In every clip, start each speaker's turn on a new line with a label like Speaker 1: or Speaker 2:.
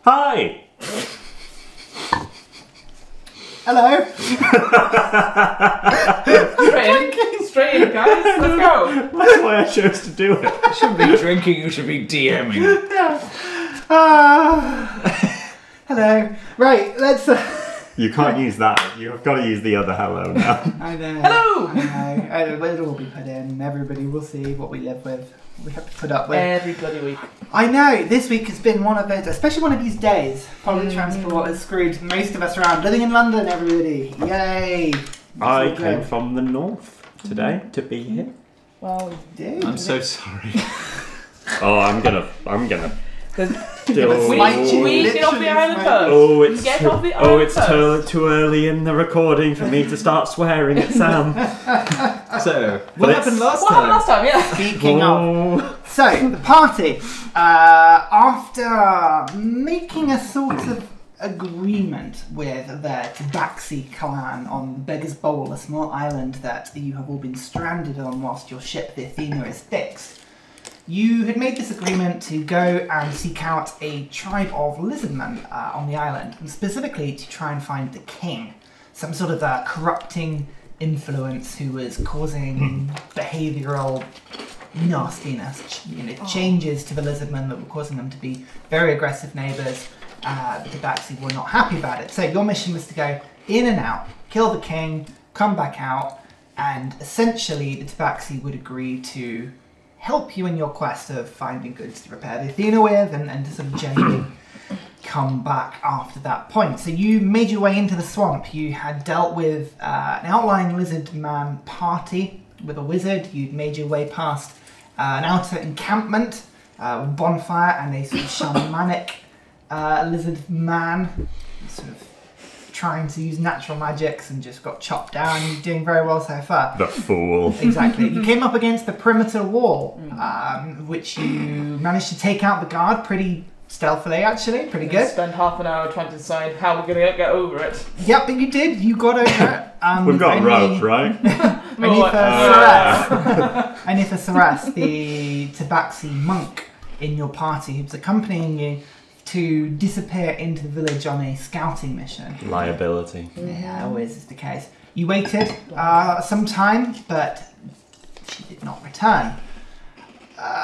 Speaker 1: Hi!
Speaker 2: Hello!
Speaker 3: Straight in, guys. Let's go.
Speaker 1: That's why I chose to do it.
Speaker 4: You shouldn't be drinking, you should be DMing.
Speaker 2: Hello. Right, let's...
Speaker 1: You can't use that. You've got to use the other hello now.
Speaker 2: I know.
Speaker 3: Hello!
Speaker 2: I know. It'll all be put in. Everybody will see what we live with. We have to put up with.
Speaker 3: Every bloody week.
Speaker 2: I know. This week has been one of those, especially one of these days. Public transport has screwed most of us around. Living in London, everybody. Yay!
Speaker 1: I came from the north today to be here.
Speaker 3: Well, we
Speaker 2: Dude,
Speaker 4: I'm so sorry.
Speaker 1: Oh, I'm gonna.
Speaker 3: We get off the island first.
Speaker 1: Oh, it's
Speaker 3: Get off the island first.
Speaker 1: too early in the recording for me to start swearing at Sam.
Speaker 4: So, what happened last
Speaker 3: What happened last time? Yeah.
Speaker 2: Speaking of, so the party, after making a sort of agreement with the Tabaxi clan on Beggar's Bowl, a small island that you have all been stranded on whilst your ship, the Athena, is fixed, you had made this agreement to go and seek out a tribe of lizardmen on the island, and specifically to try and find the king, some sort of corrupting influence who was causing behavioural nastiness, changes to the lizardmen that were causing them to be very aggressive neighbours. The Tabaxi were not happy about it. So your mission was to go in and out, kill the king, come back out, and essentially the Tabaxi would agree to help you in your quest of finding goods to repair the Athena with and to sort of generally come back after that point. So you made your way into the swamp. You had dealt with an outlying lizard man party with a wizard. You'd made your way past an outer encampment with a bonfire and a sort of shamanic lizard man sort of trying to use natural magics and just got chopped down. You're doing very well so far.
Speaker 1: The fool.
Speaker 2: Exactly. You came up against the perimeter wall, which you managed to take out the guard pretty stealthily, actually. Pretty good.
Speaker 3: Spend half an hour trying to decide how we're going to get over it.
Speaker 2: Yep, but you did. You got over it.
Speaker 1: We've got rope, right?
Speaker 2: Only for Ceres, the Tabaxi monk in your party, who's accompanying you to disappear into the village on a scouting mission.
Speaker 1: Liability.
Speaker 2: Yeah, always is the case. You waited some time, but she did not return.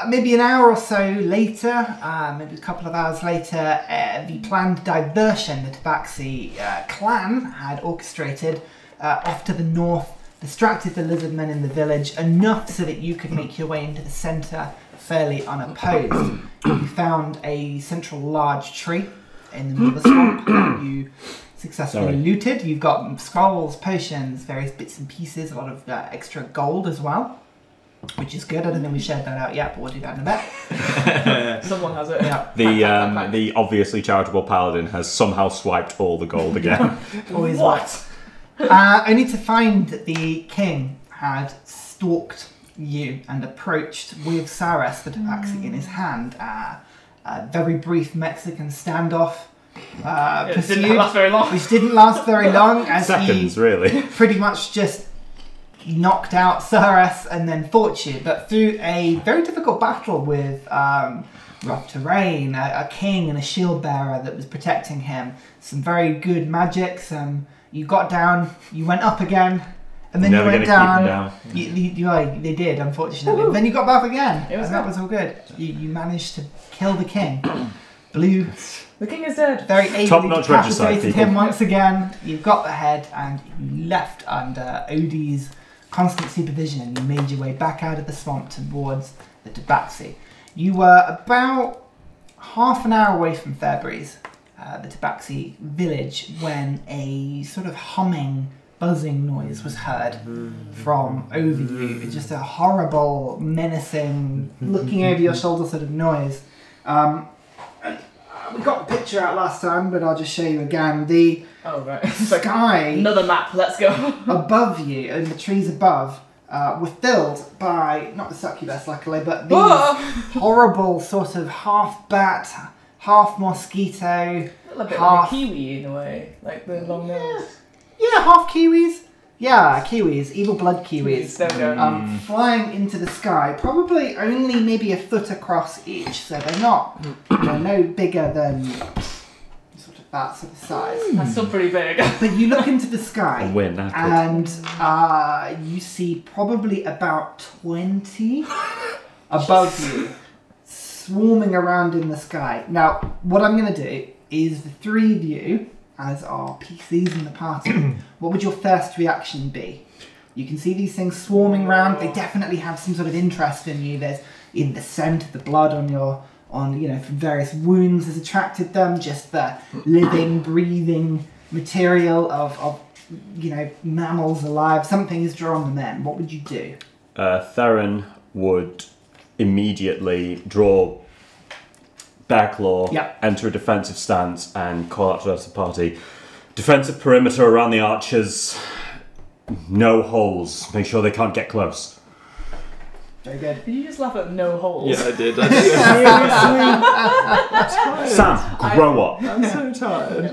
Speaker 2: Maybe an hour or so later, maybe a couple of hours later, the planned diversion the Tabaxi clan had orchestrated off to the north distracted the lizardmen in the village enough so that you could make your way into the centre fairly unopposed. You found a central large tree in the middle of the swamp that you successfully looted. You've got scrolls, potions, various bits and pieces, a lot of extra gold as well, which is good. I don't think we shared that out yet, but we'll do that in a bit.
Speaker 3: Someone has it.
Speaker 2: Yeah.
Speaker 1: The obviously charitable paladin has somehow swiped all the gold again.
Speaker 2: Always
Speaker 3: What?
Speaker 2: Only to find that the king had stalked you and approached with Ceres, the Tabaxi, in his hand. A very brief Mexican standoff pursued,
Speaker 3: didn't last very long.
Speaker 2: which didn't last very long, as
Speaker 1: Seconds,
Speaker 2: he
Speaker 1: really.
Speaker 2: pretty much just knocked out Ceres and then fought you. But through a very difficult battle with rough terrain, a king and a shield bearer that was protecting him, some very good magic, you got down, you went up again, and then you went down. They did, unfortunately. Then you got back again, and that was all good. You managed to kill the king. Blue.
Speaker 3: The king is dead.
Speaker 2: Very ably
Speaker 1: Top-notch regicide,
Speaker 2: decapitated him once again. You got the head, and you left under Odie's constant supervision. You made your way back out of the swamp towards the Tabaxi. You were about half an hour away from Fairbreeze, the Tabaxi village, when a sort of humming, buzzing noise was heard from over you. It's just a horrible, menacing, looking over your shoulder sort of noise. We got the picture out last time, but I'll just show you again. The sky,
Speaker 3: Another map. Let's go.
Speaker 2: above you, and the trees above, were filled by, not the succubus luckily, but these horrible sort of half bat, half mosquito,
Speaker 3: A little bit
Speaker 2: half...
Speaker 3: like a kiwi in a way, like the long nose.
Speaker 2: Yeah, half kiwis. Yeah, kiwis, evil blood kiwis.
Speaker 3: There we go.
Speaker 2: Flying into the sky, probably only maybe a foot across each, so they're not, no bigger than that sort of size.
Speaker 3: That's still pretty big.
Speaker 2: But you look into the sky,
Speaker 1: And we're knackered.
Speaker 2: and you see probably about 20 above you, swarming around in the sky. Now, what I'm going to do is the three of you, as our PCs in the party, what would your first reaction be? You can see these things swarming around. They definitely have some sort of interest in you. There's in the scent of the blood from various wounds has attracted them. Just the living, breathing material of mammals alive. Something is drawn them in. What would you do?
Speaker 1: Theren would immediately draw Bear Claw, enter a defensive stance, and call out to the rest of the party. Defensive perimeter around the archers. No holes. Make sure they can't get close.
Speaker 2: Very good.
Speaker 3: Did you just laugh at no holes?
Speaker 4: Yeah, I did. Seriously?
Speaker 1: Sam, grow up.
Speaker 4: I'm so tired.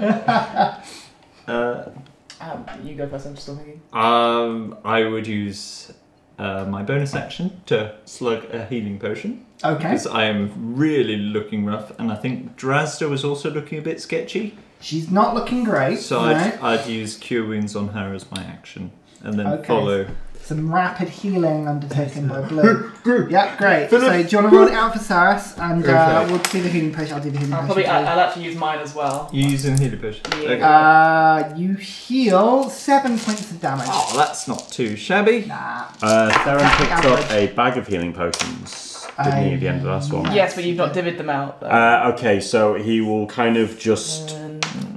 Speaker 3: You go first, I'm still thinking.
Speaker 4: I would use my bonus action to slug a healing potion.
Speaker 2: Okay.
Speaker 4: Because I am really looking rough, and I think Drazda was also looking a bit sketchy.
Speaker 2: She's not looking great.
Speaker 4: So
Speaker 2: no.
Speaker 4: I'd use Cure Wounds on her as my action, and then follow.
Speaker 2: Some rapid healing undertaken by Blue. Yeah, great. So do you want to roll it out for Saras? And we'll do the healing potion. I'll do the healing potion.
Speaker 3: I'll actually use mine as well.
Speaker 4: You using the healing potion?
Speaker 3: Yeah.
Speaker 4: Okay.
Speaker 2: You heal 7 points of damage.
Speaker 4: Oh, that's not too shabby.
Speaker 2: Nah.
Speaker 1: Theren picked up a bag of healing potions, didn't he, at the end of the last one?
Speaker 3: Yes, but you've not divvied them out. Though.
Speaker 1: Okay, so he will kind of just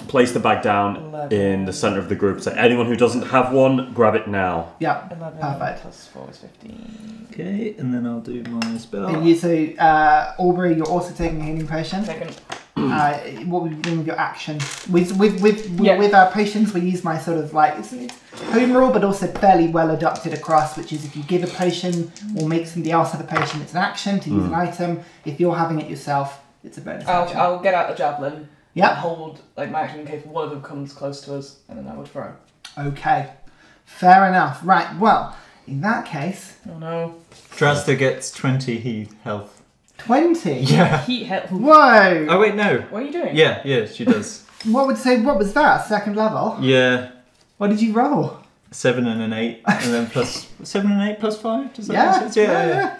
Speaker 1: place the bag down in the centre of the group. So anyone who doesn't have one, grab it now.
Speaker 2: Yeah,
Speaker 3: 11
Speaker 2: perfect.
Speaker 3: plus 4 is 15.
Speaker 4: Okay, and then I'll do my spell.
Speaker 2: And Aubrey, you're also taking a healing potion.
Speaker 3: Second.
Speaker 2: What would you do with your action? With our potions, we use my sort of it's home rule, but also fairly well adopted across, which is if you give a potion or make somebody else have a potion, it's an action to use an item. If you're having it yourself, it's a bonus action.
Speaker 3: I'll get out the javelin.
Speaker 2: Yeah.
Speaker 3: And hold my action in case one of them comes close to us, and then I would throw.
Speaker 2: Okay, fair enough. Right, well, in that case...
Speaker 3: Oh no.
Speaker 4: Drazda gets 20 health.
Speaker 2: 20?
Speaker 4: Yeah.
Speaker 3: Heat help.
Speaker 2: Whoa!
Speaker 4: Oh wait, no.
Speaker 3: What are you doing?
Speaker 4: Yeah, she does.
Speaker 2: What was that? Second level?
Speaker 4: Yeah.
Speaker 2: What did you roll?
Speaker 4: 7 and an 8, and then plus 7 and 8 plus 5. Does that make sense?
Speaker 2: Yeah.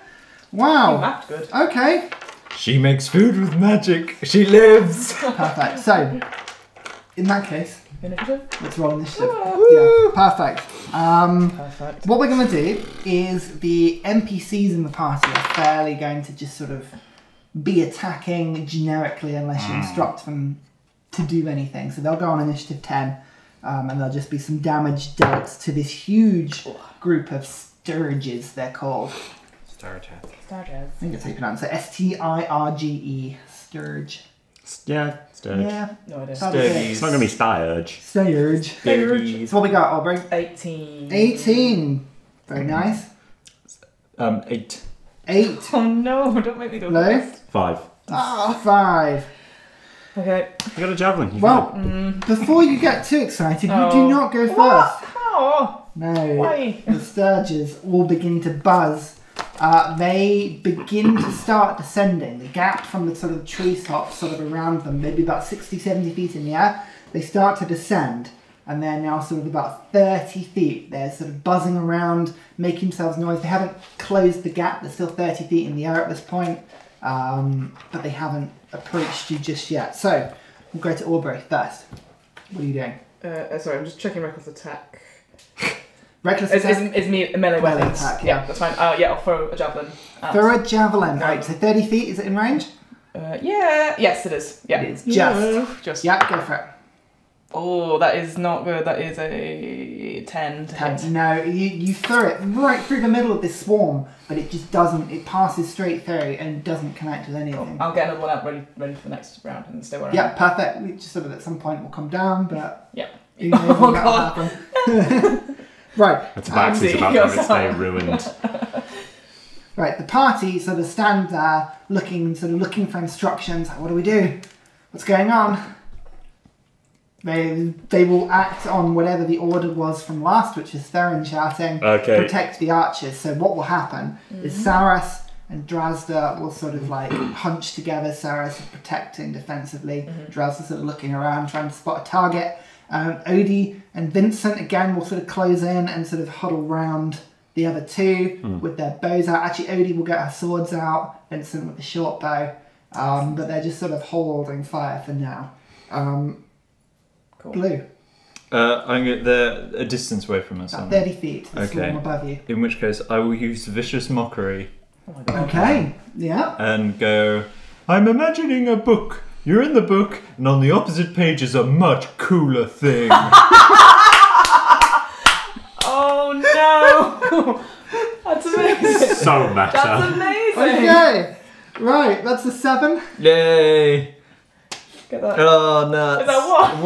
Speaker 2: Wow.
Speaker 3: You mapped good.
Speaker 2: Okay.
Speaker 4: She makes food with magic. She lives.
Speaker 2: Perfect. So, in that case,
Speaker 3: Initiative?
Speaker 2: let's roll initiative. Yeah, perfect.
Speaker 3: Perfect.
Speaker 2: What we're going to do is the NPCs in the party are fairly going to just sort of be attacking generically unless you instruct them to do anything. So they'll go on initiative 10, and there'll just be some damage dealt to this huge group of sturges, they're called.
Speaker 1: Sturge.
Speaker 2: I think that's how you pronounce it. S-T-I-R-G-E. Sturge.
Speaker 1: Yeah, Sturge.
Speaker 2: Yeah.
Speaker 3: No idea.
Speaker 1: It's not going to be Sturge.
Speaker 2: Sturge. So what we got, Aubrey?
Speaker 3: 18.
Speaker 2: 18. Very nice.
Speaker 4: 8.
Speaker 2: 8.
Speaker 3: Oh no, don't make me go
Speaker 2: No.
Speaker 3: first.
Speaker 1: 5.
Speaker 2: 5.
Speaker 3: Okay.
Speaker 1: You got a javelin.
Speaker 2: Well, before you get too excited, you do not go first.
Speaker 3: What? How?
Speaker 2: No.
Speaker 3: Why?
Speaker 2: The sturges all begin to buzz. They begin to start descending. The gap from the sort of tree tops sort of around them, maybe about 60, 70 feet in the air, they start to descend. And they're now sort of about 30 feet. They're sort of buzzing around, making themselves noise. They haven't closed the gap. They're still 30 feet in the air at this point. But they haven't approached you just yet. So, we'll go to Aubrey first. What are you doing?
Speaker 3: Sorry, I'm just checking reckless attack.
Speaker 2: Reckless attack?
Speaker 3: Is me melee weapons.
Speaker 2: Attack,
Speaker 3: yeah, that's fine. I'll throw a javelin.
Speaker 2: Throw a javelin. Right, so 30 feet, is it in range?
Speaker 3: Yeah. Yes, it is. Yeah.
Speaker 2: It is.
Speaker 3: Just.
Speaker 2: Yeah, go for it.
Speaker 3: Oh, that is not good. That is a 10 to hit.
Speaker 2: No, you throw it right through the middle of this swarm, but it just doesn't, it passes straight through and doesn't connect with anything.
Speaker 3: I'll get another one out ready for the next round and stay where I am.
Speaker 2: Yeah, perfect. We just sort of at some point will come down, but...
Speaker 3: Yeah.
Speaker 2: Who knows when that'll happen. Right.
Speaker 1: That's about to have its day ruined.
Speaker 2: Right, the party sort of stand there looking for instructions. Like, what do we do? What's going on? They will act on whatever the order was from last, which is Theren shouting,
Speaker 1: Okay.
Speaker 2: protect the archers. So what will happen is Saras and Drazda will sort of like hunch together. Sarah's protecting defensively. Drazda's sort of looking around, trying to spot a target. Odie and Vincent again will sort of close in and sort of huddle round the other two with their bows out. Actually, Odie will get her swords out, Vincent with the short bow, but they're just sort of holding fire for now. Cool. Blue.
Speaker 4: They're a distance away from us.
Speaker 2: About 30 feet. The swarm above you.
Speaker 4: In which case, I will use vicious mockery.
Speaker 3: Oh my God.
Speaker 2: Okay. Yeah.
Speaker 4: And go. I'm imagining a book. You're in the book, and on the opposite page is a much cooler thing.
Speaker 3: Oh no! That's amazing.
Speaker 1: So meta.
Speaker 3: That's amazing.
Speaker 2: Okay. Right. That's a 7.
Speaker 4: Yay!
Speaker 3: Get that.
Speaker 4: Oh, nuts.
Speaker 3: Is that what?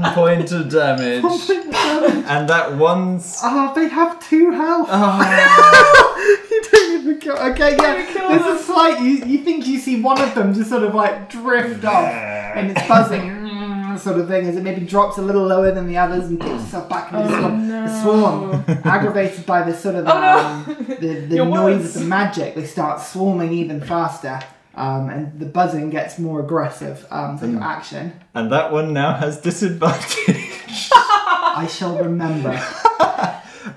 Speaker 4: 1 point of damage.
Speaker 2: 1 point of damage.
Speaker 4: And that one's...
Speaker 2: Oh, they have 2 health.
Speaker 4: Oh.
Speaker 2: You don't even kill. Okay, yeah.
Speaker 3: kill
Speaker 2: There's
Speaker 3: them.
Speaker 2: a slight. You think you see one of them just sort of like drift off, and it's buzzing, sort of thing, as it maybe drops a little lower than the others and picks itself back into the swarm. Aggravated by this sort of the noise of the magic, they start swarming even faster. And the buzzing gets more aggressive. So your action.
Speaker 4: And that one now has disadvantage.
Speaker 2: I shall remember.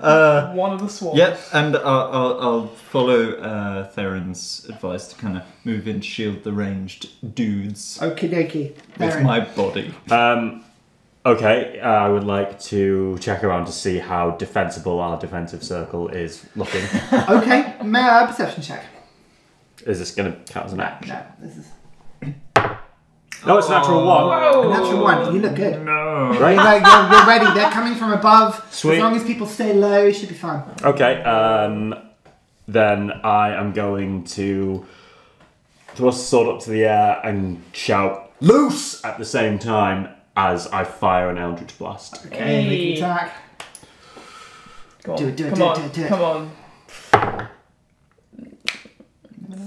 Speaker 3: One of the swarms.
Speaker 4: Yep, and I'll follow Theren's advice to kind of move in, shield the ranged dudes
Speaker 2: Okie dokie.
Speaker 4: with my body.
Speaker 1: Okay, I would like to check around to see how defensible our defensive circle is looking.
Speaker 2: Okay, may I have a perception check?
Speaker 1: Is this going to count as an action?
Speaker 2: No, this is
Speaker 1: No, it's a natural 1.
Speaker 2: a natural 1. You look good.
Speaker 4: No.
Speaker 1: Right?
Speaker 2: You're ready. They're coming from above.
Speaker 1: Sweet.
Speaker 2: As long as people stay low, it should be fine.
Speaker 1: Okay, then I am going to thrust the sword up to the air and shout "Loose!" at the same time as I fire an Eldritch Blast.
Speaker 2: Okay, make an attack.
Speaker 3: Go on.
Speaker 2: Do it.
Speaker 3: Come on.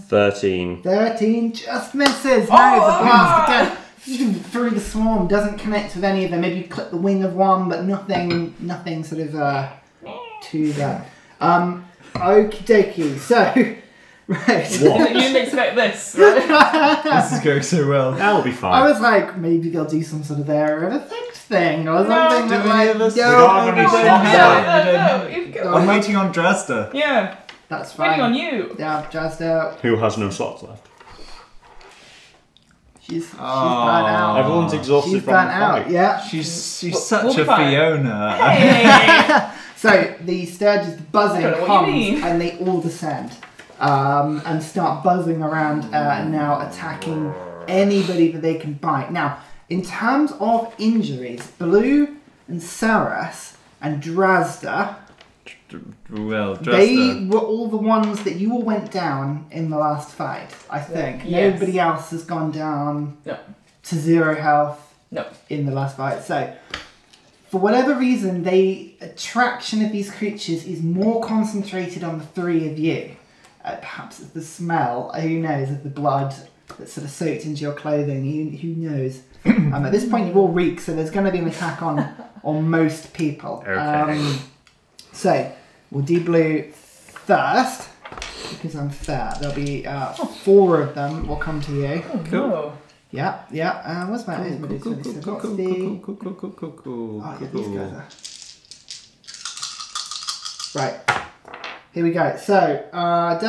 Speaker 1: 13.
Speaker 2: 13 just misses. No, the blast again through the swarm doesn't connect with any of them. Maybe you clip the wing of one, but nothing sort of to that. Okie dokie. So, right.
Speaker 3: You didn't expect this, right?
Speaker 4: This is going so well.
Speaker 1: That'll be fine.
Speaker 2: I was like, maybe they'll do some sort of area of effect thing or something.
Speaker 4: do
Speaker 2: that,
Speaker 4: any
Speaker 2: like,
Speaker 4: of us-
Speaker 2: no,
Speaker 4: We don't have any
Speaker 3: No,
Speaker 4: slots.
Speaker 3: you've got...
Speaker 4: I'm waiting on Drasta.
Speaker 3: Yeah,
Speaker 2: that's fine.
Speaker 3: waiting on you.
Speaker 2: Yeah, just out.
Speaker 1: Who has no slots left?
Speaker 2: She's burnt out.
Speaker 1: Everyone's exhausted
Speaker 2: She's
Speaker 1: from
Speaker 2: burnt
Speaker 1: the
Speaker 2: out.
Speaker 1: fight.
Speaker 2: Yeah.
Speaker 4: She's
Speaker 3: We'll
Speaker 4: such
Speaker 3: be
Speaker 4: a
Speaker 3: fine.
Speaker 4: Fiona.
Speaker 3: Hey!
Speaker 2: So the Sturge's buzzing
Speaker 3: I don't know what
Speaker 2: comes
Speaker 3: you mean.
Speaker 2: and they all descend and start buzzing around now attacking anybody that they can bite. Now, in terms of injuries, Blue and Saras and Drazda,
Speaker 4: Well,
Speaker 2: they
Speaker 4: Drasta.
Speaker 2: were all the ones that you all went down in the last fight, I think.
Speaker 3: Yes.
Speaker 2: Nobody else has gone down
Speaker 3: No.
Speaker 2: to 0 health
Speaker 3: No.
Speaker 2: in the last fight. So, for whatever reason, the attraction of these creatures is more concentrated on the 3 of you. Perhaps it's the smell, who knows, of the blood that's sort of soaked into your clothing. Who knows? At this point, you all reek, so there's going to be an attack on most people.
Speaker 1: Okay.
Speaker 2: So, we'll do Blue first, because I'm fair. There'll be 4 of them will come to you.
Speaker 3: Cool.
Speaker 2: Yeah. What's my cool. Oh, yeah, these guys are. Right. Here we go. So, right,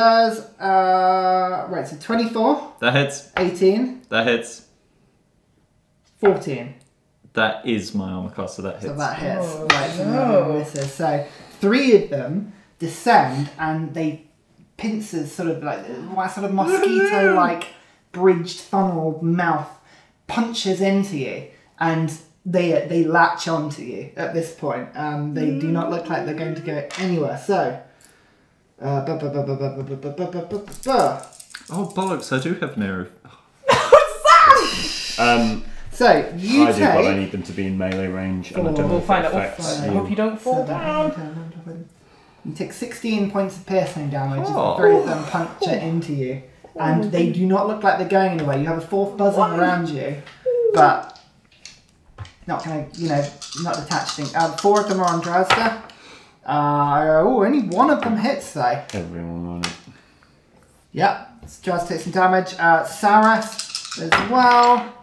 Speaker 2: so 24,
Speaker 4: That hits.
Speaker 2: 18,
Speaker 4: That hits.
Speaker 2: 14.
Speaker 4: That is my armor class, so that hits.
Speaker 2: So that hits.
Speaker 3: Oh,
Speaker 2: Right, so
Speaker 3: no.
Speaker 2: misses. So 3 of them descend and they pincers sort of like sort of mosquito-like bridged funnel mouth punches into you and they latch onto you at this point. They do not look like they're going to go anywhere. So
Speaker 4: Oh, bollocks, I do have an arrow.
Speaker 2: so you
Speaker 1: I do, but I
Speaker 2: take
Speaker 1: need them to be in melee range, and I don't know
Speaker 3: We'll
Speaker 1: if
Speaker 3: find
Speaker 1: it
Speaker 3: out.
Speaker 1: affects
Speaker 3: I
Speaker 1: you.
Speaker 3: hope you don't fall down.
Speaker 2: You take 16 points of piercing damage
Speaker 4: Oh.
Speaker 2: as the 3 of them puncture into you. And they do not look like they're going anywhere. You have a 4th buzzing around you, but not kind of, not detaching. 4 of them are on Drazda. Only 1 of them hits though.
Speaker 1: Everyone on it.
Speaker 2: Yep, Jazz takes some damage. Saras as well.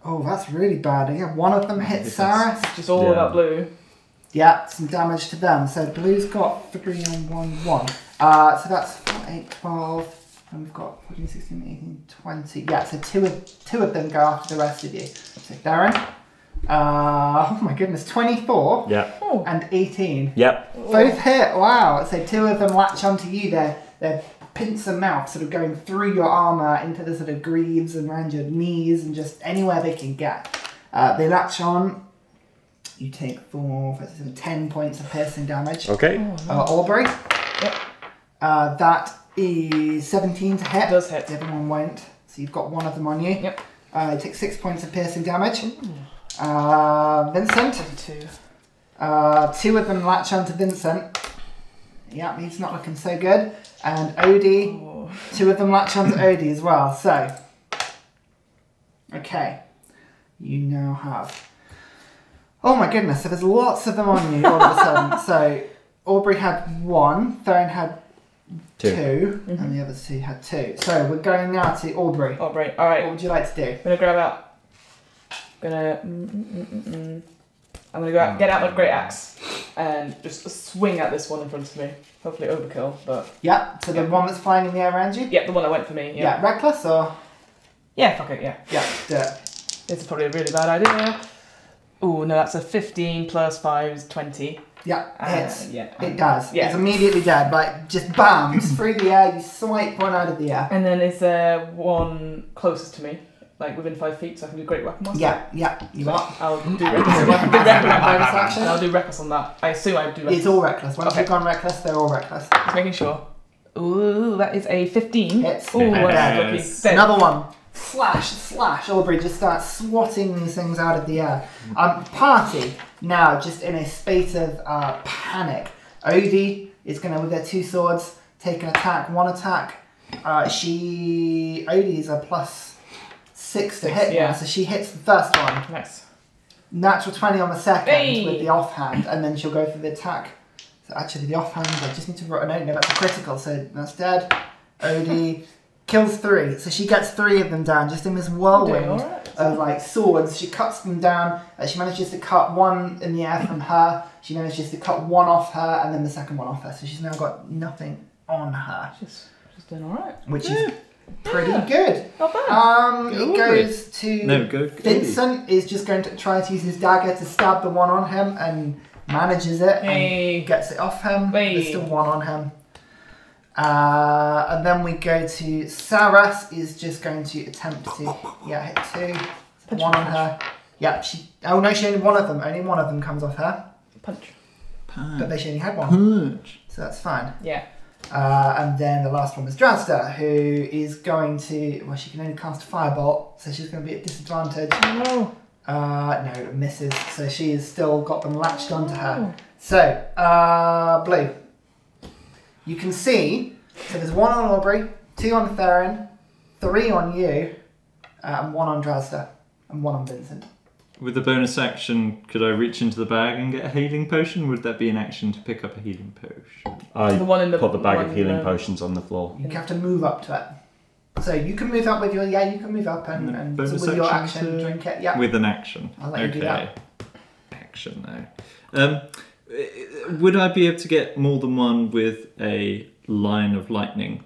Speaker 2: Oh, that's really bad. Yeah, one of them hits Saras.
Speaker 3: Just all of that blue.
Speaker 2: Yeah, some damage to them. So blue's got 3 on 1, 1. So that's 4, 8, 12. And we've got 14, 16, 18, 20. Yeah, so two of them go after the rest of you. So Theren. Oh my goodness, 24 and 18.
Speaker 1: Yep.
Speaker 2: Both hit, wow. So 2 of them latch onto you. Their pincer mouth sort of going through your armour into the sort of greaves and around your knees and just anywhere they can get. They latch on. You take 4, 5, 6, 7, 10 points of piercing damage.
Speaker 1: Okay.
Speaker 2: Aubrey.
Speaker 3: Yep.
Speaker 2: That is 17 to hit.
Speaker 3: It does hit.
Speaker 2: The other one won't. So you've got one of them on you.
Speaker 3: Yep.
Speaker 2: You take 6 points of piercing damage. Vincent.
Speaker 3: 2.
Speaker 2: 2 of them latch onto Vincent. Yeah, he's not looking so good. And Odie. 2 of them latch onto Odie as well. So, okay. You now have... Oh my goodness, so there's lots of them on you all of a sudden. So, Aubrey had 1, Theren had 2, and the others 2 had 2. So, we're going now to Aubrey.
Speaker 3: Aubrey, alright.
Speaker 2: What would you like to do?
Speaker 3: I'm gonna grab out. I'm gonna go out, get out my great axe and just swing at this one in front of me. Hopefully overkill, but...
Speaker 2: Yeah, so the one that's flying in the air around you?
Speaker 3: Yeah, the one that went for me,
Speaker 2: Yeah, reckless or?
Speaker 3: Yeah, fuck it, yeah.
Speaker 2: Yeah, do it.
Speaker 3: This is probably a really bad idea. Oh no, that's a 15 plus 5 is 20.
Speaker 2: Yeah, hits.
Speaker 3: Yeah.
Speaker 2: It does.
Speaker 3: Yeah.
Speaker 2: It's immediately dead. Like, just bam, it's through the air, you swipe one out of the air.
Speaker 3: And then is there one closest to me? Like within 5 feet, so I can do Great Weapon Monster?
Speaker 2: Yeah, you are.
Speaker 3: I'll do
Speaker 2: So
Speaker 3: reckless. I'll do reckless on that. I assume I do reckless.
Speaker 2: It's all reckless. Once you've gone reckless, they're all reckless.
Speaker 3: Just making sure. Ooh, that is a 15.
Speaker 2: Hits.
Speaker 3: Ooh,
Speaker 2: Yes. Another one. Slash. Aubrey just starts swatting these things out of the air. Party, now just in a state of panic. Odie is going to, with their 2 swords, take an attack. 1 attack. Odie is a plus 6 to hit now, so she hits the first one.
Speaker 3: Nice.
Speaker 2: Natural 20 on the second with the offhand, and then she'll go for the attack. So actually the offhand, I just need to write a note. No, that's a critical, so that's dead. Odie kills 3, so she gets 3 of them down just in this whirlwind of like swords. She cuts them down. She manages to cut 1 in the air from her. She manages to cut 1 off her, and then the second one off her. So she's now got nothing on her.
Speaker 3: She's doing alright.
Speaker 2: Which is pretty good.
Speaker 3: Not bad.
Speaker 2: It goes to...
Speaker 4: No, go.
Speaker 2: Vincent is just going to try to use his dagger to stab the one on him and manages it and gets it off him. There's still 1 on him. And then we go to Saras is just going to attempt to hit 2. 1 on her. Yeah, she only one of them. Only one of them comes off her.
Speaker 3: Punch.
Speaker 2: But she only had 1. So that's fine.
Speaker 3: Yeah.
Speaker 2: And then the last one was Drazda, who is going to... Well, she can only cast Firebolt, so she's going to be at disadvantage.
Speaker 3: No.
Speaker 2: No, it misses. So she has still got them latched onto her. So, Blue. You can see, so there's 1 on Aubrey, 2 on Theren, 3 on you, and 1 on Drazda, and 1 on Vincent.
Speaker 4: With the bonus action, could I reach into the bag and get a healing potion? Would that be an action to pick up a healing potion?
Speaker 1: I put the bag of healing potions on the floor.
Speaker 2: You have to move up to it. So you can move up with your... Yeah, you can move up and so with your action drink it. Yeah.
Speaker 4: With an action.
Speaker 2: I'll let you do that.
Speaker 4: Action now. Would I be able to get more than 1 with a line of lightning?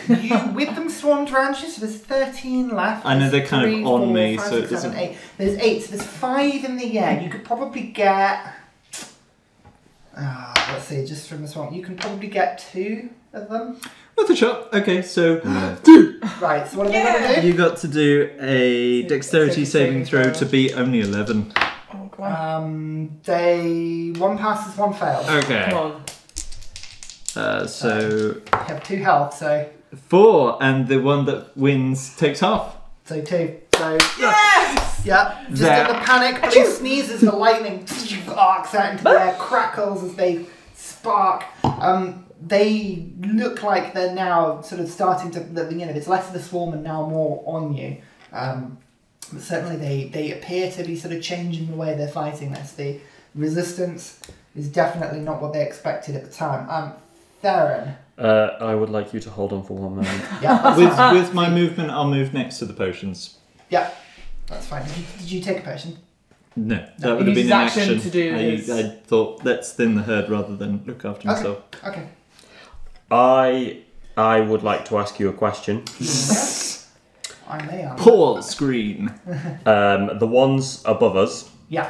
Speaker 2: With them swarmed around you, so there's 13 left.
Speaker 4: I know they're kind of on
Speaker 2: 4,
Speaker 4: me,
Speaker 2: 5,
Speaker 4: so
Speaker 2: 6, 7, 8. There's 8, so there's 5 in the air. You could probably get... let's see, just from the swamp. You can probably get 2 of them.
Speaker 4: Worth a shot. Okay, so...
Speaker 2: 2! Right, so what are they going to do?
Speaker 4: You got to do a dexterity saving throw to beat only 11.
Speaker 3: Oh, God.
Speaker 2: They... 1 passes, 1 fails.
Speaker 4: Okay.
Speaker 3: Come on.
Speaker 4: So...
Speaker 2: You have 2 health, so...
Speaker 4: 4, and the one that wins takes half.
Speaker 2: So 2. So... Yes! Yeah, just in the panic, but he sneezes, the lightning arcs out into the air, crackles as they spark. They look like they're now sort of starting to... it's less of the swarm and now more on you. But certainly they appear to be sort of changing the way they're fighting this. The resistance is definitely not what they expected at the time. Theren.
Speaker 1: I would like you to hold on for 1 moment.
Speaker 2: Yeah,
Speaker 4: With my movement, I'll move next to the potions.
Speaker 2: Yeah, that's fine. Did you take a potion?
Speaker 4: No,
Speaker 3: No,
Speaker 4: that would have
Speaker 3: he
Speaker 4: been
Speaker 3: uses
Speaker 4: an
Speaker 3: action
Speaker 4: action.
Speaker 3: to do his-
Speaker 4: I thought, let's thin the herd rather than look after himself.
Speaker 2: Okay.
Speaker 1: I would like to ask you a question.
Speaker 2: I may have.
Speaker 4: Pause screen.
Speaker 1: The ones above us,
Speaker 2: Yeah.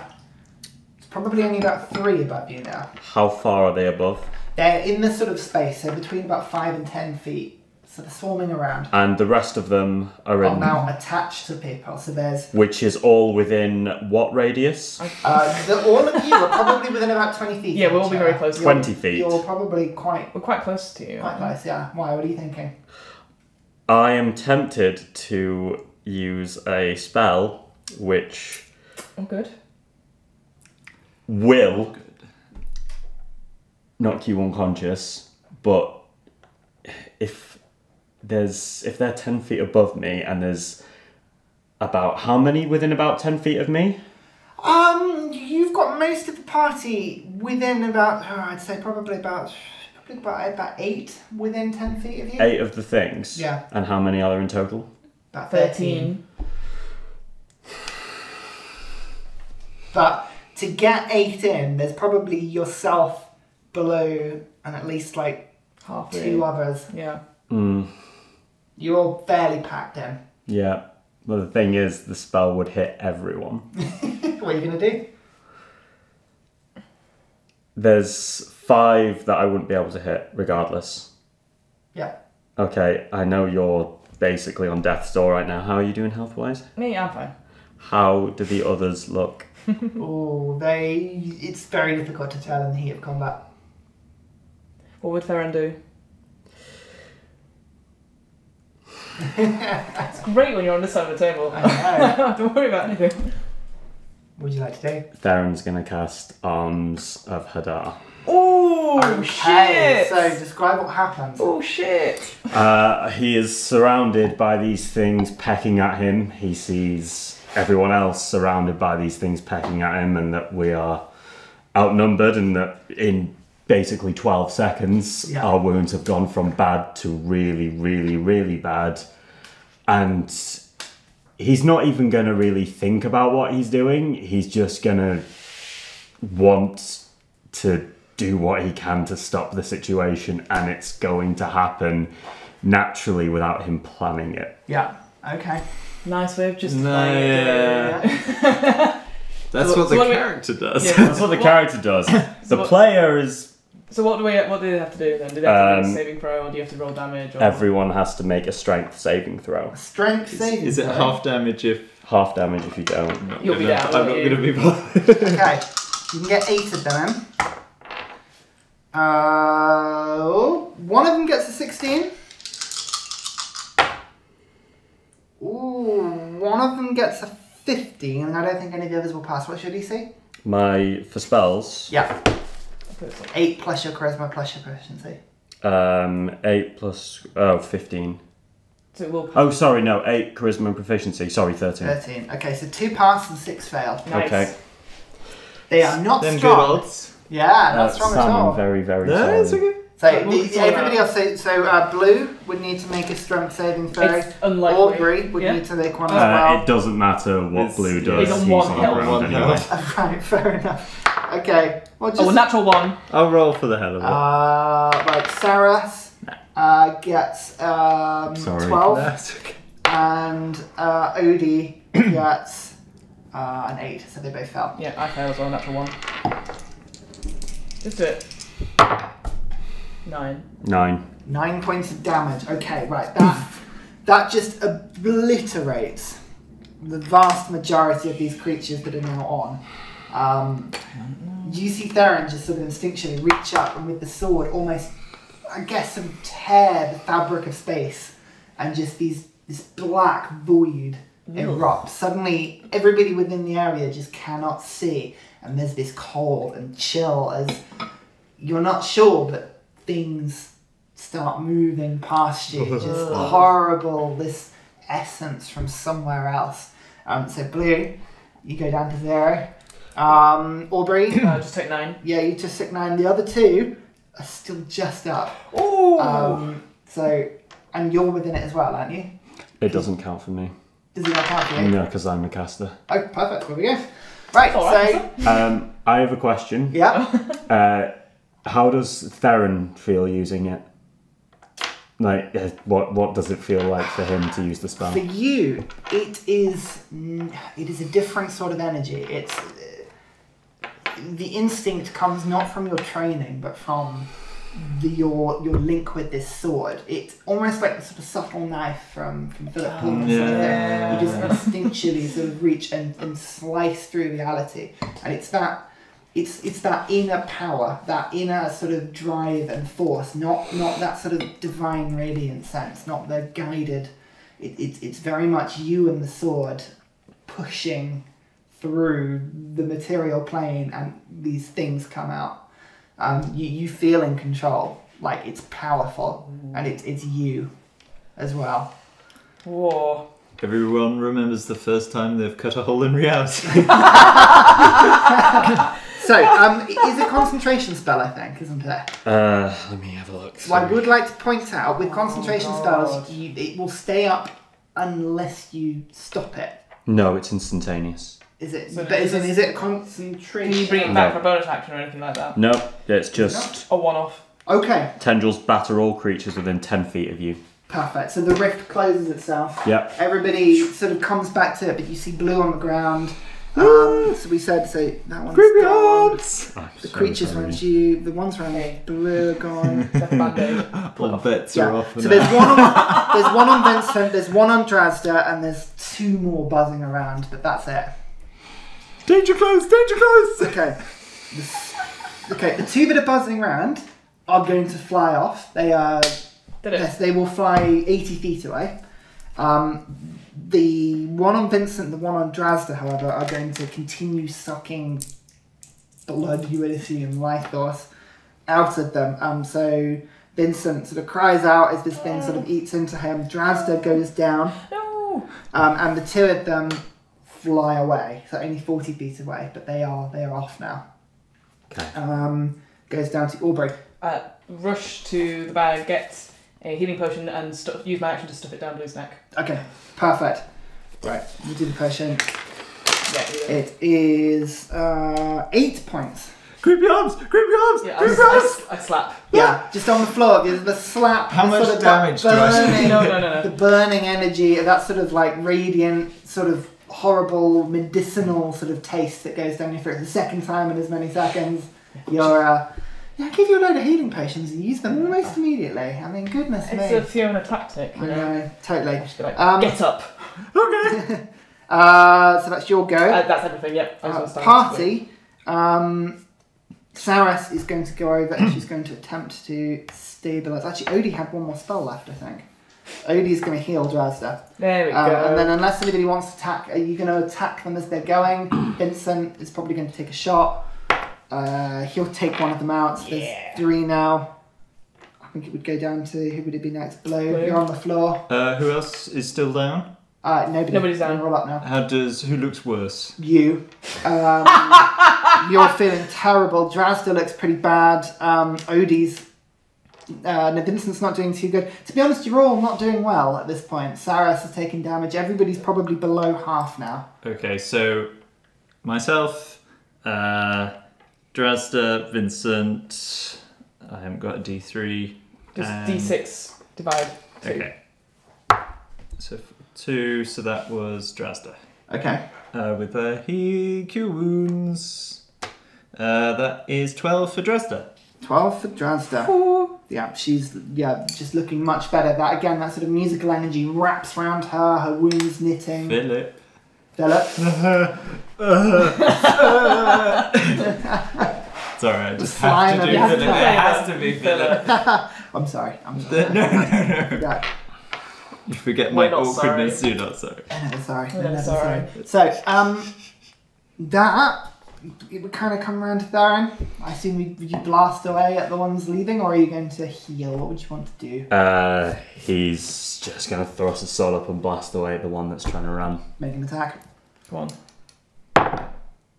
Speaker 2: It's probably only about 3 above you now.
Speaker 1: how far are they above?
Speaker 2: They're in this sort of space, so between about 5 and 10 feet. So they're swarming around.
Speaker 1: And the rest of them are in...
Speaker 2: Now attached to people. So there's...
Speaker 1: Which is all within what radius?
Speaker 2: all of you are probably within about 20 feet.
Speaker 3: Yeah, we'll all be very close.
Speaker 1: 20 feet.
Speaker 2: You're probably quite
Speaker 3: close to you.
Speaker 2: quite close, yeah. Why? What are you thinking?
Speaker 1: I am tempted to use a spell which
Speaker 3: Oh, good.
Speaker 1: will knock you unconscious, but if they're 10 feet above me and there's about how many within about 10 feet of me?
Speaker 2: You've got most of the party within about, I'd say probably about 8 within 10 feet of you.
Speaker 1: 8 of the things?
Speaker 2: Yeah.
Speaker 1: And how many are there in total?
Speaker 2: About
Speaker 3: 13.
Speaker 2: But to get 8 in, there's probably yourself below and at least like
Speaker 3: Half
Speaker 2: 2 others.
Speaker 3: Yeah.
Speaker 2: You're all fairly packed in.
Speaker 1: Yeah. Well, the thing is, the spell would hit everyone.
Speaker 2: What are you going to do?
Speaker 1: There's 5 that I wouldn't be able to hit, regardless.
Speaker 2: Yeah.
Speaker 1: Okay, I know you're basically on death's door right now. How are you doing health-wise?
Speaker 3: Me, I'm fine.
Speaker 1: How do the others look?
Speaker 2: It's very difficult to tell in the heat of combat.
Speaker 3: What would Theren do? It's great when you're on this side of the table.
Speaker 2: I know.
Speaker 3: Don't worry about anything.
Speaker 2: What would you like to do?
Speaker 1: Theron's going to cast Arms of Hadar.
Speaker 3: Oh,
Speaker 2: Okay,
Speaker 3: shit!
Speaker 2: so describe what happens.
Speaker 3: Oh, shit!
Speaker 1: He is surrounded by these things pecking at him. He sees everyone else surrounded by these things pecking at him, and that we are outnumbered, and that in basically 12 seconds our wounds have gone from bad to really, really, really bad. And he's not even going to really think about what he's doing. He's just going to want to do what he can to stop the situation, and it's going to happen naturally without him planning it.
Speaker 2: Yeah, okay.
Speaker 3: Nice way of just
Speaker 4: That's what the character does.
Speaker 3: Yeah,
Speaker 1: That's what the character does. The player is...
Speaker 3: So what do they have to do then? Do they have to make a saving throw, or do you have to roll damage? Or...
Speaker 1: Everyone has to make a strength saving throw.
Speaker 2: Strength saving
Speaker 4: Is it
Speaker 2: throw?
Speaker 4: half damage if...
Speaker 1: Half damage if you don't.
Speaker 3: You'll be down.
Speaker 4: I'm not going to be bothered.
Speaker 2: Okay, you can get 8 of them. One of them gets a 16. Ooh, one of them gets a 15, and I don't think any of the others will pass. What should he say?
Speaker 1: For spells,
Speaker 2: Yeah. 8 plus your charisma plus your proficiency.
Speaker 1: 8 plus 15.
Speaker 3: So it will pass.
Speaker 1: Oh, sorry, no, 8 charisma and proficiency. Sorry, 13.
Speaker 2: 13. Okay, so 2 pass and 6 fail.
Speaker 3: Nice.
Speaker 1: Okay.
Speaker 2: They are not
Speaker 4: Them good
Speaker 2: strong.
Speaker 4: odds.
Speaker 2: Yeah, not strong at
Speaker 1: Sam,
Speaker 2: all.
Speaker 1: I'm very, very
Speaker 4: No,
Speaker 1: sorry.
Speaker 4: it's okay.
Speaker 2: So
Speaker 3: We'll sort
Speaker 2: everybody else, Blue would need to make a strength saving throw.
Speaker 3: It's unlikely.
Speaker 2: Aubrey would
Speaker 3: Yeah.
Speaker 2: need to make one as well.
Speaker 1: It doesn't matter what
Speaker 4: It's-
Speaker 1: Blue does.
Speaker 3: He's on
Speaker 1: He's
Speaker 3: one
Speaker 1: on
Speaker 3: health.
Speaker 1: the ground
Speaker 4: One
Speaker 1: anyway.
Speaker 4: health.
Speaker 2: Right, fair enough. Okay, well just...
Speaker 3: Oh, a natural 1.
Speaker 4: I'll roll for the hell of it.
Speaker 2: right, Saras gets 12,
Speaker 4: That's okay.
Speaker 2: and Odie gets an 8, so they both fell.
Speaker 3: Yeah, I fail as well, natural 1. Just do it. 9.
Speaker 1: 9.
Speaker 2: 9 points of damage. Okay, right, that just obliterates the vast majority of these creatures that are now on. You see Theren just sort of instinctually reach up and with the sword almost, I guess, sort of tear the fabric of space, and just this black void erupts. Suddenly, everybody within the area just cannot see, and there's this cold and chill as you're not sure, but things start moving past you. Just horrible, this essence from somewhere else. So Blue, you go down to 0. Aubrey,
Speaker 3: Just take 9.
Speaker 2: yeah, you just took 9. The other 2 are still just up.
Speaker 3: Ooh!
Speaker 2: And you're within it as well, aren't you?
Speaker 1: It doesn't count for me.
Speaker 2: Does it not count for you?
Speaker 1: No, because I'm a caster.
Speaker 2: Oh, perfect. There we go. Right,
Speaker 1: I have a question.
Speaker 2: Yeah.
Speaker 1: How does Theren feel using it? Like, what does it feel like for him to use the spell?
Speaker 2: For you, it is a different sort of energy. It's the instinct comes not from your training, but from your link with this sword. It's almost like the sort of subtle knife from Philip Pullman. You just instinctually sort of reach and slice through reality, and it's that inner power, that inner sort of drive and force, not that sort of divine radiant sense, not the guided. It's very much you and the sword pushing through the material plane, and these things come out. You feel in control, like it's powerful, and it's you as well.
Speaker 3: Whoa.
Speaker 4: Everyone remembers the first time they've cut a hole in reality.
Speaker 2: So, it is a concentration spell, I think, isn't it?
Speaker 1: Let me have a look.
Speaker 2: So I would like to point out, with concentration spells, it will stay up unless you stop it.
Speaker 1: No, it's instantaneous.
Speaker 2: Is it?
Speaker 3: So
Speaker 2: But is it a
Speaker 3: Can
Speaker 2: concentration?
Speaker 3: you bring it back for a bonus action or anything like that?
Speaker 1: No, it's just
Speaker 3: A one-off.
Speaker 2: Okay,
Speaker 1: tendrils batter all creatures within 10 feet of you.
Speaker 2: perfect. So the rift closes itself.
Speaker 1: Yep.
Speaker 2: Everybody sort of comes back to it, but you see blue on the ground. So we said, that one's gone. The creatures around you, the ones around blue are gone.
Speaker 3: That's Band-Aid.
Speaker 4: All bets are off.
Speaker 2: So there's one on Vincent, there's one on Drasda, and there's two more buzzing around, but that's it.
Speaker 1: Danger close! Danger close!
Speaker 2: Okay, the two that are buzzing around are going to fly off. They are. Yes, they will fly 80 feet away. The one on Vincent, the one on Drasda, however, are going to continue sucking blood, you would assume, life force, out of them. So Vincent sort of cries out as this thing sort of eats into him. Drasda goes down.
Speaker 3: No!
Speaker 2: And the two of them fly away. So only 40 feet away, but they are off now.
Speaker 1: Okay.
Speaker 2: Goes down to Aubrey.
Speaker 3: Rush to the bag, get a healing potion, and use my action to stuff it down Blue's neck.
Speaker 2: Okay, perfect. Right, you do the potion.
Speaker 3: Yeah.
Speaker 2: It is 8 points.
Speaker 1: Creepy arms! Creepy arms!
Speaker 3: Yeah,
Speaker 1: Creepy arms!
Speaker 3: I slap.
Speaker 2: Yeah, just on the floor. The slap.
Speaker 4: How
Speaker 2: the
Speaker 4: much
Speaker 2: sort of
Speaker 4: damage do I
Speaker 2: burning,
Speaker 4: see?
Speaker 3: No.
Speaker 2: The burning energy, that sort of like radiant, sort of horrible medicinal sort of taste that goes down your throat. The second time in as many seconds, you're. I give you a load of healing potions and use them almost immediately. I mean, goodness me.
Speaker 3: It's a Fiona tactic.
Speaker 2: I know, totally.
Speaker 3: Just like, get up.
Speaker 1: Okay.
Speaker 2: So that's your go.
Speaker 3: That's everything. Yep.
Speaker 2: Party. Saras is going to go over and she's going to attempt to stabilise. Actually, Odie had one more spell left, I think. Odie's going to heal Drasda.
Speaker 3: There we go.
Speaker 2: And then unless anybody wants to attack, are you going to attack them as they're going? Vincent is probably going to take a shot. He'll take one of them out. So there's 3 now. I think it would go down to, who would it be next? Blue. You're on the floor.
Speaker 4: Who else is still down?
Speaker 2: Nobody's
Speaker 4: down.
Speaker 2: Roll up now.
Speaker 4: Who looks worse?
Speaker 2: You. You're feeling terrible. Drasda looks pretty bad. Odie's. Vincent's not doing too good. To be honest, you're all not doing well at this point. Saras has taken damage. Everybody's probably below half now.
Speaker 4: Okay, so myself, Drasda, Vincent. I haven't got a D3.
Speaker 3: Just D6 divide 2.
Speaker 4: Okay. So 2, so that was Drasda.
Speaker 2: Okay.
Speaker 4: With the cure wounds. That is 12 for Drasda.
Speaker 2: 12 for Drasda.
Speaker 3: Ooh.
Speaker 2: Yeah, she's just looking much better. That again, that sort of musical energy wraps around her. Her wounds knitting.
Speaker 4: Philip. Sorry, I just have to do Philip. It has to be Philip.
Speaker 2: I'm sorry.
Speaker 4: No.
Speaker 2: Yeah.
Speaker 4: You forget my awkwardness. You're not sorry.
Speaker 2: I'm never sorry.
Speaker 3: We're never sorry.
Speaker 2: So, that it would kind of come around to Theren. I assume would you blast away at the ones leaving, or are you going to heal? What would you want to do?
Speaker 1: He's just going to thrust his sword up and blast away at the one that's trying to run.
Speaker 2: Make an attack.
Speaker 3: Come on.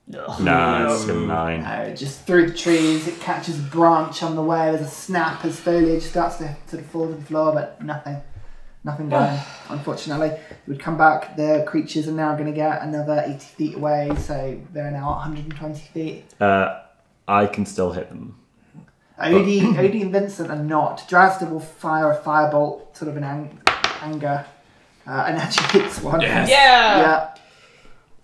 Speaker 1: Nah, it's a 9.
Speaker 2: No, just through the trees, it catches a branch on the way. There's a snap as foliage starts to sort of fall to the floor, but nothing going, unfortunately. It would come back. The creatures are now going to get another 80 feet away, so they're now 120 feet.
Speaker 1: I can still hit them.
Speaker 2: Odie and Vincent are not. Drazda will fire a firebolt sort of in anger and actually hits one.
Speaker 3: Yes.
Speaker 2: Yeah.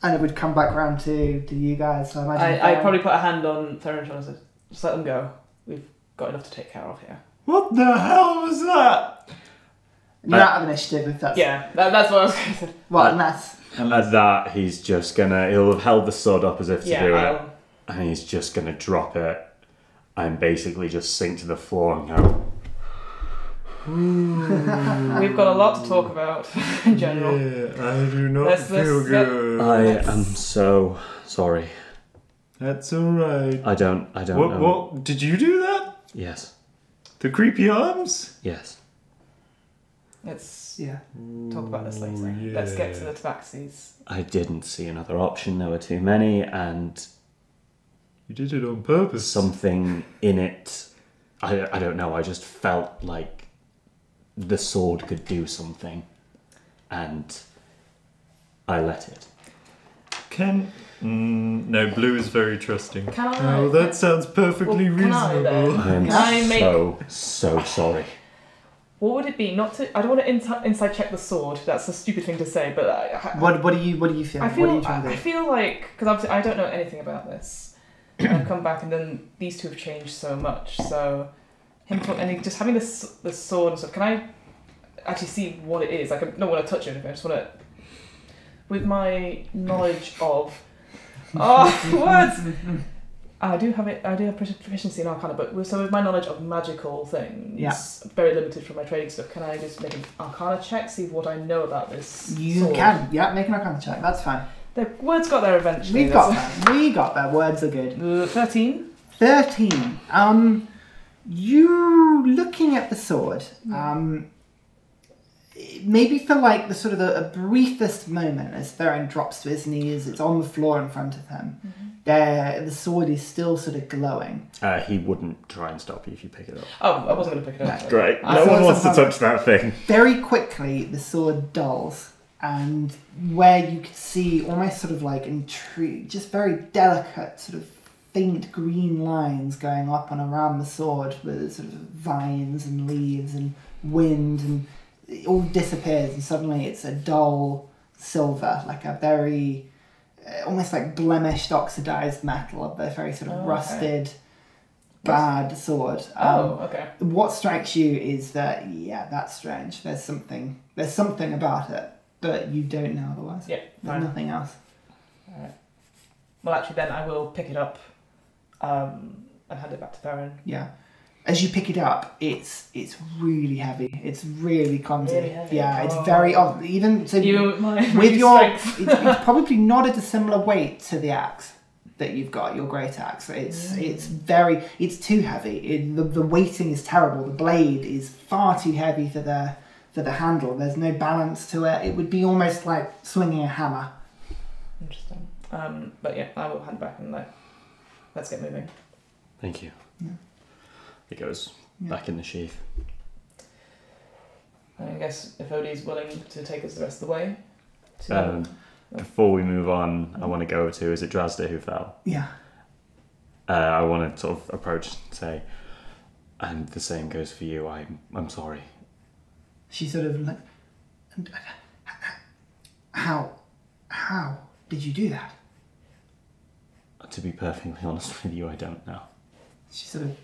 Speaker 2: And it would come back round to you guys. So I imagine
Speaker 3: I probably put a hand on Theren's shoulder and said, just let them go. We've got enough to take care of here.
Speaker 4: What the hell was that?
Speaker 2: You're out of initiative if that's...
Speaker 3: Yeah, that's what I was going to say.
Speaker 2: Well, and that's...
Speaker 1: And at that, he's just gonna... He'll have held the sword up as if to do it. And he's just gonna drop it and basically just sink to the floor and go...
Speaker 3: We've got a lot to talk about in general.
Speaker 4: Yeah, I do not feel good.
Speaker 1: I am so sorry.
Speaker 4: That's alright.
Speaker 1: I don't know.
Speaker 4: What? Did you do that?
Speaker 1: Yes.
Speaker 4: The creepy arms?
Speaker 1: Yes.
Speaker 3: Let's
Speaker 2: Yeah.
Speaker 3: talk about this later.
Speaker 4: Yeah.
Speaker 3: Let's get to the tabaxis.
Speaker 1: I didn't see another option. There were too many, and
Speaker 4: You did it on purpose.
Speaker 1: something in it. I don't know. I just felt like the sword could do something, and I let it.
Speaker 4: No, blue is very trusting.
Speaker 3: Can I?
Speaker 4: Oh, that sounds perfectly
Speaker 3: Can I
Speaker 4: reasonable.
Speaker 3: then?
Speaker 1: I am
Speaker 3: Can I make-
Speaker 1: so sorry.
Speaker 3: What would it be? Not to. I don't want to inside check the sword. That's a stupid thing to say. But
Speaker 2: What do you feel?
Speaker 3: I
Speaker 2: What are you
Speaker 3: feel.
Speaker 2: trying to
Speaker 3: I
Speaker 2: do?
Speaker 3: feel like because obviously I don't know anything about this. And I've come back, and then these two have changed so much. So him just having this sword and stuff. Can I actually see what it is? Like, I don't want to touch it. I just want to, with my knowledge of words. I do have proficiency in Arcana, but so with my knowledge of magical things, very limited from my trading stuff. Can I just make an Arcana check, see what I know about this?
Speaker 2: You
Speaker 3: sword?
Speaker 2: can, make an Arcana check. That's fine.
Speaker 3: The words got there eventually.
Speaker 2: We got there. Words are good.
Speaker 3: 13.
Speaker 2: 13. You looking at the sword. Maybe for like the sort of a briefest moment as Theren drops to his knees, it's on the floor in front of him. The sword is still sort of glowing.
Speaker 1: He wouldn't try and stop you if you pick it up.
Speaker 3: Oh, I wasn't going to pick it up.
Speaker 1: Great.
Speaker 2: I
Speaker 1: No
Speaker 2: thought
Speaker 1: one wants to
Speaker 2: somehow-
Speaker 1: touch that thing.
Speaker 2: Very quickly, the sword dulls, and where you could see almost sort of like just very delicate sort of faint green lines going up and around the sword with sort of vines and leaves and wind, and it all disappears, and suddenly it's a dull silver, like a very almost like blemished oxidized metal of the very sort of rusted bad sword.
Speaker 3: Okay.
Speaker 2: What strikes you is that that's strange. There's something about it, but you don't know otherwise.
Speaker 3: Yeah,
Speaker 2: There's
Speaker 3: fine.
Speaker 2: nothing else.
Speaker 3: Alright. Well, actually, then I will pick it up and hand it back to Theren.
Speaker 2: Yeah. As you pick it up, it's really heavy. It's really clumsy.
Speaker 3: Really heavy?
Speaker 2: Yeah, it's
Speaker 3: Oh.
Speaker 2: very even so.
Speaker 3: You with my
Speaker 2: With your,
Speaker 3: strength.
Speaker 2: it's probably not at a similar weight to the axe that you've got, your great axe. It's too heavy. The weighting is terrible. The blade is far too heavy for the handle. There's no balance to it. It would be almost like swinging a hammer.
Speaker 3: Interesting. But yeah, I will hand back and let's get moving.
Speaker 1: Thank you.
Speaker 2: Yeah.
Speaker 1: It goes back in the sheath.
Speaker 3: I guess if Odie's willing to take us the rest of the way.
Speaker 1: Before we move on, I want to go to, is it Drazda who fell?
Speaker 2: Yeah.
Speaker 1: I want to sort of approach and say, and the same goes for you, I'm sorry.
Speaker 2: She sort of like, how did you do that?
Speaker 1: To be perfectly honest with you, I don't know.
Speaker 2: She sort of,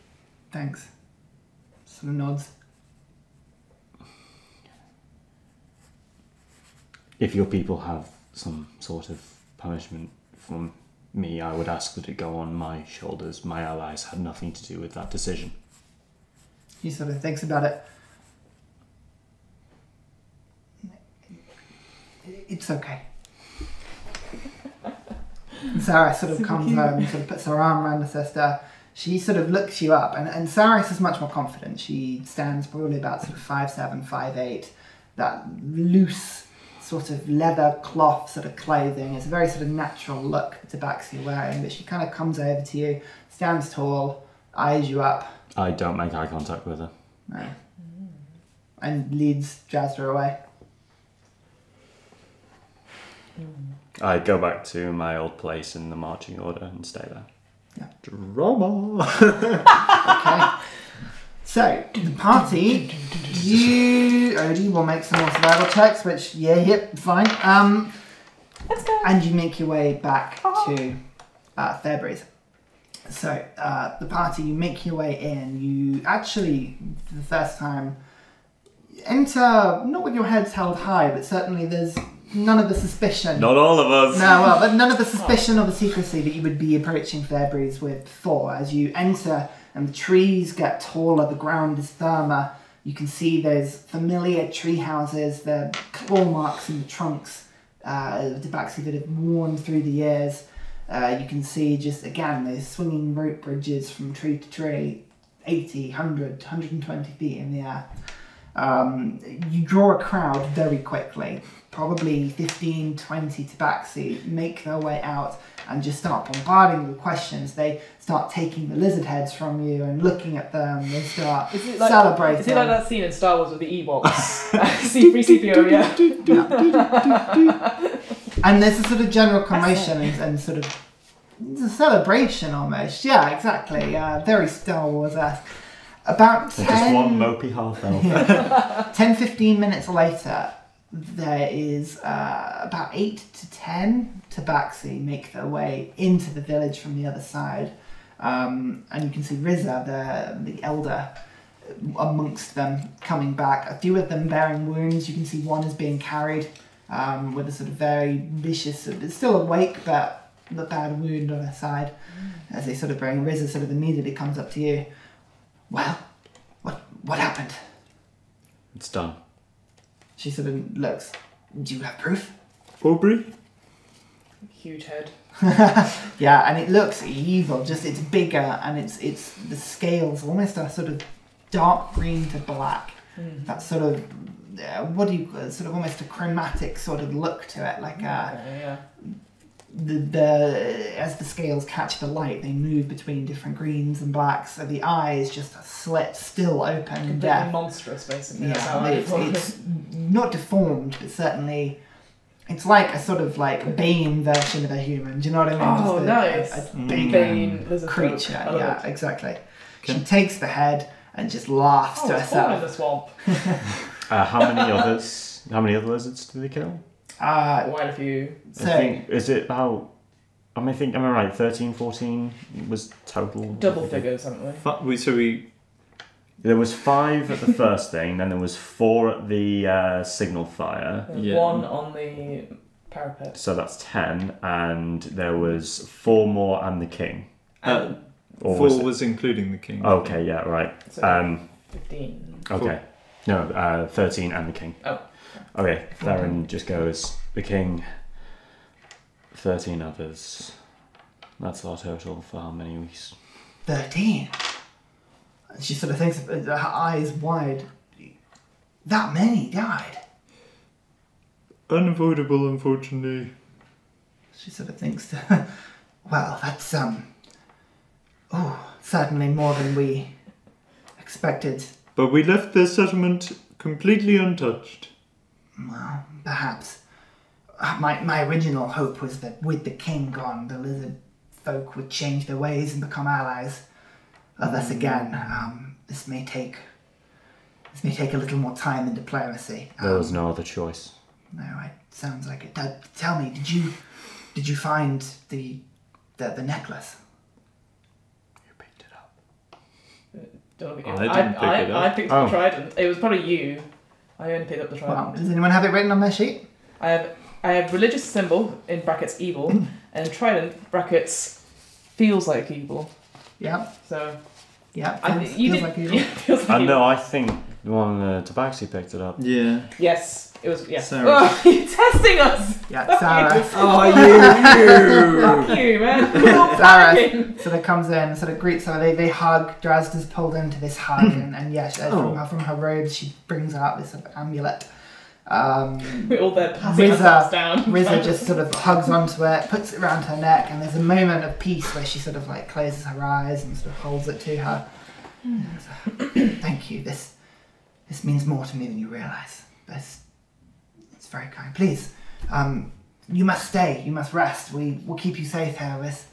Speaker 2: thanks. Sort of nods.
Speaker 1: If your people have some sort of punishment from me, I would ask that it go on my shoulders. My allies had nothing to do with that decision.
Speaker 2: He sort of thinks about it. It's okay. And Sarah sort of comes home and sort of puts her arm around her sister. She sort of looks you up, and Saris is much more confident. She stands probably about sort of 5'7", 5'8", that loose sort of leather cloth sort of clothing. It's a very sort of natural look Tabaxi wearing, but she kind of comes over to you, stands tall, eyes you up.
Speaker 1: I don't make eye contact with her.
Speaker 2: No. And leads Jazra away.
Speaker 1: I go back to my old place in the marching order and stay there.
Speaker 2: Yeah.
Speaker 4: Drama.
Speaker 2: Okay. So, the party, Odie will make some more survival checks, which, fine.
Speaker 3: Let's go.
Speaker 2: And you make your way back to Fairbreeze. So, the party, you make your way in. You actually, for the first time, enter, not with your heads held high, but certainly there's none of the suspicion.
Speaker 1: Not all of us.
Speaker 2: No, well, but none of the suspicion or the secrecy that you would be approaching Fairbreeze with before. As you enter and the trees get taller, the ground is firmer. You can see those familiar tree houses, the claw marks in the trunks of Tabaxi that have worn through the years. You can see just, again, those swinging rope bridges from tree to tree, 80, 100, 120 feet in the air. You draw a crowd very quickly. Probably 15, 20 Tabaxi make their way out and just start bombarding with questions. They start taking the lizard heads from you and looking at them. They start celebrating.
Speaker 3: Is it like that scene in Star Wars with the Ewoks? C3CPO, yeah.
Speaker 2: And there's a sort of general commotion and sort of it's a celebration almost. Yeah, exactly. Very Star Wars-esque. About 10...
Speaker 1: Just one mopey half-elf.
Speaker 2: 10-15 minutes later, there is about 8 to 10 Tabaxi make their way into the village from the other side. And you can see Riza, the elder, amongst them coming back. A few of them bearing wounds. You can see one is being carried with a sort of very vicious, it's still awake, but a bad wound on her side. As they sort of bring Riza sort of immediately comes up to you. Well, what happened?
Speaker 1: It's done.
Speaker 2: She sort of looks. Do you have proof?
Speaker 4: Aubrey?
Speaker 3: Huge head.
Speaker 2: Yeah, and it looks evil. Just it's bigger, and it's the scales almost a sort of dark green to black. That sort of sort of almost a chromatic sort of look to it, like as the scales catch the light, they move between different greens and blacks. So the eye is just a slit, still open and deaf.
Speaker 3: Monstrous, basically.
Speaker 2: Yeah, it's not deformed, but certainly it's like a sort of like Bane version of a human. Do you know what I mean?
Speaker 3: Oh,
Speaker 2: just
Speaker 3: nice.
Speaker 2: A big
Speaker 3: Bane
Speaker 2: creature. Yeah, exactly. Okay. She takes the head and just laughs to herself.
Speaker 3: In the swamp.
Speaker 1: How many other lizards did they kill?
Speaker 3: Quite a few.
Speaker 1: So, I think, is it about... am I right? 13, 14 was total...
Speaker 3: Double figures, haven't we?
Speaker 1: There was 5 at the first thing, then there was 4 at the signal fire.
Speaker 3: 1 on the parapet.
Speaker 1: So that's 10, and there was 4 more and the king.
Speaker 4: 4 was including the king.
Speaker 1: Okay, yeah, right.
Speaker 3: So 15.
Speaker 1: Okay. No, 13 and the king.
Speaker 3: Oh.
Speaker 1: Okay, Theren just goes, the king, 13 others. That's our total for how many weeks?
Speaker 2: 13? She sort of thinks, her eyes wide. That many died?
Speaker 4: Unavoidable, unfortunately.
Speaker 2: She sort of thinks, well, that's, certainly more than we expected.
Speaker 4: But we left the settlement completely untouched.
Speaker 2: Well, perhaps. My original hope was that with the king gone, the lizard folk would change their ways and become allies of us again. This may take a little more time and diplomacy.
Speaker 1: There was no other choice.
Speaker 2: No, it sounds like it. Tell me, did you find the necklace?
Speaker 1: You picked it up.
Speaker 4: I didn't pick it up.
Speaker 3: I picked up the trident. It was probably you. I only picked up the trident.
Speaker 2: Well, does anyone have it written on their sheet?
Speaker 3: I have religious symbol in brackets evil and trident brackets feels like evil.
Speaker 2: Yeah.
Speaker 3: So.
Speaker 2: Yeah.
Speaker 3: Feels like evil. Feels like
Speaker 1: no, I think the one Tabaxi picked it up.
Speaker 4: Yeah.
Speaker 3: Yes. It was, yes.
Speaker 4: Oh,
Speaker 3: you're testing us!
Speaker 2: Yeah, Sarah.
Speaker 4: You!
Speaker 3: Fuck you, man.
Speaker 2: Sarah sort of comes in, sort of greets her. They hug. Drazda's pulled into this hug, and yes, from her robes, she brings out this sort of amulet.
Speaker 3: We're all there passing ourselves down.
Speaker 2: Riza just sort of hugs onto it, puts it around her neck, and there's a moment of peace where she sort of like closes her eyes and sort of holds it to her. Thank you. This means more to me than you realise. It's very kind. Please, you must stay. You must rest. We will keep you safe here. This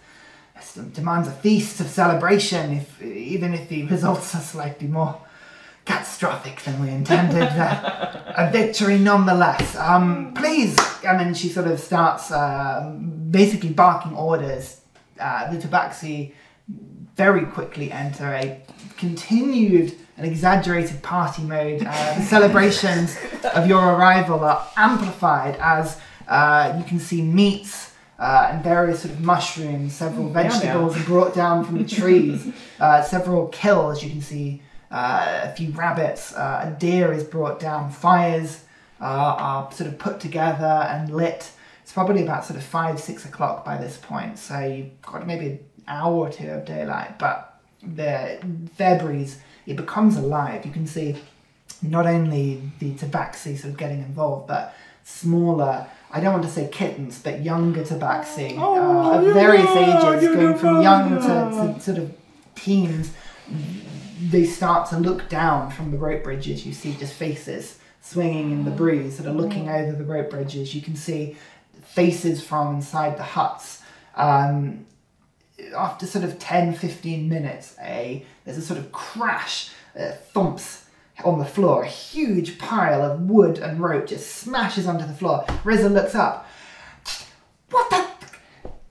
Speaker 2: demands a feast of celebration, even if the results are slightly more catastrophic than we intended. A victory nonetheless. Please, and then she sort of starts basically barking orders. The Tabaxi very quickly enter a continued and exaggerated party mode. The celebrations of your arrival are amplified as you can see meats and various sort of mushrooms, several vegetables are brought down from the trees, several kills, you can see a few rabbits, a deer is brought down, fires are sort of put together and lit. It's probably about sort of 5-6 o'clock by this point, so you've got maybe an hour or two of daylight, but the Fairbreeze, it becomes alive. You can see not only the Tabaxi sort of getting involved, but smaller, I don't want to say kittens, but younger Tabaxi of various ages, going from young to sort of teens. They start to look down from the rope bridges. You see just faces swinging in the breeze, sort of looking over the rope bridges. You can see faces from inside the huts. After sort of 10-15 minutes, there's a sort of crash, thumps on the floor. A huge pile of wood and rope just smashes onto the floor. Riza looks up. What the?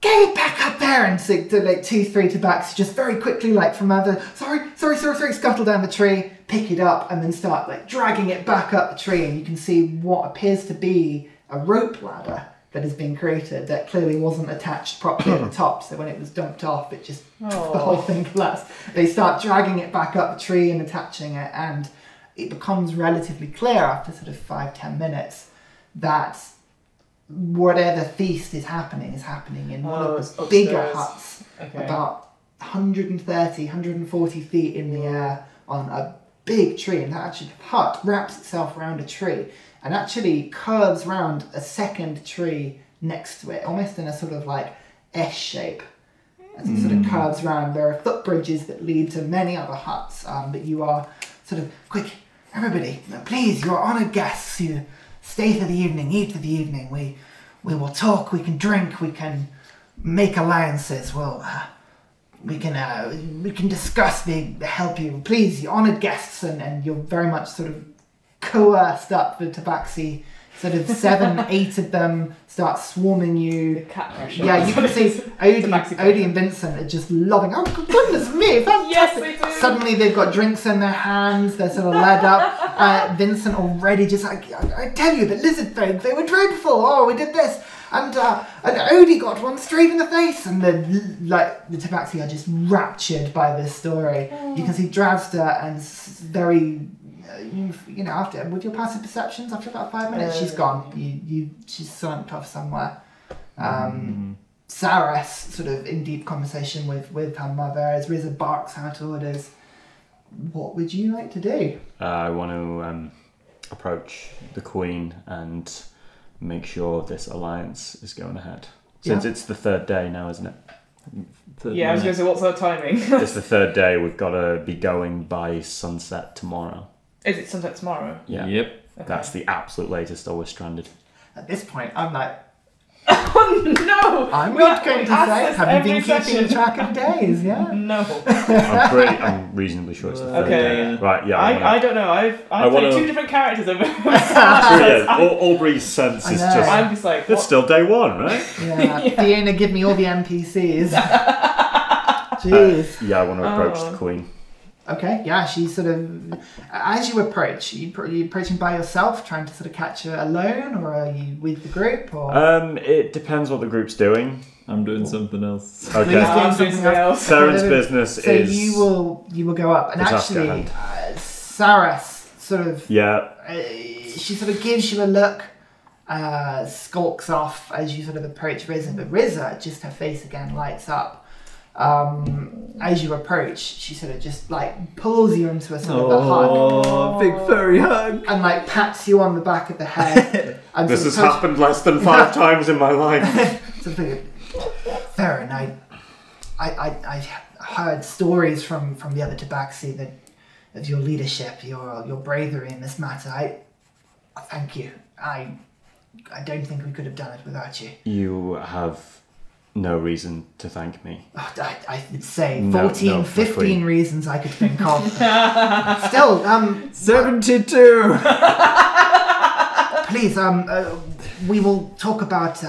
Speaker 2: Get it back up there! And so, like 2-3 Tabaxi just very quickly, like from other, sorry, scuttle down the tree, pick it up, and then start like dragging it back up the tree. And you can see what appears to be a rope ladder that has been created that clearly wasn't attached properly at the top, so when it was dumped off, it just the whole thing collapsed. They start dragging it back up the tree and attaching it, and it becomes relatively clear after sort of 5-10 minutes that whatever feast is happening in one of the bigger huts, about 130, 140 feet in the air on a big tree, and that actually hut wraps itself around a tree and actually curves round a second tree next to it, almost in a sort of like S shape. As it sort of curves round, there are footbridges that lead to many other huts, but you are sort of, quick, everybody, please, you are honoured guests, you stay for the evening, eat for the evening, we will talk, we can drink, we can make alliances, we can discuss the help you, please, you honoured guests, and you're very much sort of coerced up the Tabaxi, sort of 7-8 of them start swarming you.
Speaker 3: The cat pressure.
Speaker 2: Yeah, you can see Odie and Vincent are just loving, oh goodness me, fantastic.
Speaker 3: Yes, they do.
Speaker 2: Suddenly they've got drinks in their hands, they're sort of led up. Vincent already just like, I tell you, the lizard folk, they were dreadful, oh, we did this. And Odie got one straight in the face, and the Tabaxi are just raptured by this story. You can see Dravster and very, after with your passive perceptions, after about 5 minutes, she's gone. She's slumped off somewhere. Saras sort of in deep conversation with her mother as Riza barks out orders. What would you like to do? I
Speaker 1: want to approach the Queen and make sure this alliance is going ahead. Since it's the third day now, isn't it?
Speaker 3: I was going to say, what's our timing?
Speaker 1: It's the third day. We've got to be going by sunset tomorrow.
Speaker 3: Is it sunset tomorrow?
Speaker 1: Yeah.
Speaker 4: Yep.
Speaker 1: Okay. That's the absolute latest, or we're stranded.
Speaker 2: At this point, I'm like,
Speaker 3: oh no!
Speaker 2: I'm not going to say, have you been keeping track of days? Yeah.
Speaker 3: No.
Speaker 1: I'm reasonably sure it's the third day. Right, yeah.
Speaker 3: I don't know. I've played 2 different characters over.
Speaker 1: Aubrey's sense is just.
Speaker 3: I'm just like,
Speaker 1: it's still day 1, right?
Speaker 2: Yeah. Fiona, give me all the NPCs. Jeez.
Speaker 1: I want to approach the Queen.
Speaker 2: Okay, yeah, she's sort of, as you approach, are you approaching by yourself, trying to sort of catch her alone, or are you with the group? Or?
Speaker 1: It depends what the group's doing.
Speaker 4: I'm doing something else.
Speaker 1: Okay.
Speaker 3: I'm doing something else.
Speaker 1: Theren's business is...
Speaker 2: So you will go up, and actually, Saras sort of...
Speaker 1: Yeah.
Speaker 2: She sort of gives you a look, skulks off as you sort of approach Riza, but Riza, just her face again lights up. As you approach, she sort of just like pulls you into a sort of a hug.
Speaker 4: Oh, big furry hug.
Speaker 2: And like pats you on the back of the head. And
Speaker 1: This has happened less than 5 times in my life.
Speaker 2: Theren, I heard stories from the other Tabaxi that of your leadership, your bravery in this matter. I thank you. I don't think we could have done it without you.
Speaker 1: You have no reason to thank me.
Speaker 2: Oh, I would say 15 reasons I could think of. Still,
Speaker 4: 72!
Speaker 2: Please, we will talk about,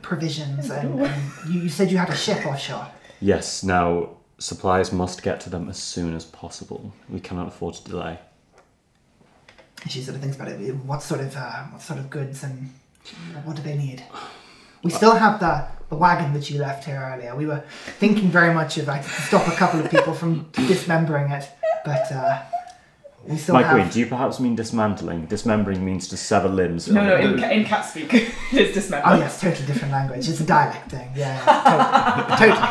Speaker 2: provisions. And you said you had a ship offshore.
Speaker 1: Yes, now supplies must get to them as soon as possible. We cannot afford to delay.
Speaker 2: She sort of thinks about it. What sort of goods and what do they need? We still have the wagon that you left here earlier. We were thinking very much of to stop a couple of people from dismembering it, but we still
Speaker 1: My
Speaker 2: have...
Speaker 1: queen, do you perhaps mean dismantling? Dismembering means to sever limbs.
Speaker 3: No, in cat speak, it is dismembering.
Speaker 2: Oh yes, totally different language. It's a dialect thing. Yeah, totally.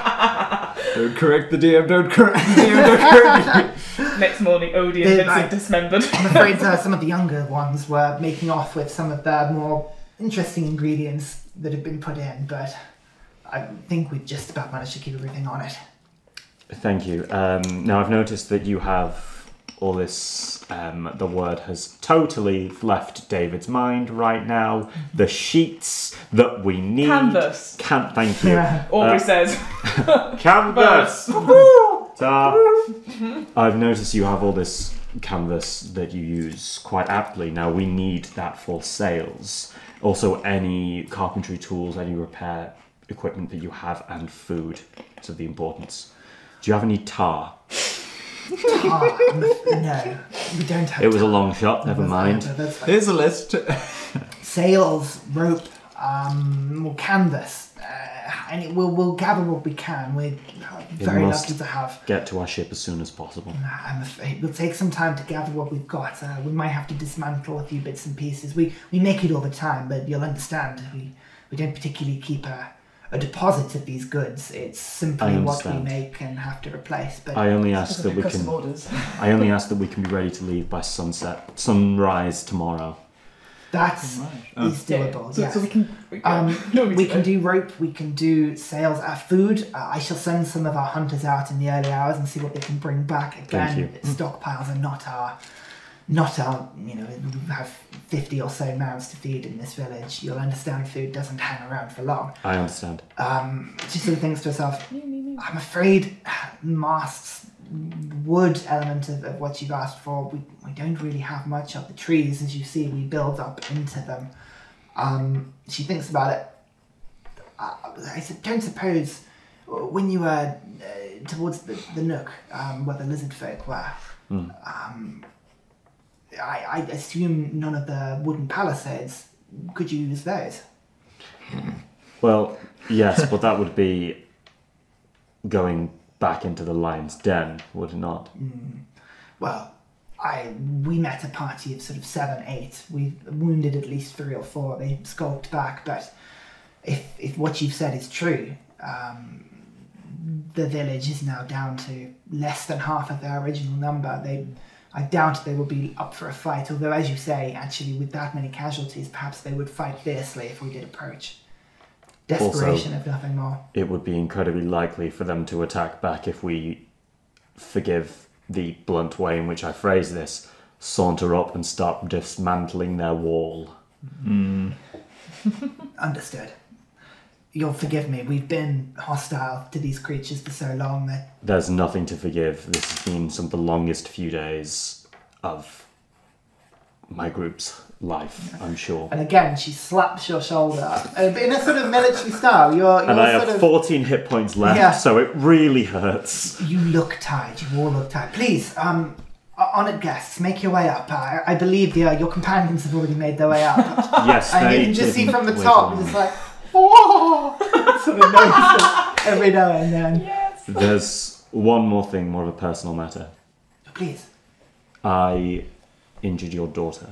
Speaker 4: Don't correct the DM, don't correct the DM, don't correct the DM.
Speaker 3: Next morning, Odeon gets it dismembered.
Speaker 2: I'm afraid some of the younger ones were making off with some of the more interesting ingredients that have been put in, but I think we've just about managed to keep everything on it.
Speaker 1: Thank you. Now I've noticed that you have all this, the word has totally left David's mind right now. The sheets that we need.
Speaker 3: Canvas.
Speaker 1: Thank you.
Speaker 3: Aubrey says.
Speaker 1: Canvas! Ta. I've noticed you have all this canvas that you use quite aptly. Now we need that for sales. Also any carpentry tools, any repair equipment that you have, and food. It's of the importance. Do you have any tar?
Speaker 2: Tar? No, we don't have
Speaker 1: It was
Speaker 2: tar.
Speaker 1: a long shot, never mind.
Speaker 4: Here's a list.
Speaker 2: Sails, rope, canvas. And we'll gather what we can. We're very lucky to have.
Speaker 1: Get to our ship as soon as possible.
Speaker 2: I'm afraid we'll take some time to gather what we've got. We might have to dismantle a few bits and pieces. We make it all the time, but you'll understand we don't particularly keep a deposit of these goods. It's simply what we make and have to replace. But
Speaker 1: I only ask that we can.
Speaker 3: Orders.
Speaker 1: I only ask that we can be ready to leave by sunrise tomorrow.
Speaker 2: That is doable.
Speaker 3: Yeah.
Speaker 2: Yes.
Speaker 3: So we can
Speaker 2: do rope. We can do sails. Food. I shall send some of our hunters out in the early hours and see what they can bring back. Again, stockpiles are not our. We have 50 or so mouths to feed in this village. You'll understand food doesn't hang around for long.
Speaker 1: I understand.
Speaker 2: She sort of thinks to herself, I'm afraid masts, wood element of what you've asked for, we don't really have much of. The trees, as you see, we build up into them. She thinks about it. I don't suppose when you were towards the nook where the lizard folk were, I assume none of the wooden palisades. Could you use those?
Speaker 1: Well, yes, but that would be going back into the lion's den, would it not?
Speaker 2: Well, we met a party of sort of 7, 8. We wounded at least 3 or 4. They skulked back, but if what you've said is true, the village is now down to less than half of their original number. I doubt they will be up for a fight, although, as you say, actually, with that many casualties, perhaps they would fight fiercely if we did approach. Desperation, if nothing more.
Speaker 1: It would be incredibly likely for them to attack back if we, forgive the blunt way in which I phrase this, saunter up and start dismantling their wall.
Speaker 2: Understood. You'll forgive me, we've been hostile to these creatures for so long that...
Speaker 1: There's nothing to forgive. This has been some of the longest few days of my group's life, I'm sure.
Speaker 2: And again, she slaps your shoulder. In a sort of military style, you're
Speaker 1: and I have 14 hit points left, so it really hurts.
Speaker 2: You look tired, you all look tired. Please, honoured guests, make your way up. I believe your companions have already made their way up.
Speaker 1: Yes,
Speaker 2: and you can just see from the top, it's like... sort of notice every now and then.
Speaker 3: Yes.
Speaker 1: There's one more thing, more of a personal matter.
Speaker 2: Please.
Speaker 1: I injured your daughter.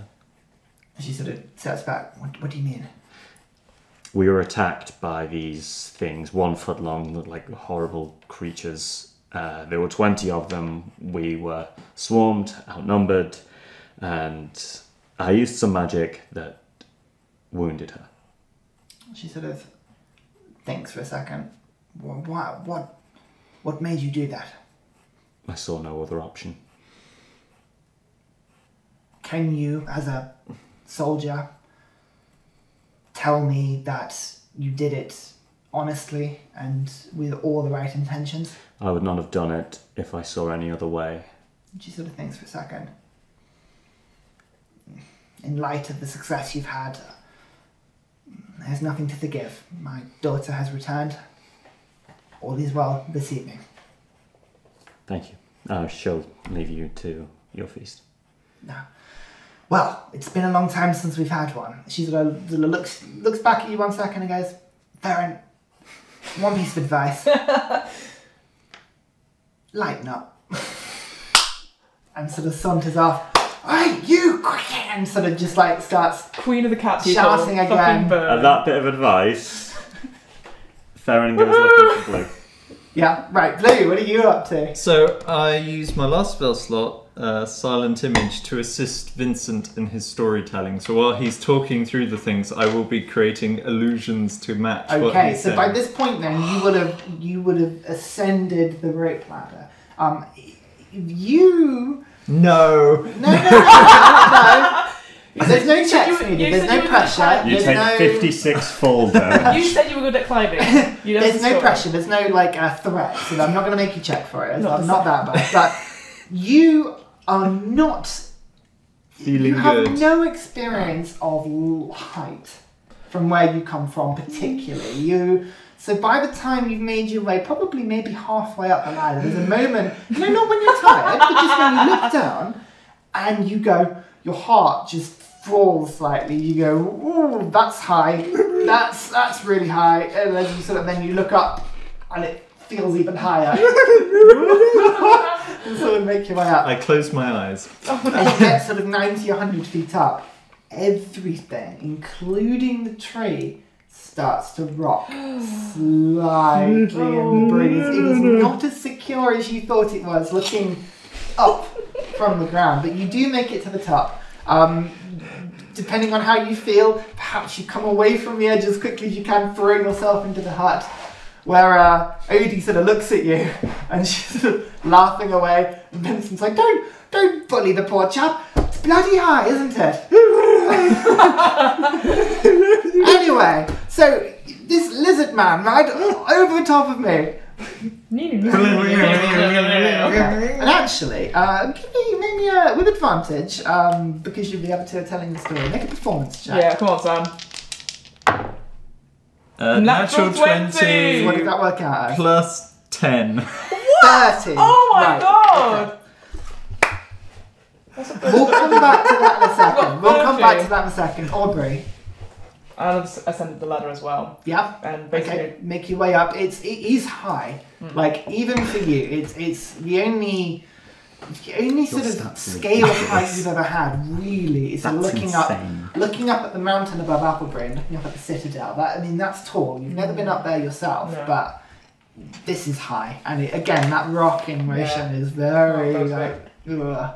Speaker 2: She sort of steps back. What do you mean?
Speaker 1: we were attacked by these things, 1 foot long, like horrible creatures. There were 20 of them. We were swarmed, outnumbered, and I used some magic that wounded her.
Speaker 2: She sort of thinks for a second. What made you do that?
Speaker 1: I saw no other option.
Speaker 2: Can you, as a soldier, tell me that you did it honestly and with all the right intentions?
Speaker 1: I would not have done it if I saw any other way.
Speaker 2: She sort of thinks for a second. In light of the success you've had, there's nothing to forgive. My daughter has returned. All is well this evening.
Speaker 1: Thank you. She'll leave you to your feast.
Speaker 2: No. Well, it's been a long time since we've had one. She sort of looks back at you 1 second and goes, Theren, one piece of advice. Lighten up. And sort of saunters off. Hey, you! And sort of just like starts
Speaker 3: Queen of the Cat
Speaker 2: shouting again.
Speaker 1: And that bit of advice, Theren goes looking for Blue.
Speaker 2: Yeah, right. Blue, what are you up to?
Speaker 4: So I use my last spell slot, Silent Image, to assist Vincent in his storytelling. So while he's talking through the things, I will be creating illusions to match what
Speaker 2: Okay,
Speaker 4: he's
Speaker 2: so
Speaker 4: saying.
Speaker 2: by this point then, you would have ascended the rope ladder.
Speaker 4: No.
Speaker 2: No. There's no checks needed. There's no pressure.
Speaker 1: You take 56 fall damage.
Speaker 3: You said you were good at climbing.
Speaker 2: There's no pressure. There's no threat. So I'm not going to make you check for it. I'm not that bad. But you are not
Speaker 4: Feeling
Speaker 2: you have
Speaker 4: good.
Speaker 2: no experience of height from where you come from, particularly. So by the time you've made your way, probably maybe halfway up the ladder, there's a moment, not when you're tired, but just when you look down and you go, your heart just falls slightly. You go, ooh, that's high. That's really high. And then you look up and it feels even higher. And sort of make your way up.
Speaker 4: I close my eyes.
Speaker 2: And you get sort of 90 or 100 feet up. Everything, including the tree, starts to rock slightly in the breeze. It is not as secure as you thought it was, looking up from the ground, but you do make it to the top. Depending on how you feel, perhaps you come away from the edge as quickly as you can, throwing yourself into the hut, where Odie sort of looks at you and she's sort of laughing away, and Vincent's like, don't bully the poor chap. It's bloody high, isn't it? Anyway, so this lizard man right over the top of me. And actually, give me maybe with advantage, because you'll be able to telling the story. Make a performance check.
Speaker 3: Yeah, come on, Sam.
Speaker 4: Natural 20
Speaker 2: What did that work out as?
Speaker 4: plus 10.
Speaker 2: 30.
Speaker 3: Oh my
Speaker 2: Right,
Speaker 3: god!
Speaker 2: okay. We'll come back to that in a second. We'll come back to that in a second. Aubrey.
Speaker 3: I'll ascend the ladder as well.
Speaker 2: Yeah.
Speaker 3: And basically,
Speaker 2: Okay. Make your way up. It is high. Like even for you, it's the only sort of scale height you've ever had. Really, is looking up at the mountain above Applebrain, looking up at the citadel. That's tall. You've never been up there yourself, but this is high. And again, that rocking motion is very ugh.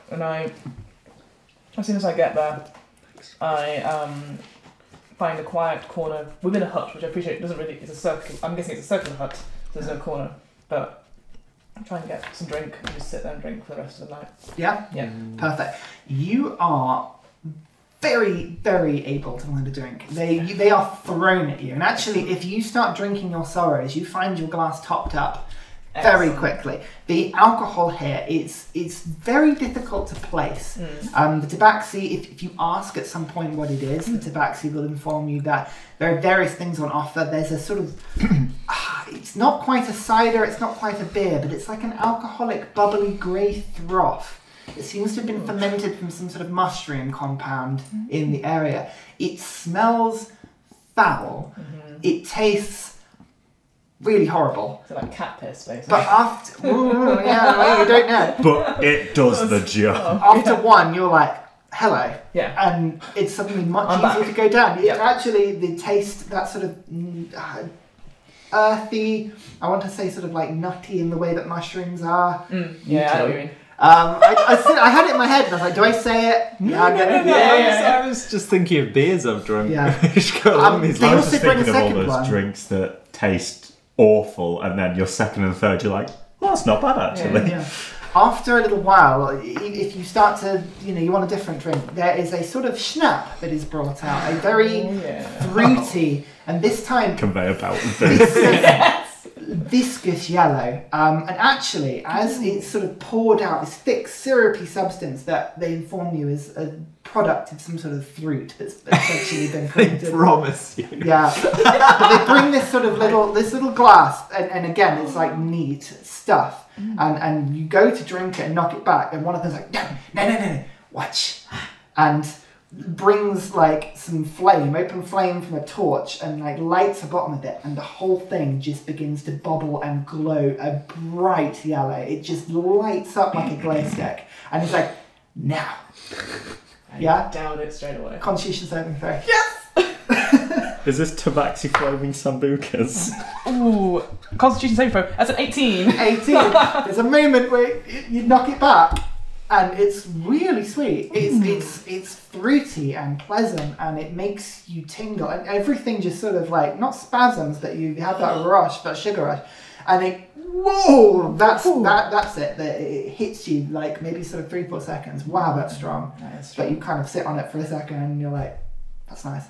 Speaker 3: And as soon as I get there, I find a quiet corner within a hut, which I appreciate it's a circle. I'm guessing it's a circular hut, so there's no corner. But I'm trying to get some drink and just sit there and drink for the rest of the night.
Speaker 2: Yeah?
Speaker 3: Yeah.
Speaker 2: Perfect. You are very, very able to find a drink. They are thrown at you. And actually, if you start drinking your sorrows, you find your glass topped up very quickly. The alcohol here, it's very difficult to place. The tabaxi, if you ask at some point what it is, the tabaxi will inform you that there are various things on offer. There's a sort of, it's not quite a cider, it's not quite a beer, but it's like an alcoholic, bubbly grey froth. It seems to have been fermented from some sort of mushroom compound in the area. It smells foul. It tastes really horrible.
Speaker 3: So like cat piss, basically.
Speaker 2: But after, you don't know.
Speaker 1: But it does the job.
Speaker 2: After one, you're like, hello.
Speaker 3: Yeah.
Speaker 2: And it's suddenly much easier to go down.
Speaker 3: Yep.
Speaker 2: Actually, the taste, that sort of earthy, I want to say sort of like nutty in the way that mushrooms are.
Speaker 3: Yeah, I know what you mean.
Speaker 2: I had it in my head and I was like, do I say it?
Speaker 4: I was just thinking of beers I've drunk.
Speaker 2: Yeah.
Speaker 1: They also bring of all those drinks that taste awful, and then your second and third, you're like, well, that's not bad actually.
Speaker 2: Yeah. After a little while, if you start to, you want a different drink, there is a sort of schnapp that is brought out, a very fruity, and this time
Speaker 1: conveyor belt.
Speaker 2: Viscous yellow, and actually, as it's sort of poured out, this thick syrupy substance that they inform you is a product of some sort of fruit that's essentially been fermented.
Speaker 4: They promise you.
Speaker 2: Yeah, but they bring this sort of little glass, and again, it's like neat stuff, and you go to drink it and knock it back, and one of them's like, no, watch, and brings like some open flame from a torch, and like lights the bottom of it, and the whole thing just begins to bubble and glow a bright yellow. It just lights up like a glow stick, and it's like, now.
Speaker 3: I down it straight away.
Speaker 2: Constitution saving throw.
Speaker 3: Yes!
Speaker 1: Is this Tabaxi foaming sambucas?
Speaker 3: Ooh, Constitution saving throw. That's an 18.
Speaker 2: 18. There's a moment where you knock it back, and it's really sweet. It's fruity and pleasant, and it makes you tingle, and everything just sort of like, not spasms, but you have that rush, that sugar rush, and that's it. It hits you like maybe sort of 3-4 seconds. Wow, that's strong. But you kind of sit on it for a second, and you're like, that's nice.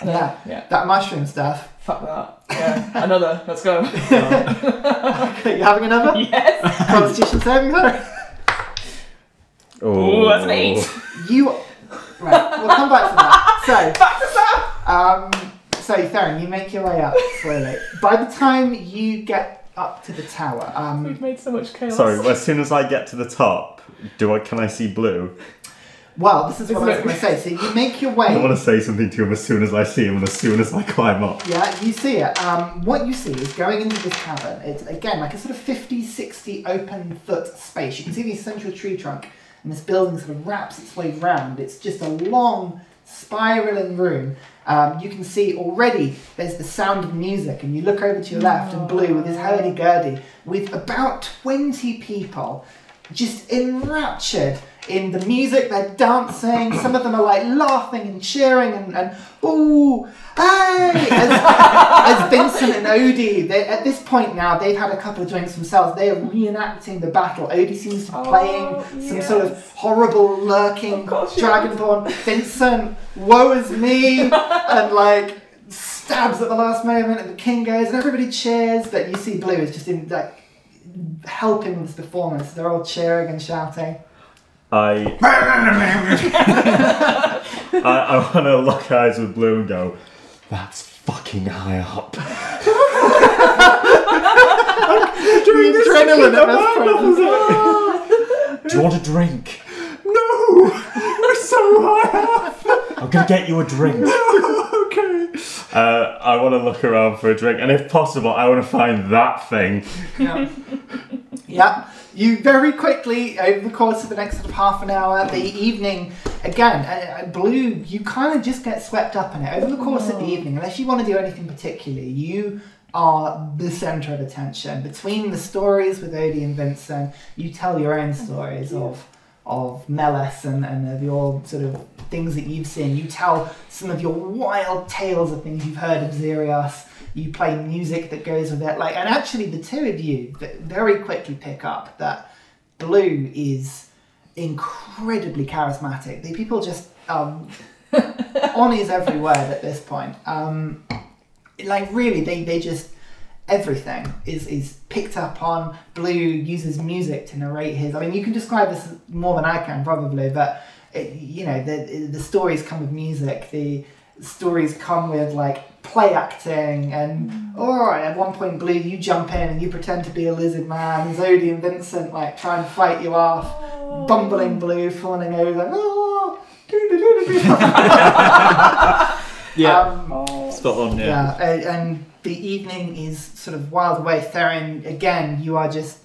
Speaker 2: Yeah. That mushroom stuff.
Speaker 3: Fuck that. Yeah. Another. Let's go.
Speaker 2: Okay, you having another?
Speaker 3: Yes.
Speaker 2: Constitution saving throw.
Speaker 3: Oh, that's an 8.
Speaker 2: Right, we'll come back to that. So,
Speaker 3: back to that.
Speaker 2: So Theren, you make your way up slowly. By the time you get up to the tower,
Speaker 3: we've made so much chaos.
Speaker 1: Sorry, as soon as I get to the top, can I see Blue?
Speaker 2: Well, this is what I was going to say. So you make your way.
Speaker 1: I want to say something to him as soon as I see him and as soon as I climb up.
Speaker 2: Yeah, you see it. What you see is going into this cavern. It's again like a sort of 50, 60 open foot space. You can see the central tree trunk, and this building sort of wraps its way round. It's just a long, spiraling room. You can see already there's the sound of music, and you look over to your left, and Blue with his hurdy-gurdy with about 20 people just enraptured in the music. They're dancing. Some of them are like laughing and cheering and ooh, hey! As Vincent and Odie, at this point now, they've had a couple of drinks themselves. They are reenacting the battle. Odie seems to be playing some sort of horrible lurking dragonborn. Vincent, woe is me, and like stabs at the last moment, and the king goes, and everybody cheers. But you see Blue is just in like helping with this performance. They're all cheering and shouting.
Speaker 1: I want to lock eyes with Blue and go, that's fucking high up.
Speaker 2: The adrenaline at this point.
Speaker 1: Do you want a drink?
Speaker 4: No! We're so high up!
Speaker 1: I'm going to get you a drink.
Speaker 4: No, okay.
Speaker 1: I want to look around for a drink, and if possible, I want to find that thing.
Speaker 2: Yeah. You very quickly, over the course of the next sort of half an hour, the evening, again, Blue, you kind of just get swept up in it. Over the course of the evening, unless you want to do anything particularly, you are the centre of attention. Between the stories with Odie and Vincent, you tell your own stories of Melis and of your sort of things that you've seen. You tell some of your wild tales of things you've heard of Xerieos. You play music that goes with it, and actually the two of you very quickly pick up that Blue is incredibly charismatic. The people just on his every word at this point. Really, they just everything is picked up on. Blue uses music to narrate his. I mean, you can describe this more than I can probably, but the stories come with music. The stories come with like play acting, and alright, at one point Blue, you jump in and you pretend to be a lizard man. Odie and Vincent like try and fight you off, bumbling Blue falling over.
Speaker 4: Spot on.
Speaker 2: And the evening is sort of whiled away. Theren, again, you are just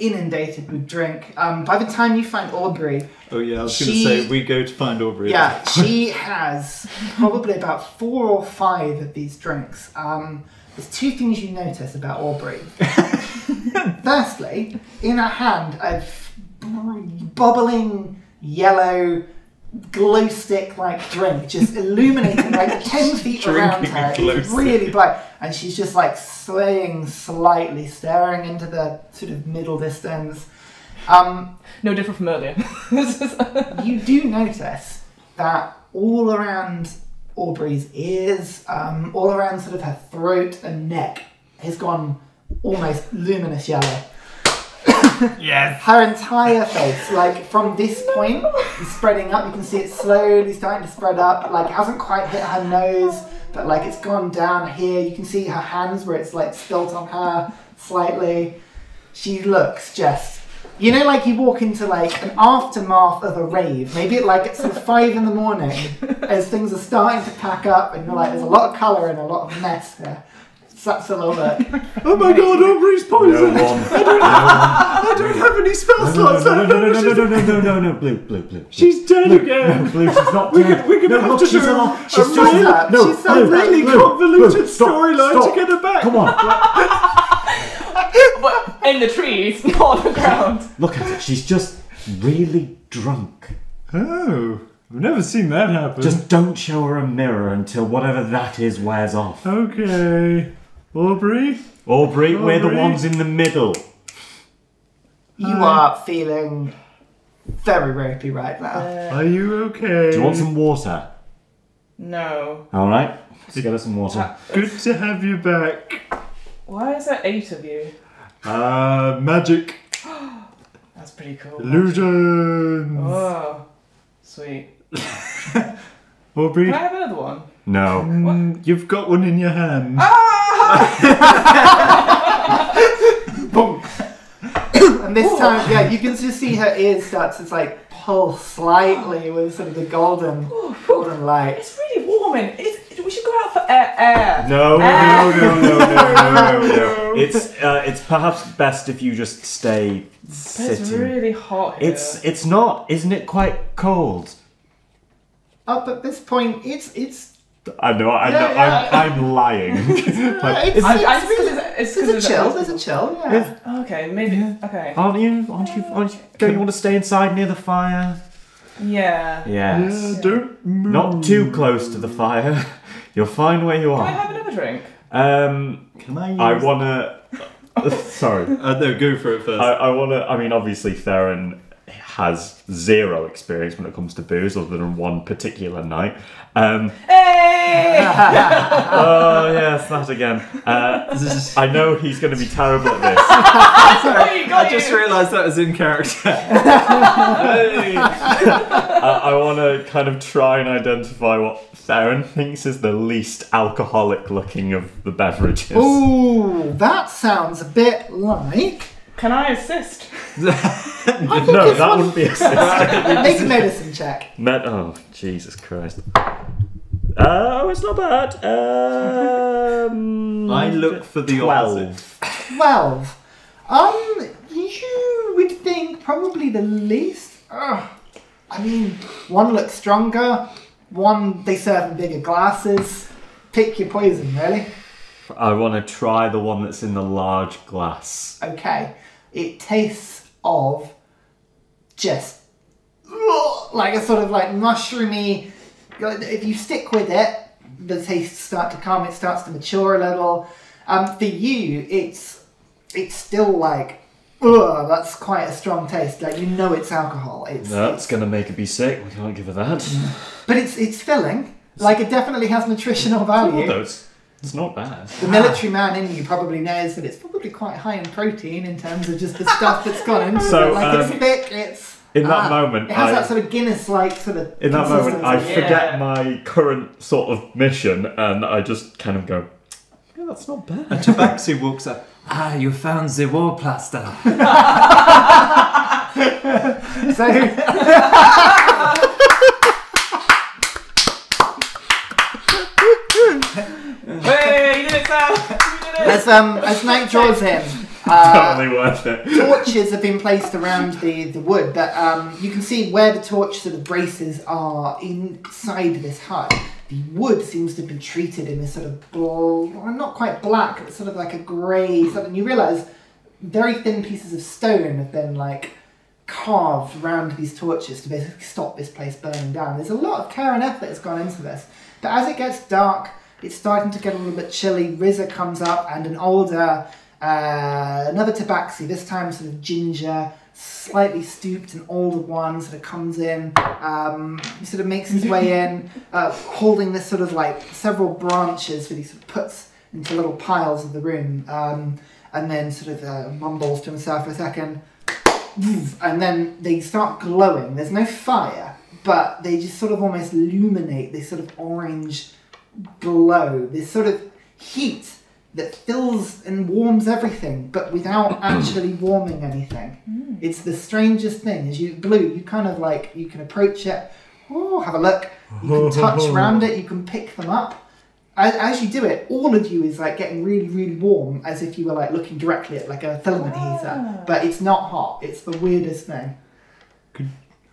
Speaker 2: inundated with drink. By the time you find Aubrey...
Speaker 4: Oh yeah, I was going to say, we go to find Aubrey.
Speaker 2: Yeah, she has probably about 4 or 5 of these drinks. There's 2 things you notice about Aubrey. Firstly, in her hand, a bubbling yellow glow stick like drink just illuminating like 10 feet around her. It's really bright. And she's just like swaying slightly, staring into the sort of middle distance.
Speaker 3: No different from earlier.
Speaker 2: You do notice that all around Aubrey's ears, all around sort of her throat and neck has gone almost luminous yellow.
Speaker 4: Yes.
Speaker 2: Her entire face, like from this point, is spreading up. You can see it slowly starting to spread up. Like it hasn't quite hit her nose, but like it's gone down here. You can see her hands where it's like spilt on her slightly. She looks just, you know, like you walk into like an aftermath of a rave, maybe at like sort of 5 in the morning, as things are starting to pack up, and you're like, there's a lot of colour and a lot of mess here. That's a little bit.
Speaker 4: Oh my god, Aubrey's poisoned!
Speaker 1: No one.
Speaker 4: I don't have any spell slots.
Speaker 1: No, Blue.
Speaker 4: She's dead again.
Speaker 1: No, Blue, she's not dead.
Speaker 4: We're gonna have to do a really convoluted storyline to get her back.
Speaker 1: Come on.
Speaker 3: But in the trees, not on the ground.
Speaker 1: Look at her. She's just really drunk.
Speaker 4: Oh, I've never seen that happen.
Speaker 1: Just don't show her a mirror until whatever that is wears off.
Speaker 4: Okay. Aubrey,
Speaker 1: we're the ones in the middle.
Speaker 2: You are feeling very ropey right now.
Speaker 4: are you okay?
Speaker 1: Do you want some water?
Speaker 3: No.
Speaker 1: Alright, let's get her some water.
Speaker 4: Good to have you back.
Speaker 3: Why is there 8 of you?
Speaker 4: Magic.
Speaker 3: That's pretty cool.
Speaker 4: Illusions.
Speaker 3: Oh, sweet.
Speaker 4: Aubrey?
Speaker 3: Can I have another one?
Speaker 1: No.
Speaker 4: You've got one in your hand.
Speaker 2: Boom. And this time, yeah, you can just see her ears start to like pulse slightly with sort of the golden light.
Speaker 3: It's really warm in. We should go out for air.
Speaker 1: No. It's perhaps best if you just stay sitting.
Speaker 3: It's really hot here.
Speaker 1: It's not, isn't it quite cold?
Speaker 2: Up at this point, it's
Speaker 1: I know, I'm lying.
Speaker 2: There's a chill, yeah.
Speaker 3: Okay, maybe. Okay.
Speaker 1: Aren't you? Don't you want to stay inside near the fire?
Speaker 3: Yeah.
Speaker 1: Yes.
Speaker 4: Yeah, don't move.
Speaker 1: Not too close to the fire. You're fine where you
Speaker 3: Can I
Speaker 1: are.
Speaker 3: have another drink?
Speaker 4: Can I use...
Speaker 1: I wanna... Sorry.
Speaker 4: No, go for it first.
Speaker 1: I wanna... I mean, obviously Theren has 0 experience when it comes to booze other than one particular night.
Speaker 3: Hey!
Speaker 1: Oh, yes, that again. I know he's going to be terrible at this.
Speaker 4: I just realised that was in character.
Speaker 1: I want to kind of try and identify what Theren thinks is the least alcoholic looking of the beverages.
Speaker 2: Ooh, that sounds a bit like...
Speaker 3: Can I assist?
Speaker 1: No, that wouldn't be assist.
Speaker 2: Make a medicine check.
Speaker 1: Oh, Jesus Christ. Oh, it's not bad.
Speaker 4: I look for the
Speaker 1: 12.
Speaker 2: 12. You would think probably the least. I mean, one looks stronger. One they serve in bigger glasses. Pick your poison, really.
Speaker 1: I want to try the one that's in the large glass.
Speaker 2: Okay. It tastes of just like a sort of like mushroomy. If you stick with it, the tastes start to come. It starts to mature a little. For you, it's still like, that's quite a strong taste. Like, you know it's alcohol.
Speaker 1: That's going to make her be sick. We can't give her that.
Speaker 2: But it's filling. Like, it definitely has nutritional value.
Speaker 1: Although it's not bad.
Speaker 2: The military man in you probably knows that it's probably quite high in protein in terms of just the stuff that's gone into it. Like, it's thick, it's...
Speaker 1: In that moment,
Speaker 2: it has that sort of Guinness-like sort of...
Speaker 1: In that moment, I forget my current sort of mission, and I just kind of go, yeah, that's not bad.
Speaker 4: And Tabaxi walks up. You found the wall plaster.
Speaker 3: Hey, you did it, Sam! You did it!
Speaker 2: As night draws in,
Speaker 1: Totally worth it.
Speaker 2: Torches have been placed around the wood, but you can see where the torch sort of braces are inside this hut. The wood seems to have been treated in this sort of, not quite black, but sort of like a grey something. You realise very thin pieces of stone have been like carved around these torches to basically stop this place burning down. There's a lot of care and effort that's gone into this. But as it gets dark, it's starting to get a little bit chilly. Rizza comes up and an older, another tabaxi, this time sort of ginger, slightly stooped and older one sort of comes in. He sort of makes his way in, holding this sort of like several branches that he sort of puts into little piles of the room. And then sort of mumbles to himself for a second. And then they start glowing. There's no fire, but they just sort of almost illuminate this sort of orange glow, this sort of heat that fills and warms everything, but without actually warming anything. It's the strangest thing. As you kind of like, you can approach it, have a look, you can touch around it, you can pick them up. As you do it, all of you is like getting really, really warm, as if you were like looking directly at like a filament heater, but it's not hot. It's the weirdest thing.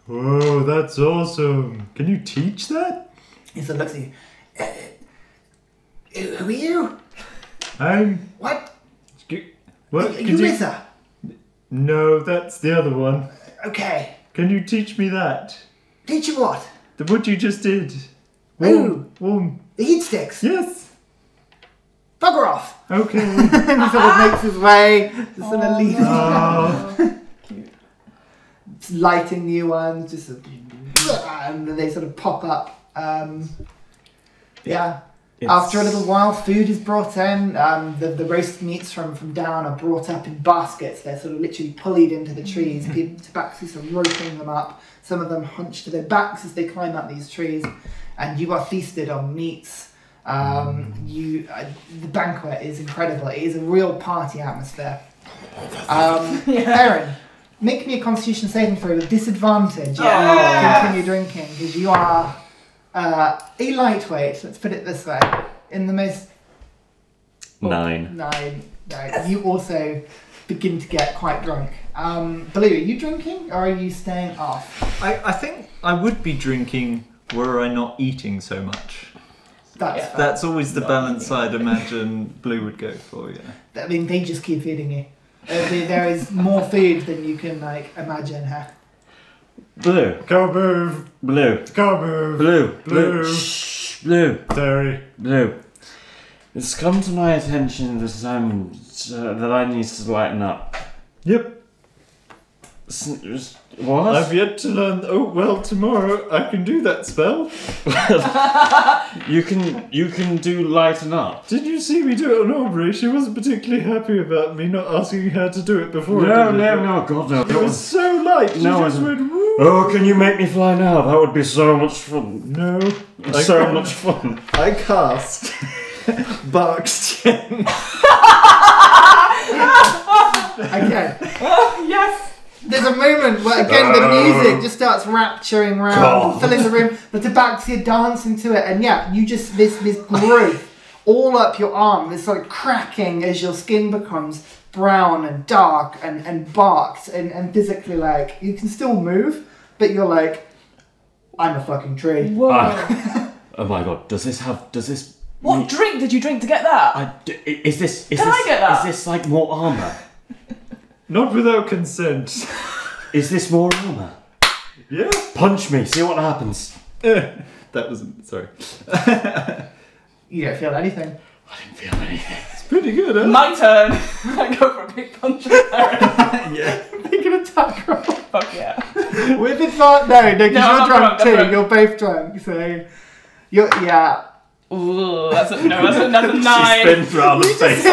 Speaker 4: Oh, that's awesome. Can you teach that?
Speaker 2: He sort of looks at you. Who are you? What?
Speaker 4: What?
Speaker 2: Are you Ursa?
Speaker 4: No, that's the other one.
Speaker 2: Okay.
Speaker 4: Can you teach me that?
Speaker 2: Teach you what?
Speaker 4: What you just did.
Speaker 2: Warm. The heat sticks.
Speaker 4: Yes.
Speaker 2: Bugger off.
Speaker 4: Okay.
Speaker 2: And he sort of makes his way. Just sort of leaves.
Speaker 3: Cute.
Speaker 2: Lighting new ones. Just and they sort of pop up. After a little while, food is brought in. The roast meats from down are brought up in baskets. They're sort of literally pulleyed into the trees. People, tabaxis are roping them up. Some of them hunch to their backs as they climb up these trees. And you are feasted on meats. The banquet is incredible. It is a real party atmosphere. Theren, make me a Constitution saving throw with disadvantage. Continue drinking, because you are a lightweight. Let's put it this way. In the most...
Speaker 1: 9.
Speaker 2: 9. Right. You also begin to get quite drunk. Blue, are you drinking or are you staying off?
Speaker 4: I think I would be drinking were I not eating so much. That's always the balance I'd imagine Blue would go for, yeah.
Speaker 2: I mean, they just keep feeding you. There is more food than you can imagine.
Speaker 1: Blue.
Speaker 4: Go move.
Speaker 1: Blue.
Speaker 4: Go move.
Speaker 1: Blue. Shh. Blue.
Speaker 4: Terry.
Speaker 1: Blue. It's come to my attention that that I need to lighten up.
Speaker 4: Yep.
Speaker 1: What?
Speaker 4: I've yet to learn. Oh well, tomorrow I can do that spell.
Speaker 1: You can do lighten up.
Speaker 4: Did you see me do it on Aubrey? She wasn't particularly happy about me not asking her to do it before.
Speaker 1: No, God no.
Speaker 4: It was so light. She just went, woo.
Speaker 1: Oh, can you make me fly now? That would be so much fun.
Speaker 4: No.
Speaker 1: Much fun.
Speaker 4: I cast Bark's Gen.
Speaker 2: Okay.
Speaker 3: Yes.
Speaker 2: There's a moment where, again, the music just starts rapturing around, filling the room. The tabaxi are dancing to it, and you just, this growth all up your arm, this like cracking as your skin becomes brown and dark and barked and physically like, you can still move, but you're like, I'm a fucking tree.
Speaker 3: Whoa.
Speaker 1: Oh my god, does this...
Speaker 3: What drink did you drink to get that?
Speaker 1: I get that? Is this like more armour?
Speaker 4: Not without consent.
Speaker 1: Is this more armour?
Speaker 4: Yeah.
Speaker 1: Punch me, see what happens.
Speaker 4: That wasn't... Sorry.
Speaker 2: You don't feel anything.
Speaker 1: I didn't feel anything.
Speaker 4: It's pretty good, huh?
Speaker 3: My turn. I go for a big punch at Theren.
Speaker 4: Yeah.
Speaker 2: Make an attack roll.
Speaker 3: Fuck yeah.
Speaker 2: With advantage. No, because
Speaker 3: No,
Speaker 2: you're
Speaker 3: I'm
Speaker 2: drunk too.
Speaker 3: drunk.
Speaker 2: You're both drunk, so...
Speaker 3: Ooh, that's another 9.
Speaker 1: She spins round the face.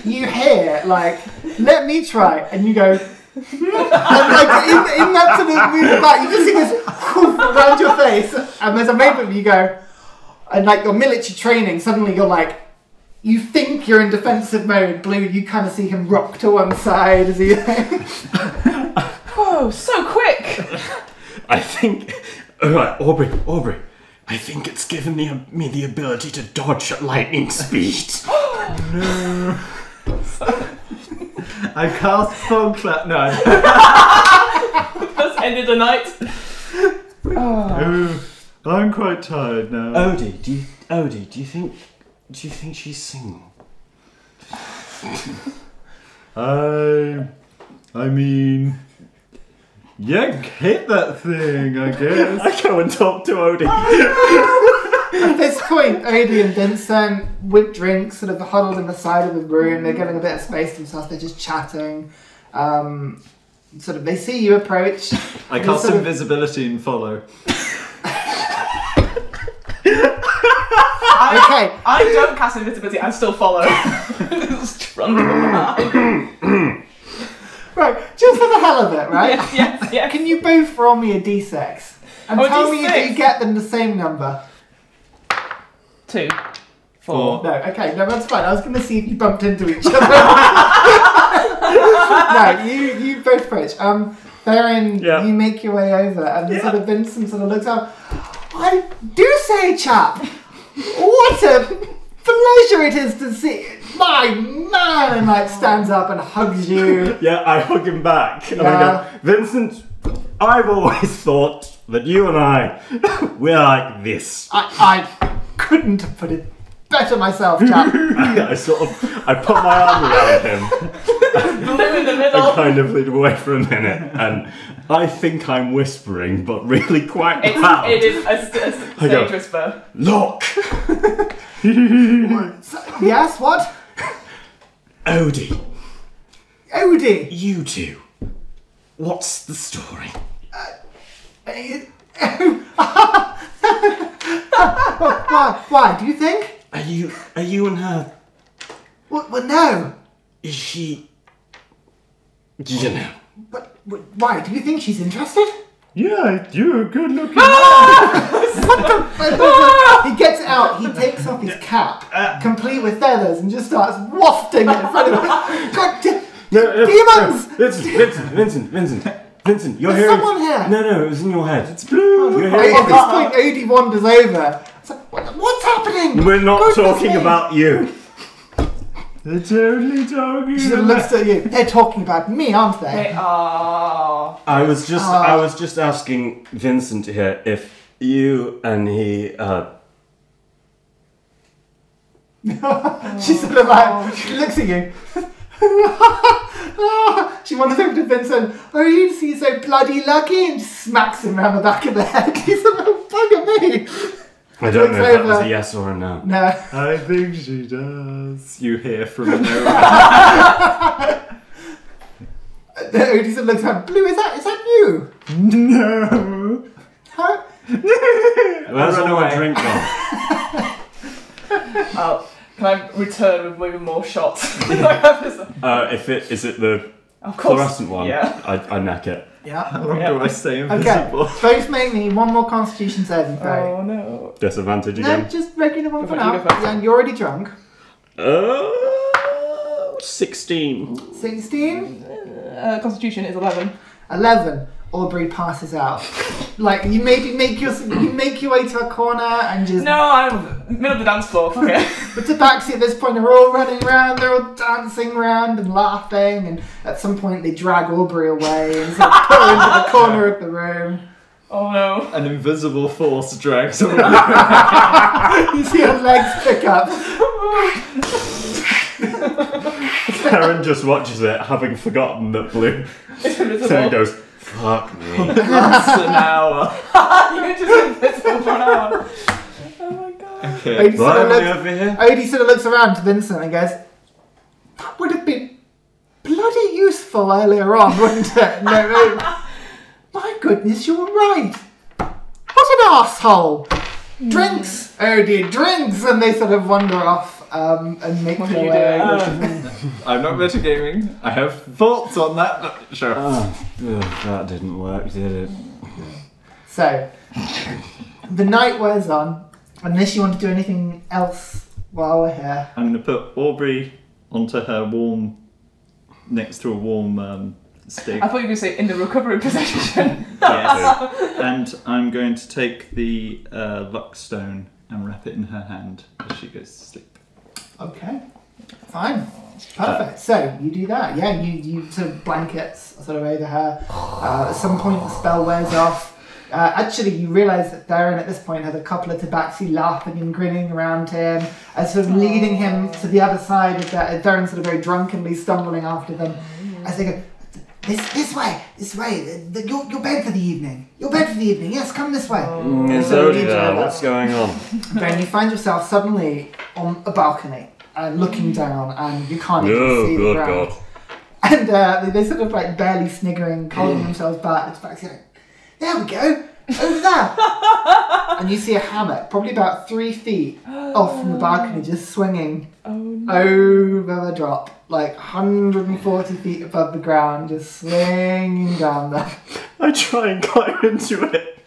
Speaker 2: You hear, like, let me try, and you go... and like, in that sort of move back, you just see this around your face, and there's a moment where you go... And like your military training, suddenly you're like... You think you're in defensive mode. Blue, you kind of see him rock to one side as he...
Speaker 3: Whoa, so quick!
Speaker 1: I think... Alright, Aubrey. I think it's given me the ability to dodge at lightning speed.
Speaker 4: No. I cast fog cloud. No.
Speaker 3: Just ended the night.
Speaker 4: Oh, I'm quite tired now.
Speaker 1: Odie, do you think she's single?
Speaker 4: I mean, yeah, hit that thing, I guess.
Speaker 1: I go and talk to Odie.
Speaker 2: At this point, Odie and Vincent, with drinks, sort of huddled in the side of the room. They're getting a bit of space to themselves. They're just chatting. Sort of, they see you approach.
Speaker 4: I cast invisibility and follow.
Speaker 3: I don't cast invisibility. I still follow. Just run behind.
Speaker 2: Right, just for the hell of it, right?
Speaker 3: Yes.
Speaker 2: Can you both roll me a d6 and tell me if
Speaker 3: D6?
Speaker 2: you get them the same number?
Speaker 3: 2.
Speaker 4: 4.
Speaker 2: No, okay, no, that's fine. I was going to see if you bumped into each other. No, you both approach. Theren, you make your way over, and sort of Vincent sort of looks up. I do say, chap, what a pleasure it is to see my man, and like stands up and hugs you.
Speaker 1: Yeah, I hug him back. And I go, Vincent, I've always thought that you and I, we're like this.
Speaker 2: I couldn't have put it better myself, chap.
Speaker 1: I put my arm around him.
Speaker 3: Blue in the middle.
Speaker 1: I kind of lean away for a minute, and I think I'm whispering, but really quite loud.
Speaker 3: It is a stage whisper.
Speaker 1: Look!
Speaker 2: Yes, what?
Speaker 1: Odie.
Speaker 2: Odie!
Speaker 1: You two. What's the story?
Speaker 2: Why? Do you think?
Speaker 1: Are you and her?
Speaker 2: Well, no.
Speaker 1: Is she? You know.
Speaker 2: But why? Do you think she's interested?
Speaker 4: Yeah, you're a good looking
Speaker 2: What the? He gets out. He takes off his cap, complete with feathers, and just starts wafting it in front of him. Demons!
Speaker 1: Vincent, you're
Speaker 2: There's
Speaker 1: hearing.
Speaker 2: someone here.
Speaker 1: No, it was in your head. It's blue. You're
Speaker 2: At
Speaker 1: hearing.
Speaker 2: this point, Odie wanders over. It's like, what's happening?
Speaker 1: We're not
Speaker 2: Goodness
Speaker 1: talking
Speaker 2: me.
Speaker 1: about you.
Speaker 4: They're totally talking.
Speaker 2: She looks at you. They're talking about me, aren't they?
Speaker 3: They are.
Speaker 1: I was just asking Vincent here if you and he.
Speaker 2: She sort of like looks at you. She wanders over to Vincent. Oh, you see, so bloody lucky, and smacks him around the back of the head. He's a little bug at me.
Speaker 1: I don't know if that was a yes or a no.
Speaker 2: No.
Speaker 4: I think she does. You hear from nowhere.
Speaker 2: Odie sort of looks at Blue. Is that you?
Speaker 4: No.
Speaker 2: Huh?
Speaker 1: Where's all my drink gone?
Speaker 3: Can I return with maybe more shots?
Speaker 1: Is it the fluorescent one?
Speaker 3: Yeah.
Speaker 1: I neck it.
Speaker 2: Yeah.
Speaker 4: How long do I stay invisible?
Speaker 2: Okay. Both make me one more Constitution saving throw.
Speaker 3: Oh no.
Speaker 1: Disadvantage
Speaker 2: No,
Speaker 1: again.
Speaker 2: just regular one for
Speaker 3: Go
Speaker 2: now.
Speaker 3: first.
Speaker 2: Yeah, and you're already drunk.
Speaker 1: 16.
Speaker 2: 16.
Speaker 3: Constitution is 11.
Speaker 2: 11. Aubrey passes out. Like you maybe make your way to a corner and just.
Speaker 3: No, I'm middle of the dance floor. Okay.
Speaker 2: But Tabaxi at this point are all running around. They're all dancing around and laughing. And at some point they drag Aubrey away and sort of put her into the corner of the room.
Speaker 3: Oh no.
Speaker 4: An invisible force drags her.
Speaker 2: You see her legs pick up.
Speaker 1: Theren just watches it, having forgotten that Blue.
Speaker 3: It's invisible.
Speaker 1: So he goes, fuck me.
Speaker 4: Lasts an hour.
Speaker 3: You're just invisible for an hour. Oh my god.
Speaker 4: Okay.
Speaker 2: Odie sort, of
Speaker 1: Why am I
Speaker 2: looks,
Speaker 1: over here?
Speaker 2: Odie sort of looks around to Vincent and goes, that would have been bloody useful earlier on, wouldn't it? No. My goodness, you're right. What an asshole. Drinks, Odie, drinks. And they sort of wander off and make their way over.
Speaker 4: I'm not metagaming. I have thoughts on that, but sure.
Speaker 1: Oh, that didn't work, did it?
Speaker 2: So, the night wears on. Unless you want to do anything else while we're here.
Speaker 4: I'm going to put Aubrey onto her next to a warm stick.
Speaker 3: I thought you were going to say in the recovery position.
Speaker 4: Yes. And I'm going to take the luck stone and wrap it in her hand as she goes to sleep.
Speaker 2: Okay, fine. Perfect. So you do that. Yeah, you sort of blankets sort of over her. At some point the spell wears off. Actually, you realise that Theren at this point has a couple of tabaxi laughing and grinning around him, and sort of leading him to the other side of that. Theren's sort of very drunkenly stumbling after them as they go, this way. Your bed for the evening. Yes, come this way.
Speaker 1: It's Odie there. What's going on?
Speaker 2: Then you find yourself suddenly on a balcony and looking down, and you can't even see the ground.
Speaker 1: God.
Speaker 2: And they sort of like barely sniggering, holding themselves back. It's back going, there we go, over there. And you see a hammock, probably about 3 feet off from the balcony, just swinging over the drop, like 140 feet above the ground, just swinging down there.
Speaker 1: I try and climb into it.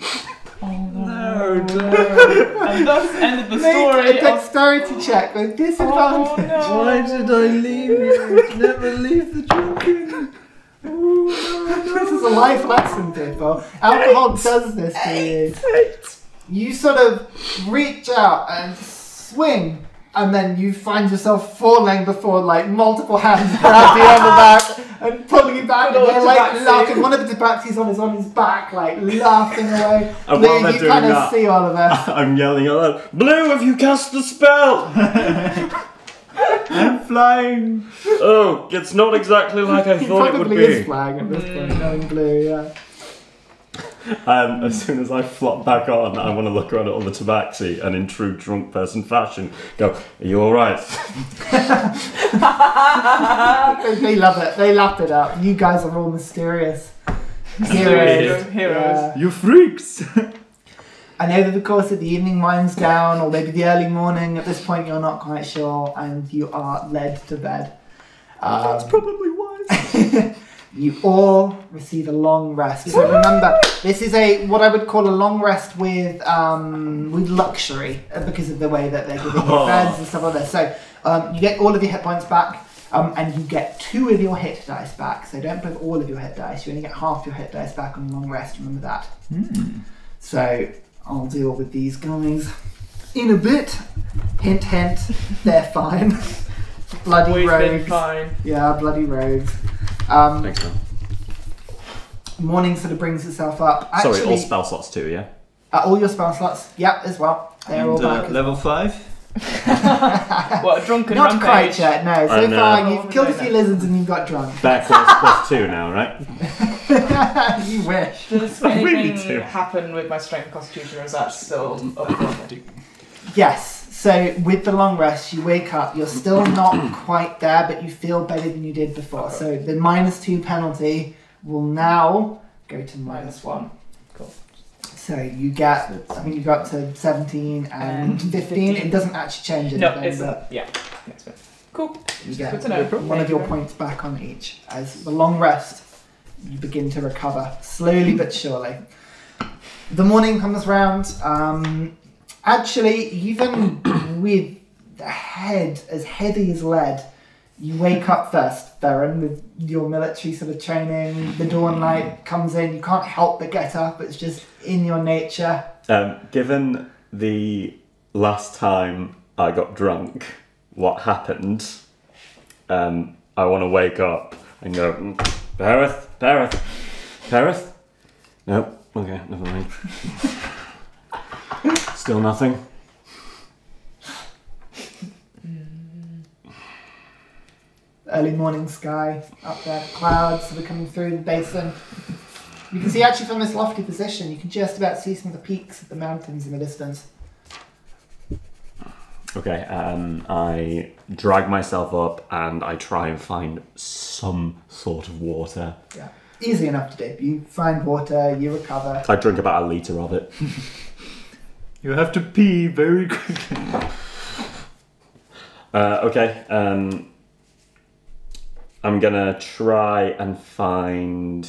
Speaker 3: No. And thus ended the story.
Speaker 2: Make a dexterity check with disadvantage.
Speaker 4: Why did I leave you? Never leave the drinking.
Speaker 2: This is a life lesson, people. Alcohol does this to you. You sort of reach out and swing, and then you find yourself falling before like multiple hands grab you on the back and pulling you back, and they're like laughing. One of the tabaxis on his back, like laughing away.
Speaker 1: And
Speaker 2: Blue,
Speaker 1: while they're
Speaker 2: you
Speaker 1: doing
Speaker 2: kind of
Speaker 1: that,
Speaker 2: see all of this.
Speaker 1: I'm yelling out loud, Blue, have you cast the spell?
Speaker 4: I'm flying.
Speaker 1: Oh, it's not exactly like I
Speaker 2: He
Speaker 1: thought it would
Speaker 2: probably
Speaker 1: be.
Speaker 2: is flying at this point, knowing Blue, yeah.
Speaker 1: As soon as I flop back on, I want to look around at all the tabaxi and in true drunk person fashion go, are you alright?
Speaker 2: They love it. They lap it up. You guys are all mysterious
Speaker 3: Heroes.
Speaker 2: Yeah.
Speaker 4: You freaks.
Speaker 2: And over the course of the evening winds down, or maybe the early morning, at this point you're not quite sure, and you are led to bed.
Speaker 1: That's probably wise.
Speaker 2: You all receive a long rest. So remember, this is what I would call a long rest with luxury, because of the way that they're giving you beds and stuff like that. So you get all of your hit points back, and you get 2 of your hit dice back. So don't put all of your hit dice. You only get half your hit dice back on a long rest. Remember that. So I'll deal with these guys in a bit. Hint, hint. They're fine. Bloody
Speaker 3: Always
Speaker 2: rogues.
Speaker 3: been fine.
Speaker 2: Yeah, bloody rogues.
Speaker 1: Thanks, man.
Speaker 2: Morning sort of brings itself up. Actually,
Speaker 1: Sorry, all spell slots too, yeah?
Speaker 2: all your spell slots, yep, as well. They're all back.
Speaker 4: Level 5.
Speaker 3: What, a drunken
Speaker 2: Not
Speaker 3: rampage?
Speaker 2: quite yet, no. So
Speaker 1: know.
Speaker 2: far, you've killed a few lizards and you've got drunk.
Speaker 1: Back +2 now, right?
Speaker 2: You wish.
Speaker 3: Does
Speaker 1: I really
Speaker 3: anything
Speaker 1: do.
Speaker 3: happen with my strength and constitution, or is that still up?
Speaker 2: Yes. So with the long rest, you wake up. You're still not quite there, but you feel better than you did before. So the -2 penalty will now go to -1.
Speaker 3: Cool.
Speaker 2: So you get, I think you got to 17 and 15. It doesn't actually change anything.
Speaker 3: No, it's
Speaker 2: but
Speaker 3: yeah. That's good. Cool.
Speaker 2: you
Speaker 3: Good
Speaker 2: get
Speaker 3: to know.
Speaker 2: one of your points back on each. As the long rest, you begin to recover slowly but surely. The morning comes round. Actually, even with the head as heavy as lead, you wake up first, Theren, with your military sort of training. The dawn light comes in. You can't help but get up. It's just in your nature.
Speaker 1: Given the last time I got drunk, what happened, I want to wake up and go, Perith? No, okay, never mind. Still nothing.
Speaker 2: Early morning sky up there, clouds sort of coming through the basin. You can see actually from this lofty position, you can just about see some of the peaks of the mountains in the distance.
Speaker 1: Okay, I drag myself up and I try and find some sort of water.
Speaker 2: Yeah, easy enough to do. You find water, you recover.
Speaker 1: I drink about 1 litre of it.
Speaker 4: You have to pee very quickly.
Speaker 1: Okay, I'm gonna try and find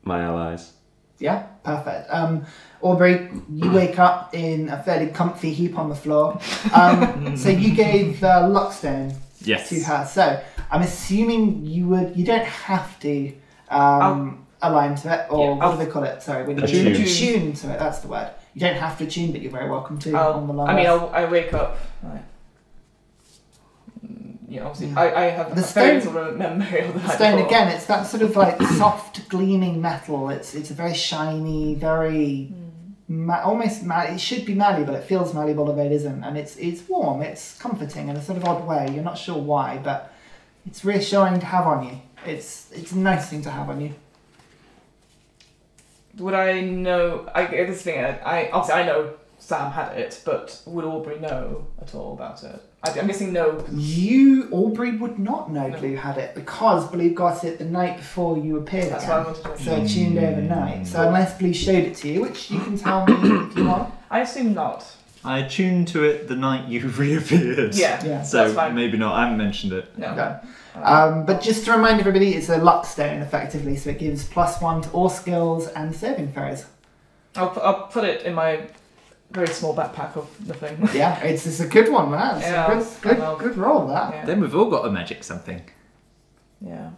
Speaker 1: my allies.
Speaker 2: Yeah, perfect. Aubrey, you wake up in a fairly comfy heap on the floor. So you gave the luckstone to her. So I'm assuming you don't have to align to it, or what do they call it? Sorry, when you attune to it. That's the word. You don't have to attune, but you're very welcome to on the long rest.
Speaker 3: I wake up. Right. obviously I have
Speaker 2: The
Speaker 3: a very
Speaker 2: stone-
Speaker 3: sort of memory of the night
Speaker 2: Stone
Speaker 3: before.
Speaker 2: again, it's that sort of like soft gleaming metal. It's a very shiny, very almost it should be malleable. It feels malleable, although it isn't, and it's warm. It's comforting in a sort of odd way. You're not sure why, but it's reassuring to have on you. It's a nice thing to have on you.
Speaker 3: Would I know? This thing, obviously I know Sam had it, but would Aubrey know at all about it? I'm guessing no.
Speaker 2: Aubrey would not know Blue had it because Blue got it the night before you appeared
Speaker 3: That's
Speaker 2: again.
Speaker 3: what I wanted to know.
Speaker 2: So it tuned overnight. So unless Blue showed it to you, which you can tell me if you want.
Speaker 3: I assume not.
Speaker 4: I tuned to it the night you reappeared.
Speaker 3: Yeah.
Speaker 4: So
Speaker 3: that's fine.
Speaker 4: maybe not. I haven't mentioned it.
Speaker 3: No.
Speaker 2: Okay. But just to remind everybody, it's a luck stone effectively, so it gives +1 to all skills and saving throws.
Speaker 3: I'll put it in my very small backpack of the thing.
Speaker 2: Yeah, it's a good one, man. It's
Speaker 3: Yeah,
Speaker 2: a good roll, that.
Speaker 3: Yeah.
Speaker 4: Then we've all got a magic something.
Speaker 3: Yeah.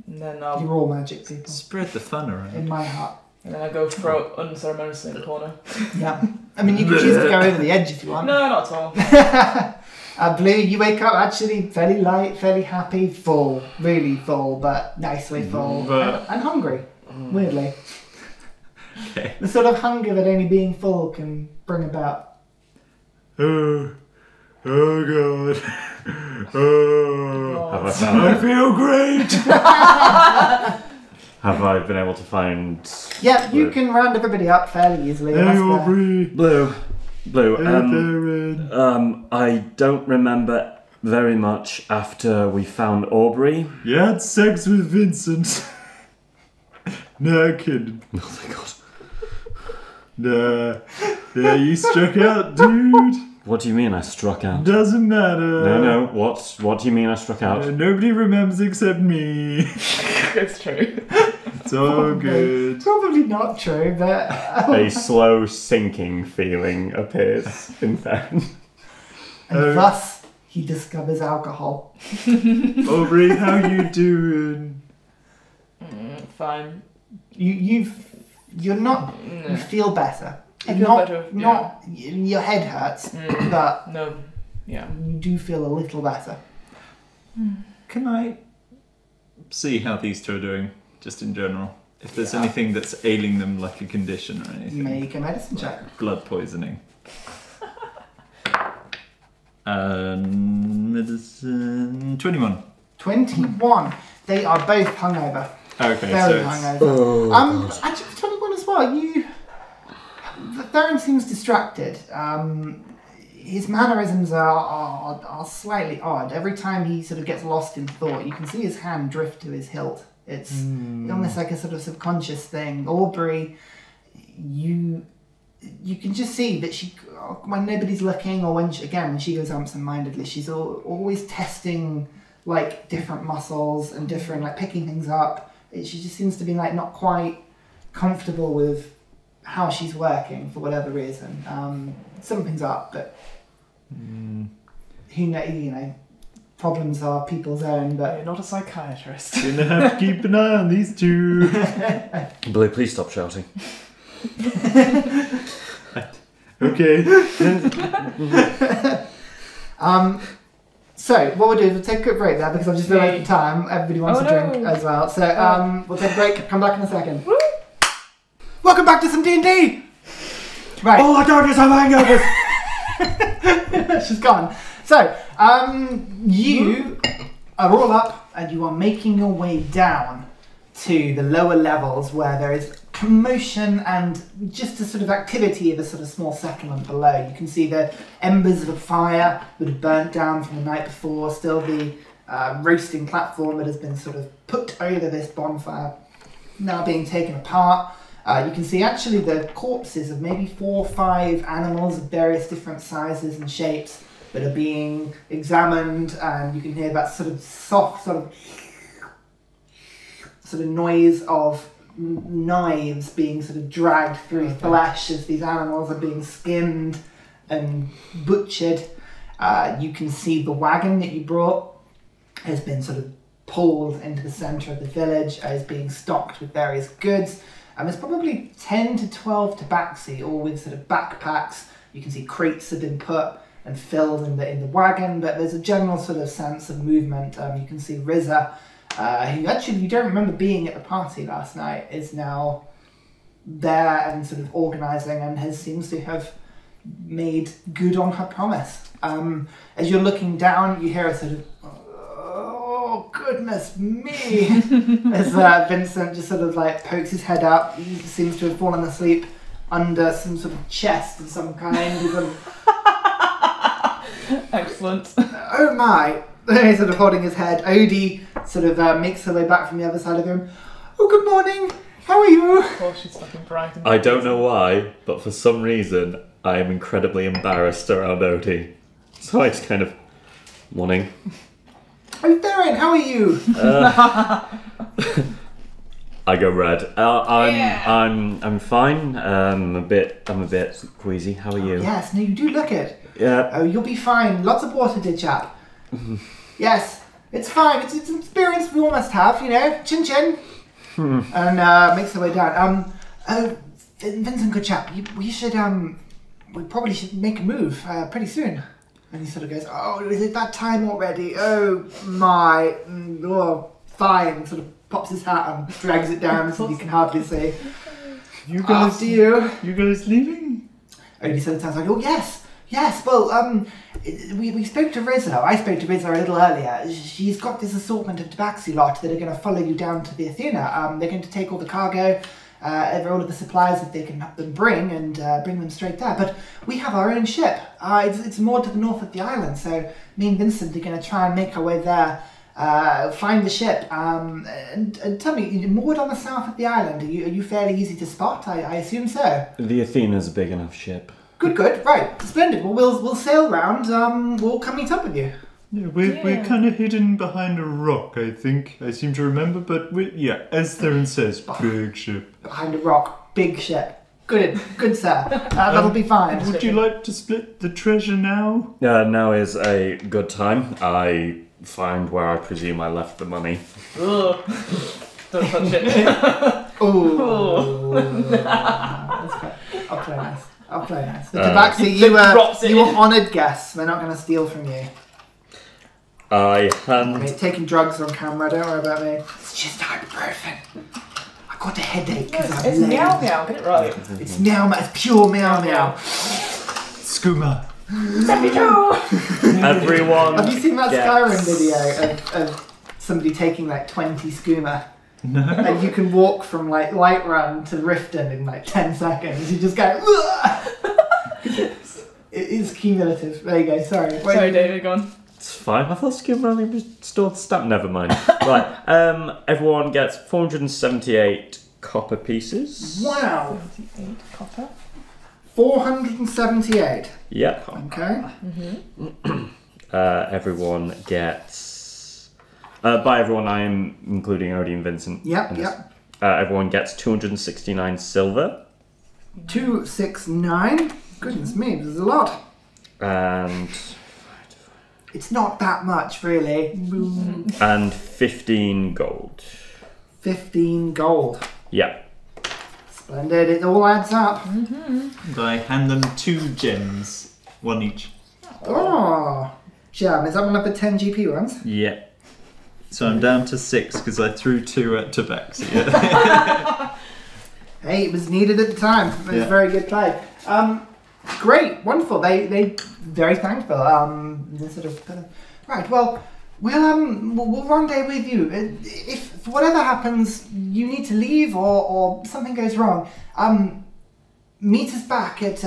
Speaker 3: And then
Speaker 2: You're all magic people.
Speaker 4: Spread the fun around.
Speaker 2: In my heart.
Speaker 3: And then I go throw it unceremoniously in the corner.
Speaker 2: Yeah. I mean, you could choose to go over the edge if you want.
Speaker 3: No, not at all.
Speaker 2: Blue, you wake up actually fairly light, fairly happy, full, really full, but nicely full, and hungry, weirdly.
Speaker 4: Okay.
Speaker 2: The sort of hunger that only being full can bring about.
Speaker 4: Oh God. Oh.
Speaker 1: Have I found
Speaker 4: I feel great.
Speaker 1: Have I been able to find...
Speaker 2: Yeah, you can round everybody up fairly easily.
Speaker 4: Hey,
Speaker 2: That's
Speaker 4: Aubrey.
Speaker 1: Blue.
Speaker 4: Theren.
Speaker 1: I don't remember very much after we found Aubrey.
Speaker 4: You had sex with Vincent. No kidding.
Speaker 1: Oh my god.
Speaker 4: Nah. Yeah, you struck out, dude.
Speaker 1: What do you mean I struck out?
Speaker 4: Doesn't matter.
Speaker 1: No. What do you mean I struck out?
Speaker 4: Nobody remembers except me.
Speaker 3: It's true.
Speaker 4: It's all good.
Speaker 2: Probably not true, but...
Speaker 1: A slow sinking feeling appears in Theren.
Speaker 2: And thus, he discovers alcohol.
Speaker 4: Aubrey, how you doing?
Speaker 3: Fine.
Speaker 2: You feel better.
Speaker 3: I feel better,
Speaker 2: Your head hurts, but
Speaker 3: No. Yeah.
Speaker 2: you do feel a little better.
Speaker 4: Can I see how these two are doing, just in general? If there's
Speaker 2: Yeah.
Speaker 4: anything that's ailing them, like a condition or anything.
Speaker 2: Make a medicine check.
Speaker 4: Blood poisoning. Medicine 21.
Speaker 2: 21. They are both hungover.
Speaker 4: Okay,
Speaker 2: Very
Speaker 4: so
Speaker 2: hungover. Actually, for 21 as well, Theren seems distracted. His mannerisms are slightly odd. Every time he sort of gets lost in thought, you can see his hand drift to his hilt. It's almost like a sort of subconscious thing. Aubrey, you can just see that she, when nobody's looking, or when she goes absent-mindedly, she's always testing like different muscles and different, like picking things up. She just seems to be like not quite comfortable with how she's working for whatever reason. Something's up, but who know, problems are people's own, but
Speaker 3: You're not a psychiatrist.
Speaker 4: gonna have to keep an eye on these two.
Speaker 1: Blue, please stop shouting.
Speaker 4: Okay.
Speaker 2: So what we'll do is we'll take a quick break there because I've just realised the time. Everybody wants
Speaker 3: Oh,
Speaker 2: a drink
Speaker 3: no.
Speaker 2: as well. So we'll take a break. Come back in a second. Welcome back to some D&D. Right.
Speaker 1: Oh my god, yes, I'm hangovers!
Speaker 2: She's gone. So you are all up and you are making your way down to the lower levels where there is commotion and just a sort of activity of a sort of small settlement below. You can see the embers of a fire that had burnt down from the night before, still the roasting platform that has been sort of put over this bonfire, now being taken apart. You can see actually the corpses of maybe 4 or 5 animals of various different sizes and shapes that are being examined, and you can hear that sort of soft sort of noise of knives being sort of dragged through flesh as these animals are being skinned and butchered. You can see the wagon that you brought has been sort of pulled into the centre of the village, is being stocked with various goods. There's probably 10 to 12 tabaxi, all with sort of backpacks. You can see crates have been put and filled in the wagon, but there's a general sort of sense of movement. You can see Ursa, who actually you don't remember being at the party last night, is now there and sort of organising and seems to have made good on her promise. As you're looking down, you hear a sort of, oh, goodness me, as Vincent just sort of like pokes his head up. He seems to have fallen asleep under some sort of chest of some kind. He's sort of,
Speaker 3: excellent.
Speaker 2: oh my. He's sort of holding his head. Odie sort of makes her way back from the other side of the room. Oh, good morning. How are you?
Speaker 3: Of course, she's fucking bright.
Speaker 1: I don't know why, but for some reason, I am incredibly embarrassed around Odie. So I just kind of... Morning.
Speaker 2: Oh, Theren, how are you?
Speaker 1: I go red. I'm fine. I'm a bit queasy. How are you?
Speaker 2: Yes, no, you do look it.
Speaker 1: Yeah.
Speaker 2: Oh, you'll be fine. Lots of water, dear chap. Yes, it's fine. It's an experience we all must have, you know. Chin chin. And makes her way down. Vincent, good chap. We probably should make a move pretty soon. And he sort of goes, oh, is it that time already? Oh my. Oh, fine. Sort of pops his hat and drags it down so you can hardly see.
Speaker 4: You guys,
Speaker 2: after you.
Speaker 4: You guys leaving?
Speaker 2: Odie sort of sounds like, oh yes. Yes, well, we spoke to Rizzo. I spoke to Rizzo a little earlier. She's got this assortment of tabaxi lot that are going to follow you down to the Athena. They're going to take all the cargo, all of the supplies that they can help them bring, and bring them straight there. But we have our own ship. It's moored to the north of the island, so me and Vincent are going to try and make our way there, find the ship, and tell me, you're moored on the south of the island. Are you fairly easy to spot? I assume so.
Speaker 1: The Athena's a big enough ship.
Speaker 2: Good, right, splendid. Well, we'll sail round. We'll come meet up with you.
Speaker 4: Yeah, we're kind of hidden behind a rock, I think. I seem to remember, but as Theren says, big ship.
Speaker 2: Behind a rock, big ship. Good, sir. That'll be fine.
Speaker 4: Would you like to split the treasure now?
Speaker 1: Now is a good time. I find where I presume I left the money.
Speaker 3: Ugh. Don't touch it.
Speaker 2: Oh. I'll play nice. The tabaxi, you were honoured guests. They're not going to steal from you.
Speaker 1: I hand...
Speaker 2: taking drugs on camera, don't worry about me. It's just ibuprofen. I got a headache because I'm
Speaker 3: It's
Speaker 2: lame.
Speaker 3: meow meow, get it right.
Speaker 2: It's meow meow, it's pure meow meow.
Speaker 4: Skooma.
Speaker 1: Everyone...
Speaker 2: Have you seen that Skyrim video of somebody taking like 20 skooma?
Speaker 4: No.
Speaker 2: And you can walk from like Whiterun to Riften in like 10 seconds. You just go, it is cumulative. There you go, sorry.
Speaker 3: Sorry, David, go on.
Speaker 1: It's fine. I thought skim running was stored stamp. Never mind. Right. Everyone gets 478 copper pieces.
Speaker 2: Wow.
Speaker 3: 78 copper.
Speaker 2: 478.
Speaker 1: Yep.
Speaker 2: Okay.
Speaker 1: Everyone gets... by everyone, I am including Odie and Vincent.
Speaker 2: Yep.
Speaker 1: Everyone gets 269 silver.
Speaker 2: 269? Goodness me, there's a lot.
Speaker 1: And...
Speaker 2: It's not that much, really.
Speaker 1: And 15 gold.
Speaker 2: 15 gold.
Speaker 1: Yeah.
Speaker 2: Splendid, it all adds up.
Speaker 4: And I hand them 2 gems, one each.
Speaker 2: Oh, gem. Is that one of the 10 GP ones?
Speaker 4: Yeah. So I'm down to 6 because I threw 2 at Tabaxi.
Speaker 2: Hey, it was needed at the time. It was very good play. Great, wonderful. They very thankful. Right. Well, we'll rendezvous with you. If for whatever happens, you need to leave or something goes wrong, meet us back at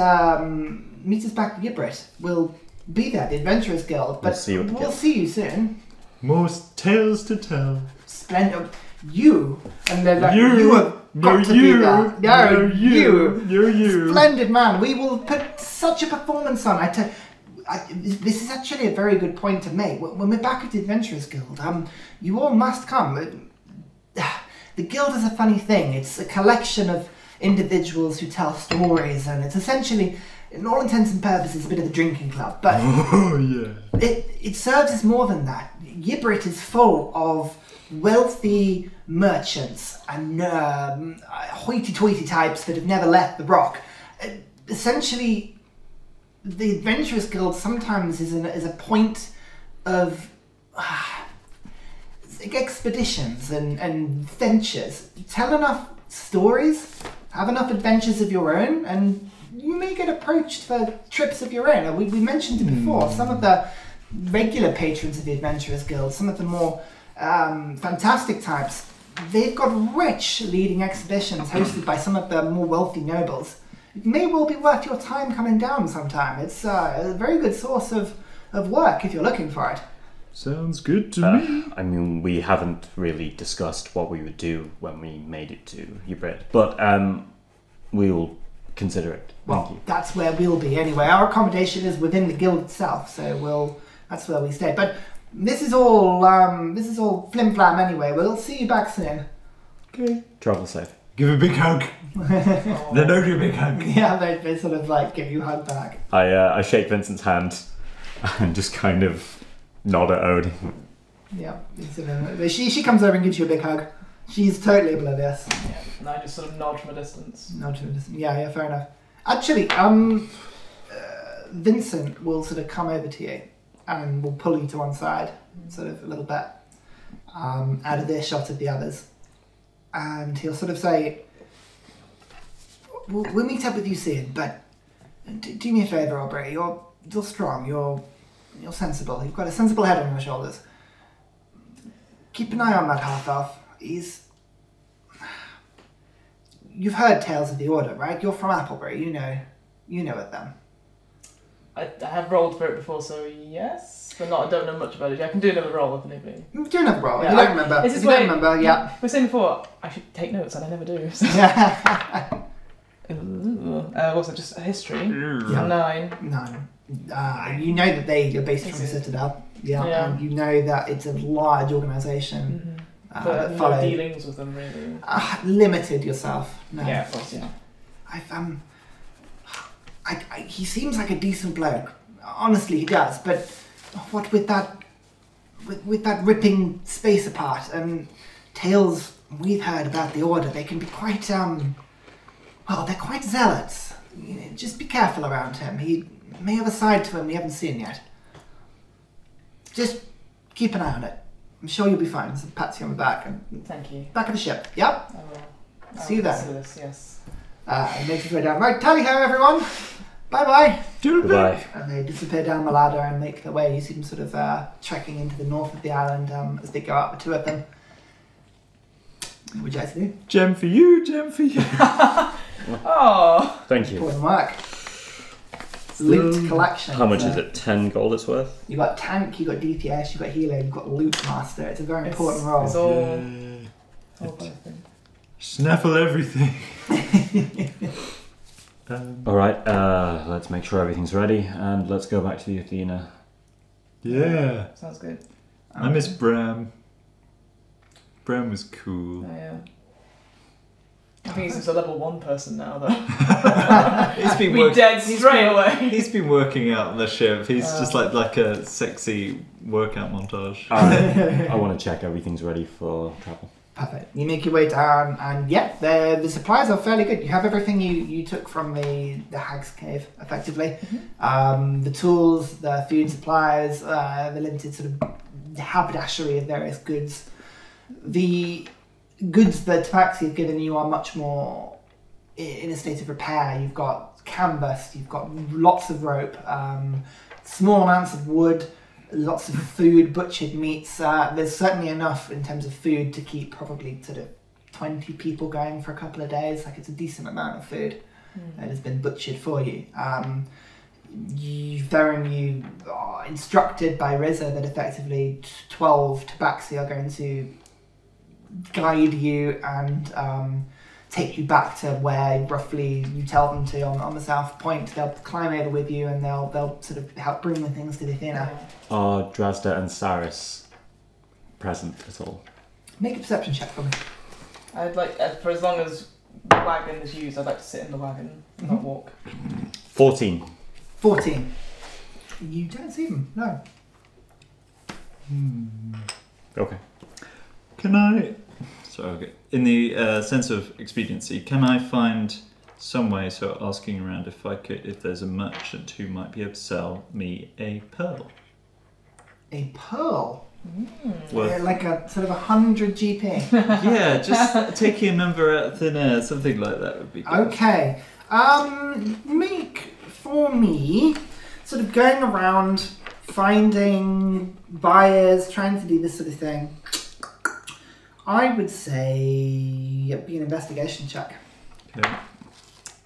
Speaker 2: Yibrit. We'll be there, the Adventurers Guild. But we'll see you soon.
Speaker 4: Most tales to tell.
Speaker 2: Splendid. You and then like, you have got to be there. No, you. Splendid man. We will put such a performance on. This is actually a very good point to make. When we're back at the Adventurers Guild, you all must come. The guild is a funny thing. It's a collection of individuals who tell stories, and it's essentially, in all intents and purposes, a bit of a drinking club. But it serves as more than that. Yibrit is full of wealthy merchants and hoity-toity types that have never left the rock. Essentially, the Adventurers Guild sometimes is a point of expeditions and ventures. Tell enough stories, have enough adventures of your own, and you may get approached for trips of your own. We mentioned it before. Some of the regular patrons of the Adventurers Guild, some of the more fantastic types, they've got rich leading expeditions hosted by some of the more wealthy nobles. It may well be worth your time coming down sometime. It's a very good source of work if you're looking for it.
Speaker 4: Sounds good to me.
Speaker 1: I mean, we haven't really discussed what we would do when we made it to Ubred, but we'll consider it.
Speaker 2: Well, that's where we'll be anyway. Our accommodation is within the guild itself, so that's where we stay. But this is all flim flam anyway. We'll see you back soon.
Speaker 1: Okay. Travel safe.
Speaker 4: Give a big hug. They don't give a big hug.
Speaker 2: Yeah, they sort of like give you a hug back.
Speaker 1: I shake Vincent's hand and just kind of nod at Odin.
Speaker 2: Yeah, she comes over and gives you a big hug. She's totally oblivious.
Speaker 3: Yeah, and I just sort of nod from a distance.
Speaker 2: Yeah, fair enough. Actually, Vincent will sort of come over to you and will pull you to one side, sort of a little bit, out of earshot of the others. And he'll sort of say, we'll meet up with you soon, but do me a favour, Aubrey. You're strong, you're sensible. You've got a sensible head on your shoulders. Keep an eye on that half-elf. You've heard tales of the Order, right? You're from Applebury. You know it then.
Speaker 3: I have rolled for it before, so yes, but I don't know much about it. I can do another roll if need be.
Speaker 2: Do another roll. Yeah, if you don't remember. If you don't remember, yeah.
Speaker 3: We were saying before, I should take notes, and I never do. So. What's it? Just a history?
Speaker 2: Yeah.
Speaker 3: 9.
Speaker 2: You know that they are based from the Citadel. Yeah. And you know that it's a large organisation.
Speaker 3: But no dealings with them, really.
Speaker 2: Limited yourself. No.
Speaker 3: Yeah, of course, yeah.
Speaker 2: He seems like a decent bloke. Honestly, he does. But what with that ripping space apart and tales we've heard about the Order, they can be quite they're quite zealots. Just be careful around him. He may have a side to him we haven't seen yet. Just keep an eye on it. I'm sure you'll be fine. So pats you on the back and
Speaker 3: thank you.
Speaker 2: Back of the ship. Yep.
Speaker 3: I will.
Speaker 2: See you then.
Speaker 3: This, yes.
Speaker 2: And makes his way down. Right, tally ho, everyone. Bye bye.
Speaker 1: Goodbye.
Speaker 2: And they disappear down the ladder and make their way. You see them sort of trekking into the north of the island as they go out, the two of them. What would you like to do?
Speaker 4: Gem for you, gem for you.
Speaker 3: Oh.
Speaker 1: Thank you.
Speaker 2: Important work. Loot collection.
Speaker 1: How much is it? 10 gold it's worth?
Speaker 2: You got tank, you got DPS, you got healer, you got loot master. It's a very important role.
Speaker 3: It's all
Speaker 4: snaffle everything.
Speaker 1: Alright, let's make sure everything's ready and let's go back to the Athena.
Speaker 4: Yeah.
Speaker 3: Sounds good.
Speaker 4: I miss Bram. Bram was cool.
Speaker 3: Oh, yeah. I think he's just a level 1 person now, though.
Speaker 4: He's been
Speaker 3: dead straight away.
Speaker 4: He's been working out the ship. He's just like a sexy workout montage.
Speaker 1: I want to check everything's ready for travel.
Speaker 2: Perfect. You make your way down, and the supplies are fairly good. You have everything you took from the Hag's Cave, effectively. Mm-hmm. The tools, the food supplies, the limited sort of haberdashery of various goods. The goods that Tabaxi have given you are much more in a state of repair. You've got canvas, you've got lots of rope, small amounts of wood, lots of food, butchered meats. There's certainly enough in terms of food to keep probably sort of 20 people going for a couple of days. Like, it's a decent amount of food that has been butchered for you. Theren, you are instructed by Rizza that effectively 12 Tabaxi are going to guide you and take you back to where roughly you tell them to on the south point. They'll climb over with you and they'll sort of help bring the things to the Athena.
Speaker 1: Are Drazda and Saris present at all?
Speaker 2: Make a perception check for me.
Speaker 3: I'd like, for as long as the wagon is used, I'd like to sit in the wagon, not walk.
Speaker 1: 14.
Speaker 2: 14. You don't see them, no.
Speaker 1: Okay.
Speaker 4: Can I... So, okay. In the sense of expediency, can I find some way, so asking around if there's a merchant who might be able to sell me a pearl.
Speaker 2: A pearl?
Speaker 4: Worth,
Speaker 2: like a sort of 100 GP.
Speaker 4: yeah, just taking a number out of thin air, something like that would be good.
Speaker 2: Okay. Make for me sort of going around finding buyers, trying to do this sort of thing. I would say it'd be an investigation check.
Speaker 4: Okay.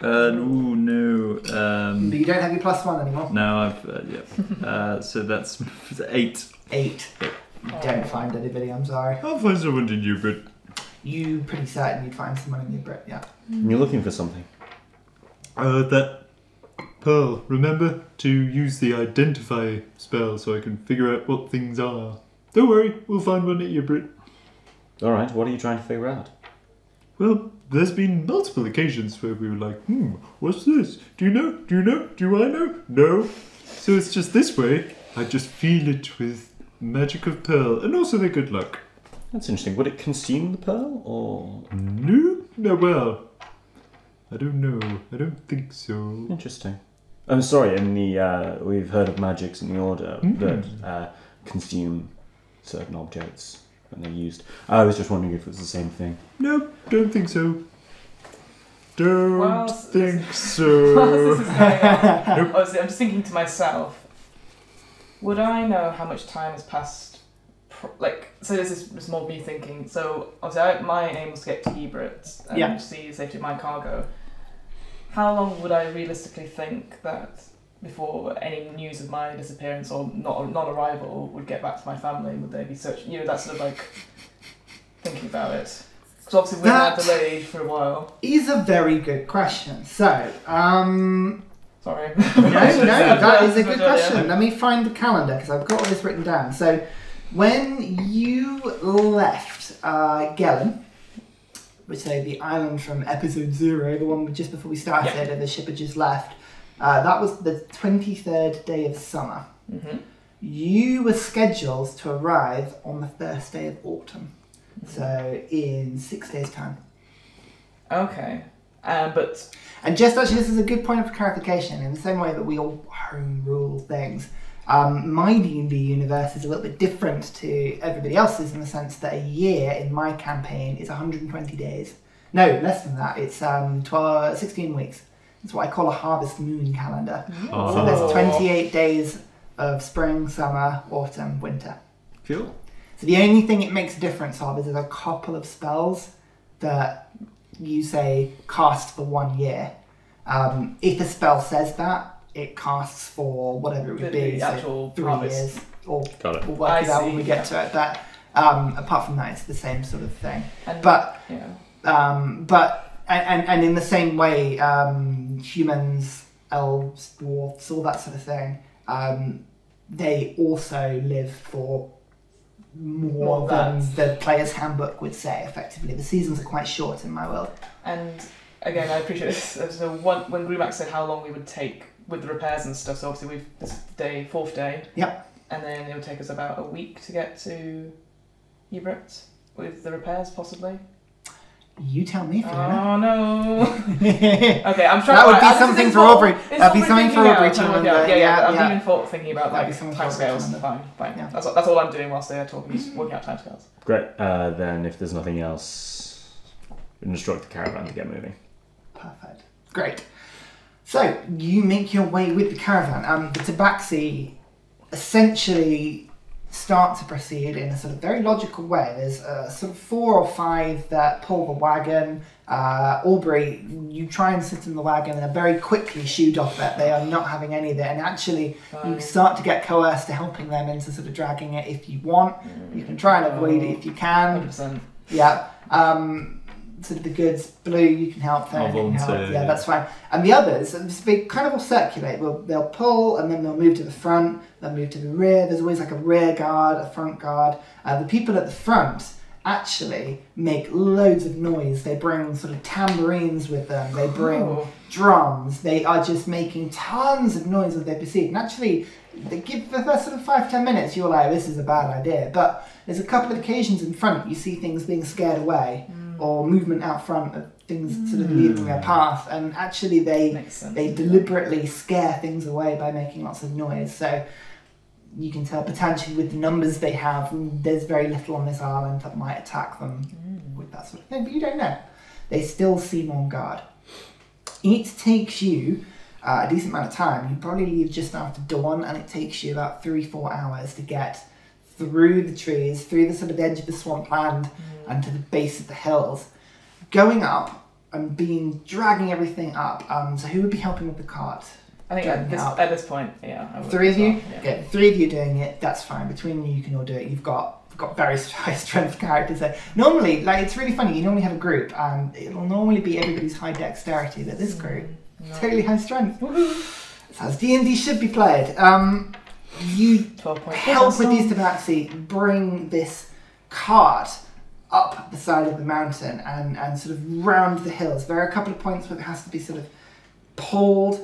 Speaker 4: No.
Speaker 2: But you don't have your +1 anymore.
Speaker 4: No, I've so that's 8.
Speaker 2: 8. You don't find anybody, I'm sorry.
Speaker 4: I'll find someone in New Brit.
Speaker 2: You pretty certain you'd find someone in New Brit, yeah.
Speaker 1: You're looking for something.
Speaker 4: That pearl. Remember to use the identify spell so I can figure out what things are. Don't worry, we'll find one at New Brit.
Speaker 1: Alright, what are you trying to figure out?
Speaker 4: Well, there's been multiple occasions where we were like, what's this? Do you know? Do you know? Do I know? No. So it's just this way. I just feel it with magic of pearl, and also the good luck.
Speaker 1: That's interesting. Would it consume the pearl, or...?
Speaker 4: No, well, I don't know. I don't think so.
Speaker 1: Interesting. I'm sorry, in the, we've heard of magics in the Order that consume certain objects when they're used. I was just wondering if it was the same thing.
Speaker 4: No, don't think so. Don't think so.
Speaker 3: This is going on. Obviously, I'm just thinking to myself, would I know how much time has passed? So this is more me thinking. So obviously, my aim was to get to Ebert and see the safety of my cargo. How long would I realistically think that before any news of my disappearance or non-arrival would get back to my family? Would they be searching? You know, that's sort of like thinking about it. Because obviously we're now delayed for a while.
Speaker 2: Is a very good question. So,
Speaker 3: sorry.
Speaker 2: No, that is a good question. Let me find the calendar because I've got all this written down. So, when you left Gelen, which is the island from episode 0, the one just before we started and the ship had just left, that was the 23rd day of summer. Mm-hmm. You were scheduled to arrive on the first day of autumn. So, in 6 days' time.
Speaker 3: Okay. And
Speaker 2: just actually, this is a good point of clarification. In the same way that we all home rule things, my D&D universe is a little bit different to everybody else's in the sense that a year in my campaign is 120 days. No, less than that. It's 16 weeks. It's what I call a harvest moon calendar. Oh. So there's 28 days of spring, summer, autumn, winter.
Speaker 1: Cool.
Speaker 2: So the only thing it makes a difference of is there's a couple of spells that you say cast for 1 year. If a spell says that, it casts for whatever it would be, so 3 years, or we'll work it out when we get to it. But apart from that, it's the same sort of thing. But in the same way, humans, elves, dwarfs, all that sort of thing, they also live for more than the player's handbook would say, effectively. The seasons are quite short in my world.
Speaker 3: And again, I appreciate this. So when Grumac said how long we would take with the repairs and stuff, so obviously this is the 4th day.
Speaker 2: Yep.
Speaker 3: And then it would take us about a week to get to Ebert with the repairs, possibly.
Speaker 2: You tell me, Fiona.
Speaker 3: Oh no. Okay, I'm trying.
Speaker 2: That would be something for Aubrey. That'd be something for Aubrey to remember.
Speaker 3: Yeah. I'm even thinking about timescales. Fine. Yeah. That's all I'm doing whilst they're talking. Just working out timescales.
Speaker 1: Great. Then, if there's nothing else, instruct the caravan to get moving.
Speaker 2: Perfect. Great. So you make your way with the caravan. The Tabaxi essentially start to proceed in a sort of very logical way. There's sort of 4 or 5 that pull the wagon. Aubrey, you try and sit in the wagon and are very quickly shooed off it. They are not having any of it, and actually you start to get coerced to helping them into sort of dragging it if you want. You can try and avoid it if you can.
Speaker 3: 100%.
Speaker 2: Yeah. Sort of the goods, Blue, you can help there. Yeah, that's fine. And the others, they kind of all circulate. They'll pull and then they'll move to the front, they'll move to the rear. There's always like a rear guard, a front guard. The people at the front actually make loads of noise. They bring sort of tambourines with them. They bring drums. They are just making tons of noise as they proceed. And actually, they give the first sort of 5-10 minutes, you're like, this is a bad idea. But there's a couple of occasions in front, you see things being scared away. Or movement out front of things sort of leaving their path, and actually they deliberately scare things away by making lots of noise. So you can tell potentially with the numbers they have, there's very little on this island that might attack them with that sort of thing, but you don't know. They still seem on guard. It takes you a decent amount of time. You probably leave just after dawn, and it takes you about 3-4 hours to get through the trees, through the sort of edge of the swampland, and to the base of the hills. Going up and dragging everything up. So who would be helping with the cart?
Speaker 3: I think at this point, yeah. I would
Speaker 2: 3 of you?
Speaker 3: yeah.
Speaker 2: Okay, 3 of you doing it, that's fine. Between you can all do it. You've got very high strength characters there. Normally, like, it's really funny, you normally have a group, and it'll normally be everybody's high dexterity, but this group, totally high strength. That's how D&D should be played. You help with these tabaxi bring this cart up the side of the mountain and sort of round the hills. There are a couple of points where it has to be sort of pulled.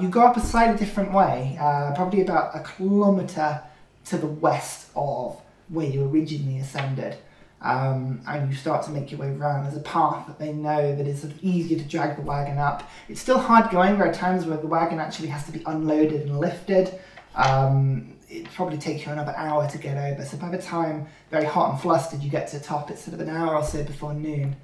Speaker 2: You go up a slightly different way, probably about 1 kilometre to the west of where you originally ascended, and you start to make your way around. There's a path that they know that is sort of easier to drag the wagon up. It's still hard going. There are times where the wagon actually has to be unloaded and lifted. It probably takes you another hour to get over. So by the time, very hot and flustered, you get to the top, it's sort of an hour or so before noon,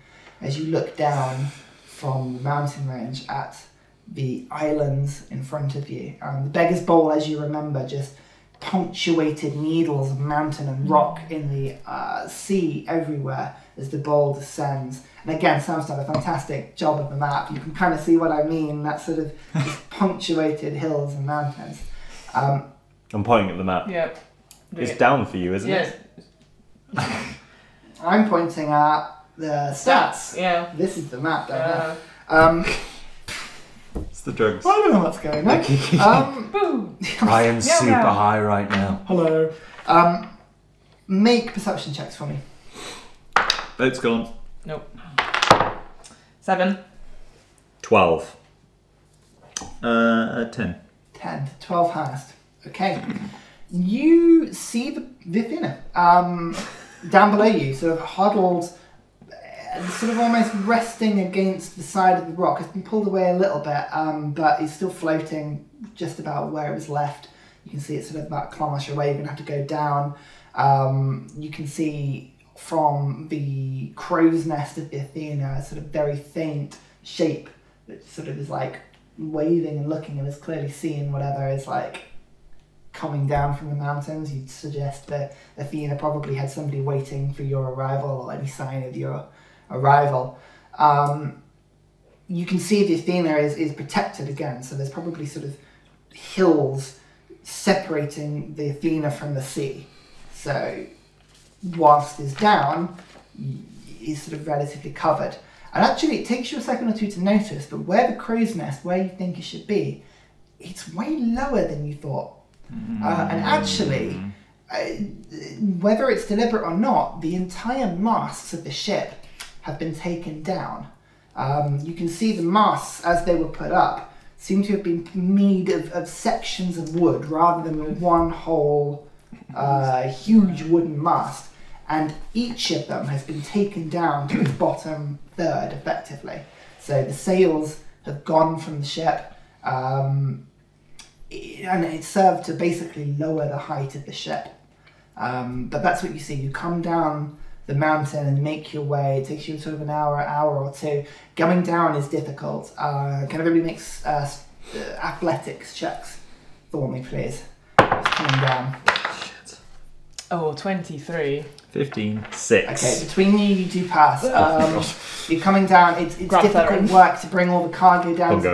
Speaker 2: as you look down from the mountain range at the islands in front of you. The Beggar's Bowl, as you remember, just punctuated needles of mountain and rock in the sea everywhere as the bowl descends. And again, Sam's done a fantastic job of the map. You can kind of see what I mean, that sort of just punctuated hills and mountains.
Speaker 1: I'm pointing at the map.
Speaker 3: Yep.
Speaker 1: It's down for you, isn't it?
Speaker 2: I'm pointing at the stats.
Speaker 3: Yeah.
Speaker 2: This is the map down there.
Speaker 4: It's the drugs.
Speaker 2: I don't know what's going on.
Speaker 3: Boom.
Speaker 1: I am super high right now.
Speaker 2: Hello. Make perception checks for me.
Speaker 4: Boat's gone.
Speaker 3: Nope. 7.
Speaker 1: 12.
Speaker 4: 10.
Speaker 2: 10. 12 highest. Okay. You see the Athena down below you, sort of huddled, sort of almost resting against the side of the rock. It's been pulled away a little bit, but it's still floating just about where it was left. You can see it's sort of about a kilometre away. You're going to have to go down. You can see from the crow's nest of the Athena a sort of very faint shape that sort of is like waving and looking and is clearly seeing whatever is like coming down from the mountains. You'd suggest that Athena probably had somebody waiting for your arrival or any sign of your arrival. You can see the Athena is protected again, so there's probably sort of hills separating the Athena from the sea. So whilst it's down, is sort of relatively covered. And actually it takes you a second or two to notice, but where the crow's nest, where you think it should be, it's way lower than you thought. And actually, whether it's deliberate or not, the entire masts of the ship have been taken down. You can see the masts, as they were put up, seem to have been made of sections of wood rather than one whole huge wooden mast. And each of them has been taken down to the bottom third, effectively. So the sails have gone from the ship, and it served to basically lower the height of the ship. But that's what you see. You come down the mountain and make your way. It takes you sort of an hour or two. Going down is difficult. Can everybody make athletics checks for me, please? Just coming down.
Speaker 3: Oh, 23.
Speaker 4: 15.
Speaker 1: 6.
Speaker 2: Okay, between you do pass. You're coming down. It's difficult work to bring all the cargo down, to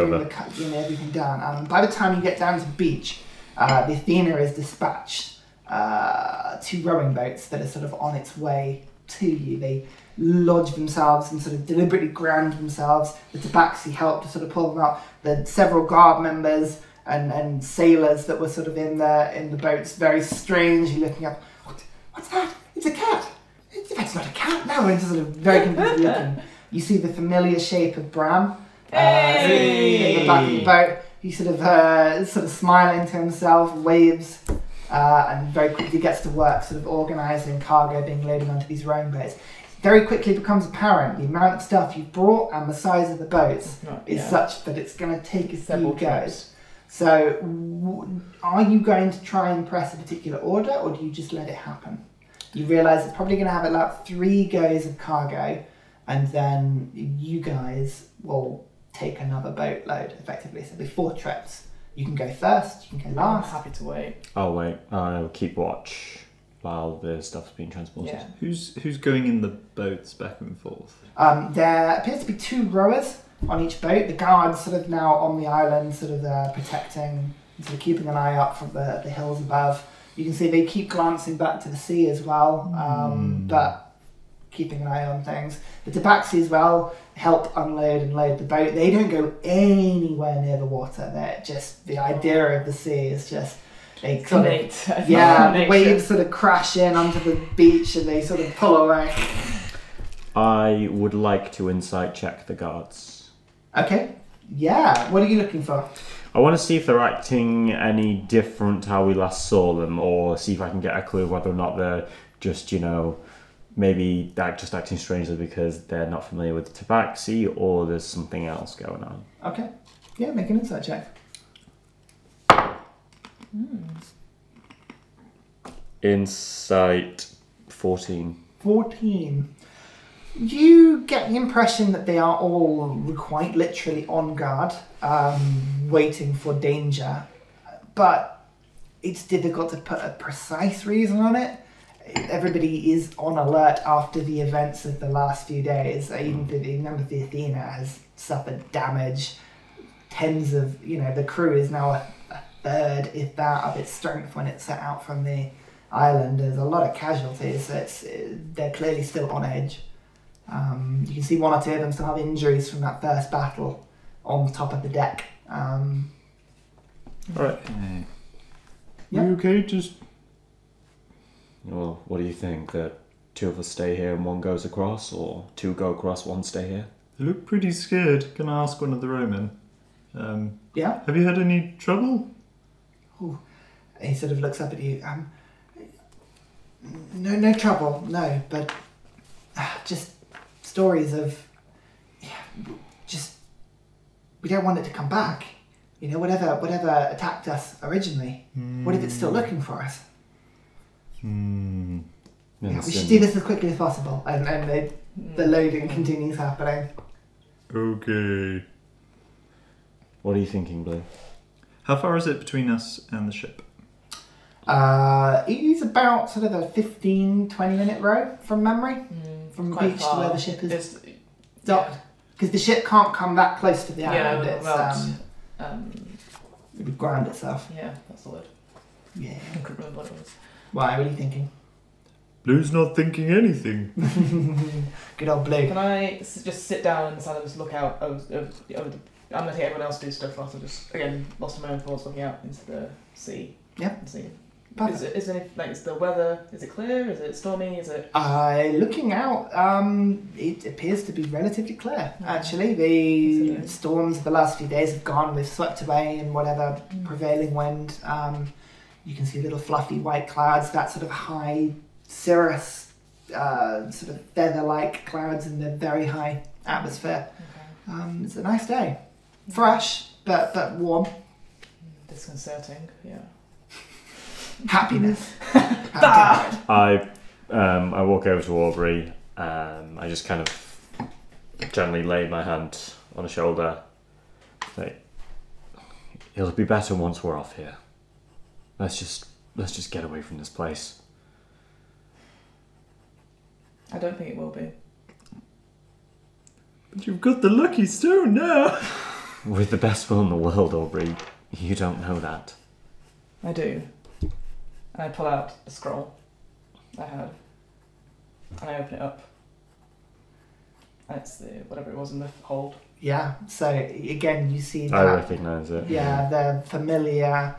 Speaker 2: bring everything down. By the time you get down to the beach, the Athena is dispatched 2 rowing boats that are sort of on its way to you. They lodge themselves and sort of deliberately ground themselves. The tabaxi help to sort of pull them up. The several guard members and sailors that were sort of in the boats, very strangely looking up. What's that? It's a cat. That's not a cat. No, it's sort of very confused looking. You see the familiar shape of Bram in the back of the boat. He sort of smiling to himself, waves, and very quickly gets to work, sort of organising cargo being loaded onto these rowing boats. It's very quickly becomes apparent the amount of stuff you've brought and the size of the boats is such that it's going to take a few goes. So, are you going to try and press a particular order, or do you just let it happen? You realise it's probably going to have about 3 goes of cargo, and then you guys will take another boatload, effectively. So there'll be 4 trips. You can go first, you can go last.
Speaker 3: I'm happy to wait.
Speaker 1: I'll wait. I'll keep watch while the stuff's being transported.
Speaker 3: Yeah.
Speaker 4: Who's going in the boats back and forth?
Speaker 2: There appears to be 2 rowers on each boat. The guards sort of now on the island, sort of protecting, sort of keeping an eye up from the hills above. You can see they keep glancing back to the sea as well, but keeping an eye on things. The tabaxi as well help unload and load the boat. They don't go anywhere near the water. They're just, the idea of the sea is just, they sort of, the waves sort of crash in onto the beach and they sort of pull away.
Speaker 1: I would like to insight check the guards.
Speaker 2: Okay. Yeah. What are you looking for?
Speaker 1: I want to see if they're acting any different to how we last saw them, or see if I can get a clue whether or not they're just, maybe just acting strangely because they're not familiar with the tabaxi, or there's something else going on.
Speaker 2: Okay. Yeah, make an insight check.
Speaker 1: Insight 14.
Speaker 2: 14. You get the impression that they are all quite literally on guard, waiting for danger, but it's difficult to put a precise reason on it. Everybody is on alert after the events of the last few days. Even the Athena has suffered damage. Tens of, the crew is now a third, if that, of its strength when it set out from the island. There's a lot of casualties, so they're clearly still on edge. You can see 1 or 2 of them still have injuries from that first battle on the top of the deck.
Speaker 1: Alright.
Speaker 2: Yeah.
Speaker 4: Are you okay? Just...
Speaker 1: Well, what do you think? That 2 of us stay here and 1 goes across, or 2 go across, 1 stay here?
Speaker 4: They look pretty scared. Can I ask one of the rowmen?
Speaker 2: Yeah?
Speaker 4: Have you had any trouble?
Speaker 2: Ooh. He sort of looks up at you. No trouble, no, but just stories of, we don't want it to come back. Whatever attacked us originally. What if it's still looking for us? Yeah, we should do this as quickly as possible. And the loading continues happening.
Speaker 4: Okay.
Speaker 1: What are you thinking, Blue?
Speaker 4: How far is it between us and the ship?
Speaker 2: It is about sort of a 15-20 minute row from memory. From the beach to where the ship is docked. Because the ship can't come that close to the island. It would ground itself.
Speaker 3: Yeah, that's the word.
Speaker 2: Yeah.
Speaker 3: I couldn't remember what it was.
Speaker 2: Why? What are you thinking?
Speaker 4: Blue's not thinking anything.
Speaker 2: Good old Blue.
Speaker 3: Can I just sit down and just look out over the... I'm going to take everyone else to do stuff after just, again, lost in my own thoughts, looking out into the sea.
Speaker 2: Yeah.
Speaker 3: And see.
Speaker 2: Perfect.
Speaker 3: Is the weather, is it clear? Is it stormy? Is it...
Speaker 2: Looking out, it appears to be relatively clear, actually. The storms of the last few days have gone. They've swept away in whatever prevailing wind. You can see little fluffy white clouds, that sort of high cirrus, sort of feather-like clouds in the very high atmosphere. Okay. It's a nice day. Fresh, but warm.
Speaker 3: Disconcerting, yeah.
Speaker 2: Happiness.
Speaker 1: I walk over to Aubrey. I just kind of gently lay my hand on her shoulder. Say, it'll be better once we're off here. Let's just get away from this place.
Speaker 3: I don't think it will be.
Speaker 4: But you've got the lucky stone now.
Speaker 1: With the best will in the world, Aubrey, you don't know that.
Speaker 3: I do. And I pull out the scroll I had, and I open it up. And it's whatever it was in the hold.
Speaker 2: Yeah, so again, you see that.
Speaker 1: I recognise it.
Speaker 2: Yeah, the familiar.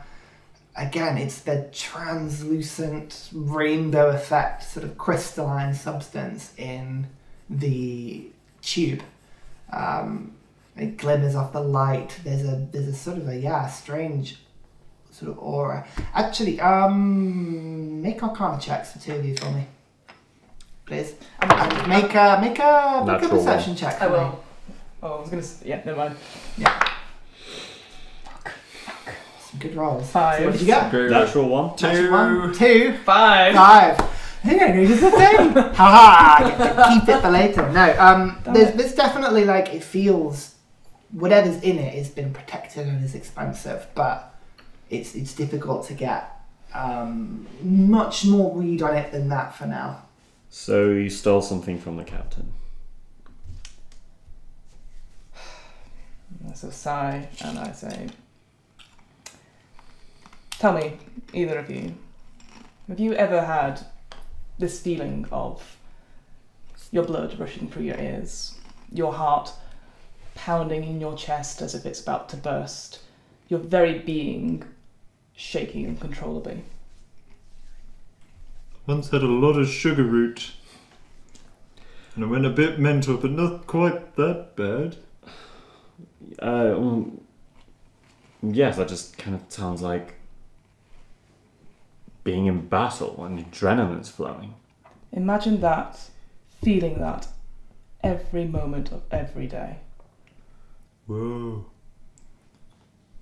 Speaker 2: Again, it's the translucent rainbow effect, sort of crystalline substance in the tube. It glimmers off the light. There's a sort of a strange sort of aura. Actually, make Arcana checks, the 2 of you for me. please. And make a perception check.
Speaker 3: I will. Oh, I was gonna. Yeah, never mind.
Speaker 2: Yeah. Some good rolls.
Speaker 3: 5.
Speaker 2: So what did you get?
Speaker 1: Natural 1.
Speaker 2: 1, 2,
Speaker 3: 5.
Speaker 2: 5. I think I noticed the thing. Haha! Keep it for later. No. There's definitely like it feels. Whatever's in it has been protected and is expensive, but it's difficult to get much more read on it than that for now.
Speaker 1: So you stole something from the captain.
Speaker 3: So sigh, and I say, tell me, either of you, have you ever had this feeling of your blood rushing through your ears, your heart pounding in your chest as if it's about to burst, your very being shaking uncontrollably?
Speaker 4: Once had a lot of sugar root. And I went a bit mental, but not quite that bad.
Speaker 1: Yes, that just kind of sounds like being in battle and adrenaline's flowing.
Speaker 3: Imagine that, feeling that every moment of every day.
Speaker 4: Whoa.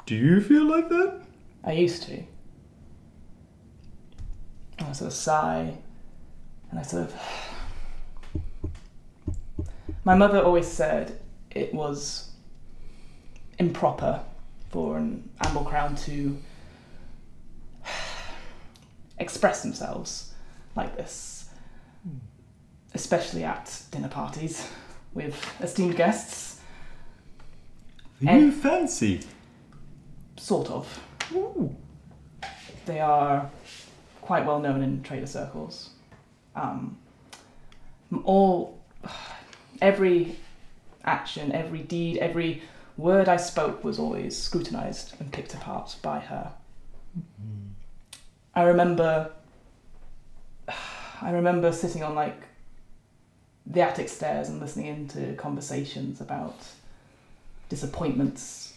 Speaker 4: Do you feel like that?
Speaker 3: I used to. And I sort of sigh, and I sort of... My mother always said it was improper for an Amble Crown to express themselves like this, especially at dinner parties with esteemed guests.
Speaker 4: Are you fancy?
Speaker 3: Sort of.
Speaker 4: Ooh.
Speaker 3: They are quite well known in trader circles. Every action, every deed, every word I spoke was always scrutinised and picked apart by her. Mm-hmm. I remember sitting on like the attic stairs and listening into conversations about disappointments,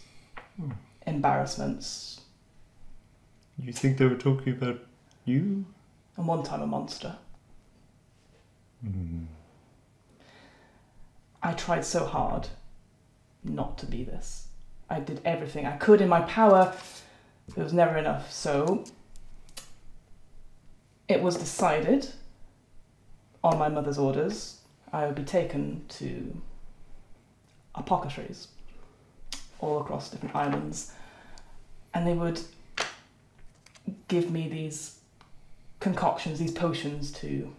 Speaker 3: embarrassments.
Speaker 4: You think they were talking about you?
Speaker 3: And one time a monster.
Speaker 4: Mm.
Speaker 3: I tried so hard not to be this. I did everything I could in my power. It was never enough. So it was decided, on my mother's orders, I would be taken to apothecaries all across different islands, and they would give me these concoctions, these potions to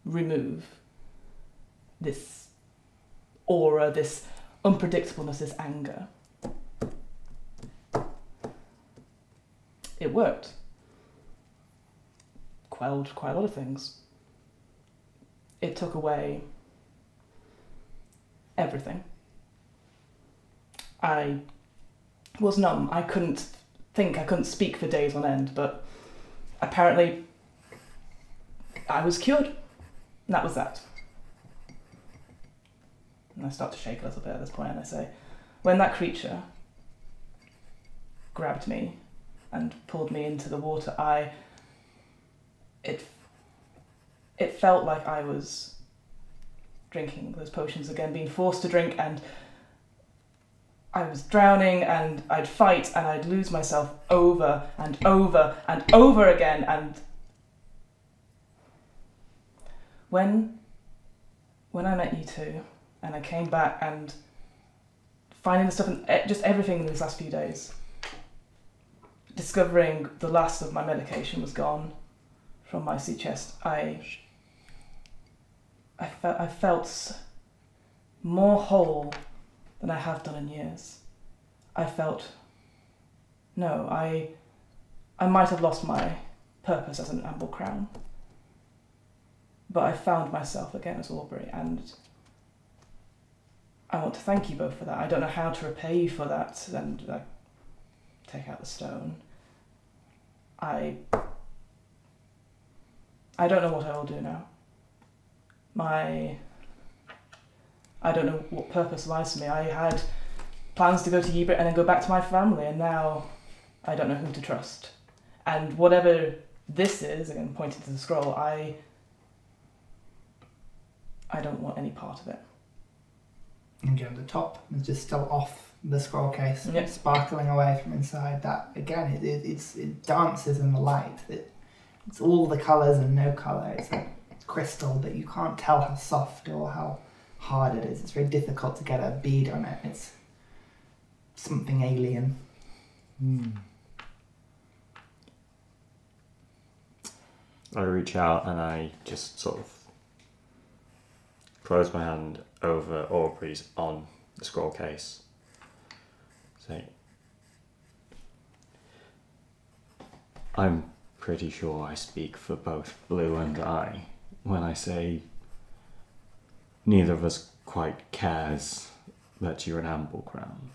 Speaker 3: remove this aura, this unpredictableness, this anger. It worked. Quelled quite a lot of things. It took away everything. I was numb. I couldn't think, I couldn't speak for days on end, but apparently I was cured. And that was that. And I start to shake a little bit at this point, and I say, when that creature grabbed me and pulled me into the water, it felt like I was drinking those potions again, being forced to drink, and I was drowning, and I'd fight, and I'd lose myself over and over and over again. And when I met you two, and I came back and finding the stuff and just everything in these last few days, discovering the last of my medication was gone from my sea chest, I felt more whole than I have done in years. I felt, no, I might have lost my purpose as an Amble Crown, but I found myself again as Aubrey, and I want to thank you both for that. I don't know how to repay you for that, and take out the stone. I don't know what I will do now. I don't know what purpose lies for me. I had plans to go to Yibrit and then go back to my family, and now I don't know who to trust. And whatever this is, again pointing to the scroll, I don't want any part of it.
Speaker 2: And again, the top is just still off the scroll case,
Speaker 3: Yep.
Speaker 2: sparkling away from inside. That again, it dances in the light. It's all the colours and no colour. It's a crystal, but you can't tell how soft or how hard it is. It's very difficult to get a bead on it. It's something alien.
Speaker 1: I reach out and I just sort of close my hand over Aubrey's on the scroll case. Say, I'm pretty sure I speak for both Blue and I when I say neither of us quite cares that you're an Amble Crown.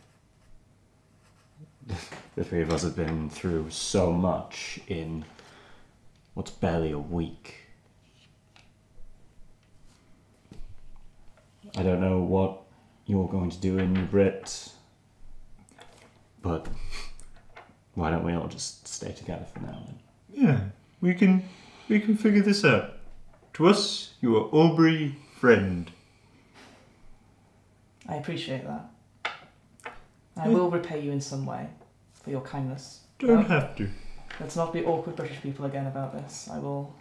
Speaker 1: The three of us have been through so much in what's barely a week. I don't know what you're going to do in New Brit, but why don't we all just stay together for now then?
Speaker 4: Yeah, we can figure this out. To us, you are Aubrey friend.
Speaker 3: I appreciate that. I will repay you in some way for your kindness.
Speaker 4: Don't have to.
Speaker 3: Let's not be awkward British people again about this. I will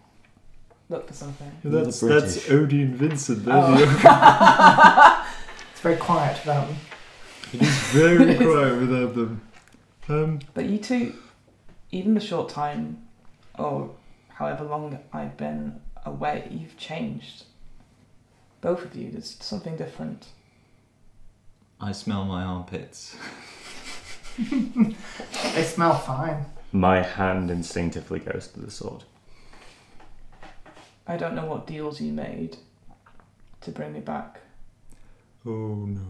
Speaker 3: look for something.
Speaker 4: That's
Speaker 1: British.
Speaker 4: Odie and Vincent.
Speaker 2: It's very quiet without them.
Speaker 4: It is very quiet without them.
Speaker 3: But you two, even the short time, or however long I've been away, you've changed. Both of you, there's something different.
Speaker 5: I smell my armpits.
Speaker 2: They smell fine.
Speaker 1: My hand instinctively goes to the sword.
Speaker 3: I don't know what deals you made to bring me back,
Speaker 4: Oh no.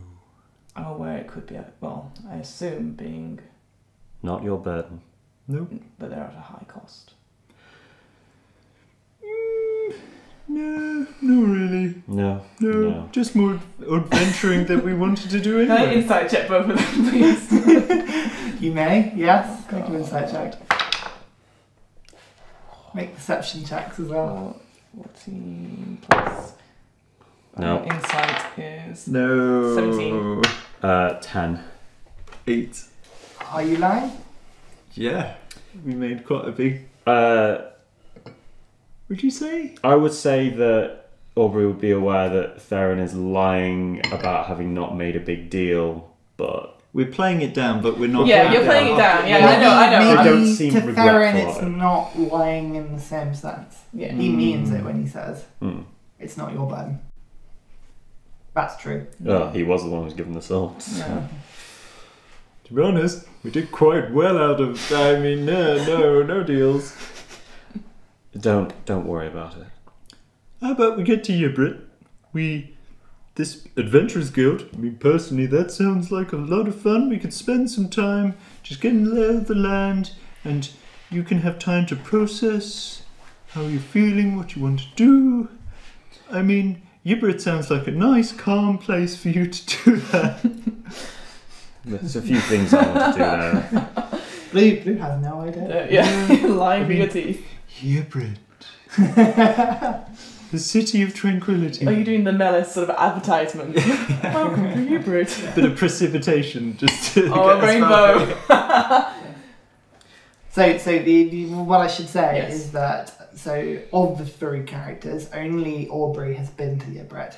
Speaker 3: or where it could be at. Well, I assume being,
Speaker 1: Not your burden.
Speaker 4: Nope.
Speaker 3: but they're at a high cost.
Speaker 4: No, not really.
Speaker 1: No.
Speaker 4: Just more adventuring that we wanted to do
Speaker 3: Can I
Speaker 4: anyway.
Speaker 3: insight check both of them, please?
Speaker 2: You may, yes. Make an insight check. Make perception checks as well.
Speaker 3: 14 plus.
Speaker 1: No.
Speaker 3: Insight is
Speaker 4: No.
Speaker 3: 17.
Speaker 1: 10.
Speaker 4: 8.
Speaker 2: Are you lying?
Speaker 4: Yeah. We made quite a big... Would you say?
Speaker 1: I would say that Aubrey would be aware that Theren is lying about having not made a big deal, but...
Speaker 5: We're playing it down, but we're not.
Speaker 3: Yeah, you're playing it down. Yeah, I know.
Speaker 1: They don't
Speaker 2: Maybe
Speaker 1: seem
Speaker 2: to
Speaker 1: regretful
Speaker 2: Theren, it's
Speaker 1: of it.
Speaker 2: not lying in the same sense.
Speaker 3: Yeah.
Speaker 2: He means it when he says
Speaker 1: It's
Speaker 2: it's not your burden. That's true.
Speaker 1: Oh, he was the one who was given the sword.
Speaker 3: No.
Speaker 4: To be honest, we did quite well out of... I mean, no deals.
Speaker 1: Don't worry about it.
Speaker 4: How about we get to Yibrit? This Adventurers Guild, I mean, personally, that sounds like a lot of fun. We could spend some time just getting to know the land, and you can have time to process how you're feeling, what you want to do. I mean, Yibrit sounds like a nice, calm place for you to do that.
Speaker 1: There's a few things I want to do there.
Speaker 2: Blue has no idea.
Speaker 3: Yeah, lying for your teeth.
Speaker 4: Yibrit. The city of tranquility.
Speaker 3: Are you doing the Melis sort of advertisement? Welcome to Hubert.
Speaker 4: Bit of precipitation, just to
Speaker 3: Oh, a
Speaker 4: get us
Speaker 3: rainbow.
Speaker 2: So the what I should say
Speaker 3: Yes.
Speaker 2: is that of the three characters, only Aubrey has been to Yibret,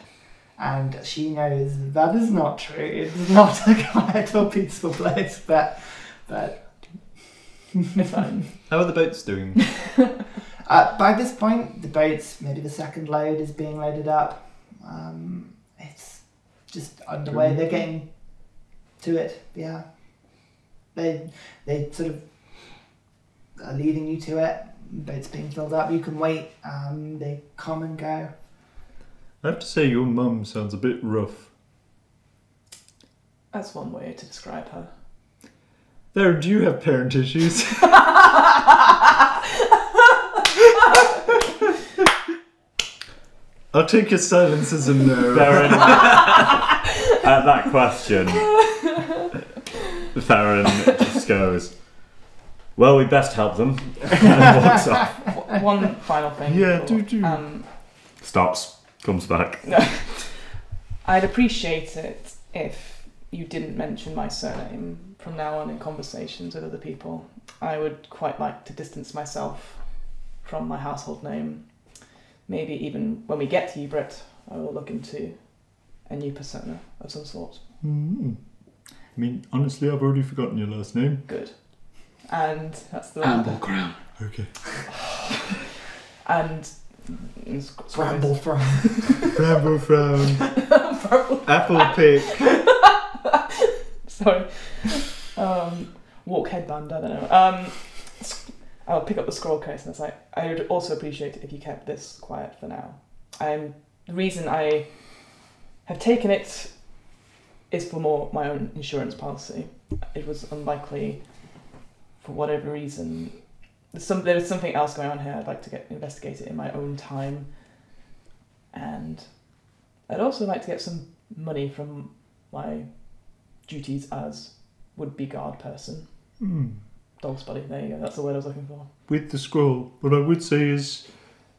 Speaker 2: and she knows that is not true. It's not a quiet or peaceful place, but
Speaker 3: It's fine.
Speaker 5: How are the boats doing?
Speaker 2: by this point, the boats, maybe the second load is being loaded up. It's just underway. They're getting to it. Yeah, they sort of are leading you to it. Boats being filled up. You can wait. They come and go.
Speaker 4: I have to say, your mum sounds a bit rough.
Speaker 3: That's one way to describe her.
Speaker 4: Theren, do you have parent issues? I'll take your silence as a no.
Speaker 1: Theren, at that question, Theren just goes, well, we best help them, and walks off.
Speaker 3: One final thing.
Speaker 4: Yeah,
Speaker 3: before,
Speaker 4: do.
Speaker 1: Stops, comes back.
Speaker 3: No. I'd appreciate it if you didn't mention my surname from now on in conversations with other people. I would quite like to distance myself from my household name. Maybe even when we get to Ubrit, I will look into a new persona of some sort.
Speaker 4: Mm-hmm. I mean, honestly, I've already forgotten your last name.
Speaker 3: Good. And that's the
Speaker 1: Amble Crown.
Speaker 4: Okay.
Speaker 3: And
Speaker 2: Bramble from.
Speaker 4: Bramble Frown. Apple Pick.
Speaker 3: Sorry. Walk headband, I don't know. I'll pick up the scroll case and it's like, I would also appreciate it if you kept this quiet for now. The reason I have taken it is for more my own insurance policy. It was unlikely, for whatever reason. There is something else going on here. I'd like to get investigated in my own time. And I'd also like to get some money from my duties as would-be guard person. Dog's buddy, there you go, that's the word I was looking for.
Speaker 4: With the scroll, what I would say is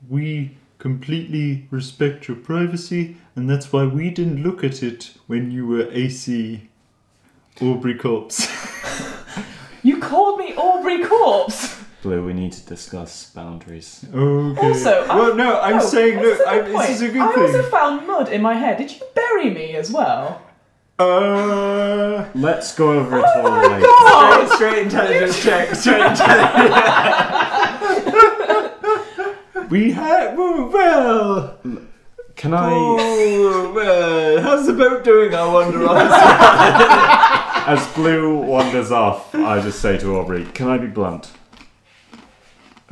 Speaker 4: we completely respect your privacy, and that's why we didn't look at it when you were AC Aubrey Corpse.
Speaker 3: You called me Aubrey Corpse!
Speaker 1: Blue, we need to discuss boundaries.
Speaker 4: Okay.
Speaker 3: Also,
Speaker 4: I'm saying, look, this is a good thing.
Speaker 3: I also found mud in my hair. Did you bury me as well?
Speaker 1: Let's go over it all later.
Speaker 3: God!
Speaker 5: Straight intelligence check. Straight intelligence.
Speaker 4: We had well.
Speaker 1: Can I?
Speaker 5: Oh, well, how's the boat doing? I wonder.
Speaker 1: As Blue wanders off, I just say to Aubrey, "Can I be blunt?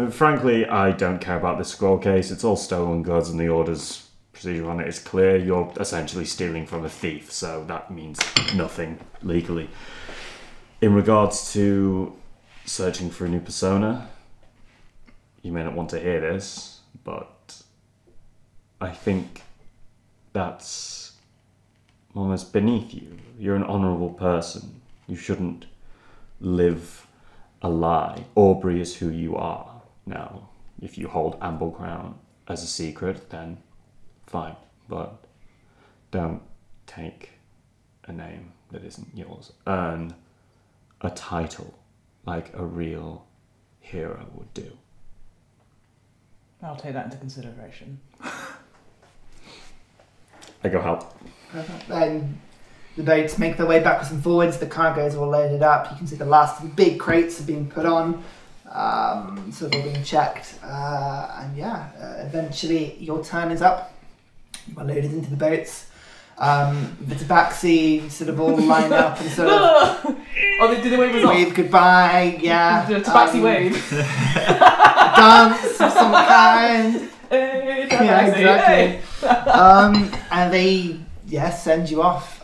Speaker 1: Frankly, I don't care about this scroll case. It's all stolen goods, and the order's procedure on it is clear. You're essentially stealing from a thief, so that means nothing legally. In regards to searching for a new persona, you may not want to hear this, but I think that's almost beneath you. You're an honourable person. You shouldn't live a lie. Aubrey is who you are. Now, if you hold Amble Crown as a secret, then fine, but don't take a name that isn't yours. Earn a title like a real hero would do."
Speaker 3: I'll take that into consideration.
Speaker 1: I go help.
Speaker 2: Perfect. Then the boats make their way backwards and forwards. The cargo is all loaded up. You can see the last of the big crates are being put on. So they're being checked. Eventually your turn is up. You are loaded into the boats. The tabaxi sort of all line up and sort of
Speaker 3: did they wave us off?
Speaker 2: wave goodbye. Yeah.
Speaker 3: The tabaxi wave.
Speaker 2: Dance of some kind.
Speaker 3: Hey,
Speaker 2: Yeah,
Speaker 3: tabaxi,
Speaker 2: exactly.
Speaker 3: hey.
Speaker 2: And they send you off.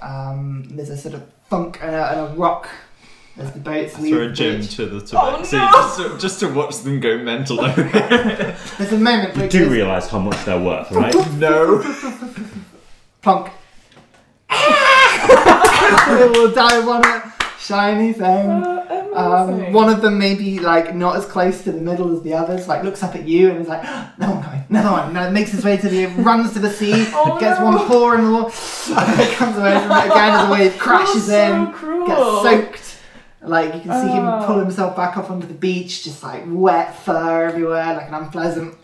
Speaker 2: There's a sort of thunk and a rock as the boats leave.
Speaker 5: Throw a
Speaker 2: the
Speaker 5: gem
Speaker 2: beach.
Speaker 5: to the
Speaker 3: Oh,
Speaker 5: tabaxi
Speaker 3: no!
Speaker 5: just to watch them go mental.
Speaker 2: There's a moment where
Speaker 1: You
Speaker 2: it
Speaker 1: do
Speaker 2: goes
Speaker 1: realise how much they're worth, right?
Speaker 5: No.
Speaker 2: plonk. They will dive on it. Shiny thing.
Speaker 3: Amazing.
Speaker 2: One of them maybe like not as close to the middle as the others, like looks up at you and is like, no one coming, another one. And makes his way to the, runs to the sea, gets one paw in the water, comes away from it again as the wave crashes
Speaker 3: so cruel.
Speaker 2: gets soaked. Like you can see him pull himself back up onto the beach, just like wet fur everywhere, like an unpleasant.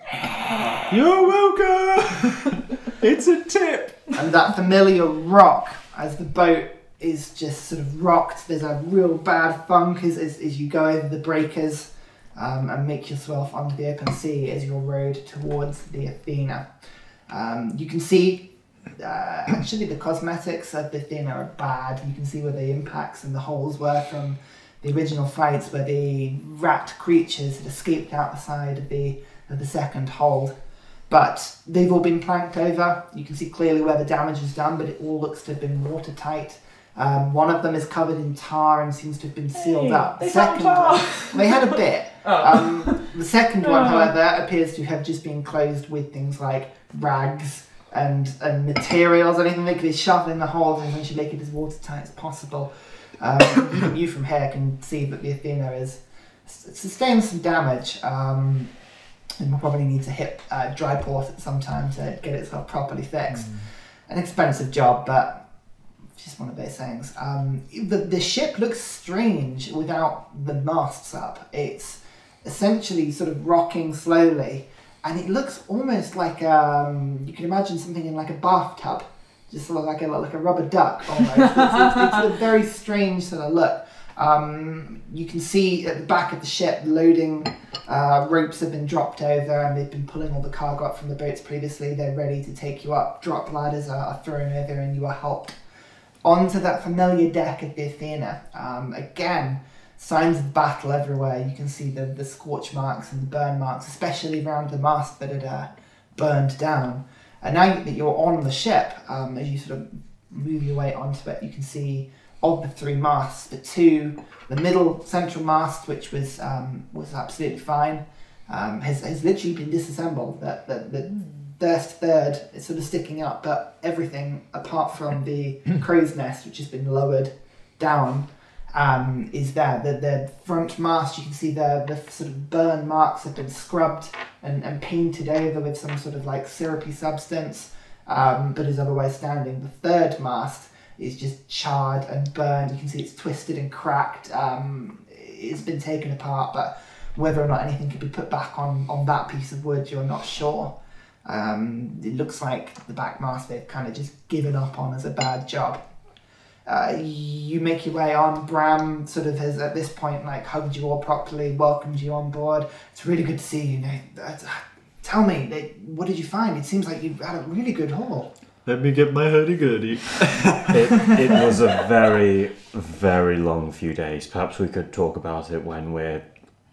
Speaker 4: You're welcome. It's a tip.
Speaker 2: And that familiar rock as the boat is just sort of rocked. There's a real bad funk as you go over the breakers and make yourself onto the open sea as you're rowed towards the Athena. You can see actually the cosmetics of the Athena are bad. You can see where the impacts and the holes were from the original fights where the rat creatures had escaped out the side of the second hold. But they've all been planked over. You can see clearly where the damage was done, but it all looks to have been watertight. One of them is covered in tar and seems to have been sealed up. The second one, they had a bit. The second one, however, appears to have just been closed with things like rags and materials, anything they could shove in the holes and eventually make it as watertight as possible. Even you from here can see that the Athena is sustained some damage. and will probably need to hit dry port at some time to get itself properly fixed. An expensive job, but just one of those things. The ship looks strange without the masts up. It's essentially sort of rocking slowly, and it looks almost like you can imagine something in like a bathtub, just sort of like a rubber duck almost. It's a very strange sort of look. You can see at the back of the ship loading ropes have been dropped over, and they've been pulling all the cargo up from the boats previously. They're ready to take you up. Drop ladders are thrown over, and you are helped onto that familiar deck of the Athena. Again, signs of battle everywhere. You can see the scorch marks and the burn marks, especially around the mast that had burned down. And now that you're on the ship, as you sort of move your way onto it, you can see of the 3 masts, the middle central mast, which was absolutely fine, has literally been disassembled. The first third is sort of sticking up, but everything apart from the crow's nest, which has been lowered down, is there. The front mast, you can see the sort of burn marks have been scrubbed and painted over with some sort of like syrupy substance, but is otherwise standing. The third mast is just charred and burned. You can see it's twisted and cracked. It's been taken apart, but whether or not anything could be put back on that piece of wood, you're not sure. It looks like the back mast they've kind of just given up on as a bad job. You make your way on. Bram sort of has at this point like hugged you all properly, welcomed you on board. It's really good to see you. Tell me, what did you find? It seems like you've had a really good haul.
Speaker 4: Let me get my hurdy-gurdy.
Speaker 1: It was a very, very long few days. Perhaps we could talk about it when we're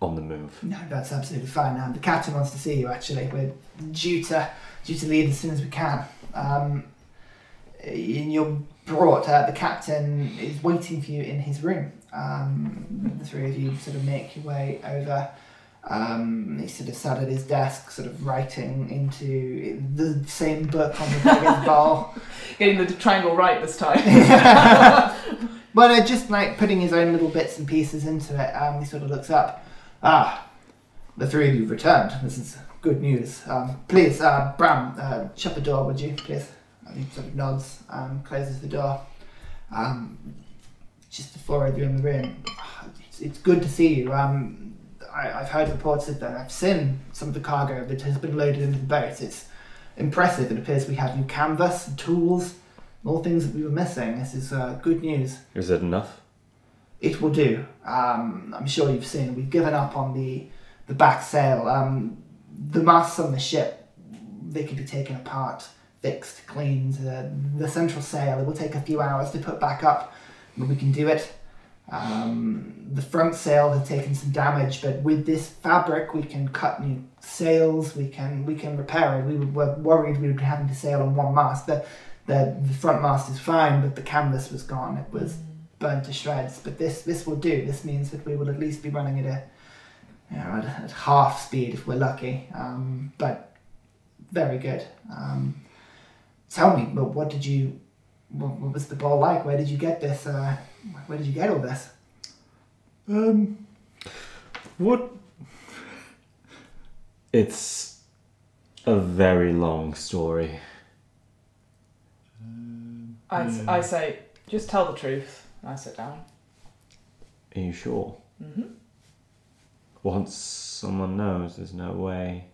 Speaker 1: on the move.
Speaker 2: No, that's absolutely fine. The captain wants to see you, actually. We're due to leave as soon as we can. And you're brought. The captain is waiting for you in his room. The 3 of you sort of make your way over. He sort of sat at his desk, sort of writing into the same book on the biggest bowl.
Speaker 3: Getting the triangle right this time.
Speaker 2: But just like putting his own little bits and pieces into it, he sort of looks up. The 3 of you returned. This is good news. Please, Bram, shut the door, would you, please? He sort of nods, closes the door. Just the 4 of you in the room. It's good to see you. I've heard reports that I've seen some of the cargo that has been loaded into the boat. It's impressive. It appears we have new canvas, tools, all things that we were missing. This is good news.
Speaker 1: Is it enough?
Speaker 2: It will do. I'm sure you've seen. We've given up on the back sail. The masts on the ship, they can be taken apart, fixed, cleaned. The central sail, it will take a few hours to put back up, but we can do it. The front sail had taken some damage, but with this fabric we can cut new sails, we can repair it. We were worried we would be having to sail on one mast. The front mast is fine, but the canvas was gone. It was burnt to shreds. But this will do. This means that we will at least be running at half speed if we're lucky. But very good. Tell me, what was the ball like? Where did you get this? Where did you get all this?
Speaker 4: What?
Speaker 1: It's a very long story.
Speaker 3: I say, just tell the truth. I sit down.
Speaker 1: Are you sure?
Speaker 3: Mm-hmm.
Speaker 1: Once someone knows, there's no way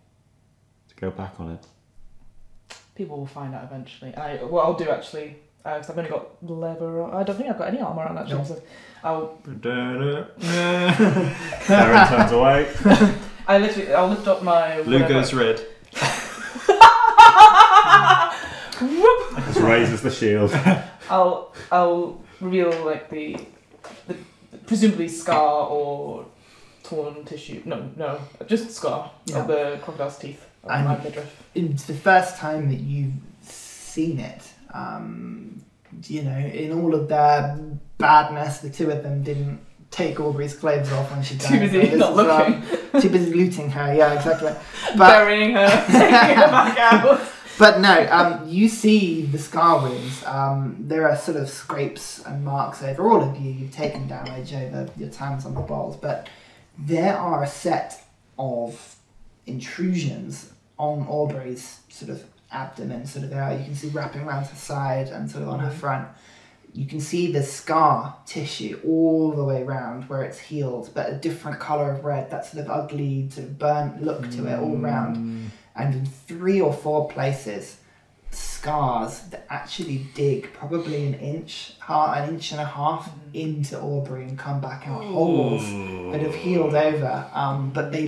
Speaker 1: to go back on it.
Speaker 3: People will find out eventually. What I'll do actually, because I've only got leather. I don't think I've got any armor on actually.
Speaker 2: No.
Speaker 3: So I'll.
Speaker 1: Theren turns away.
Speaker 3: I'll lift up my.
Speaker 4: Blue goes red.
Speaker 1: Just raises the shield.
Speaker 3: I'll reveal like the presumably scar or torn tissue. No, just scar of the crocodile's teeth on my midriff.
Speaker 2: It's the first time that you've seen it. In all of their badness, the 2 of them didn't take Aubrey's clothes off when she died.
Speaker 3: Too busy not looking.
Speaker 2: Too busy looting her, yeah, exactly.
Speaker 3: Burying her, taking her back out.
Speaker 2: But no, you see the scar wounds. There are sort of scrapes and marks over all of you. You've taken damage over your times on the balls, but there are a set of intrusions on Aubrey's sort of abdomen, sort of there. You can see wrapping around her side and sort of on her front. You can see the scar tissue all the way around where it's healed, but a different colour of red, that sort of ugly, sort of burnt look to it all round. And in 3 or 4 places, scars that actually dig probably an inch and a half into Aubrey and come back out. Holes that have healed over, but they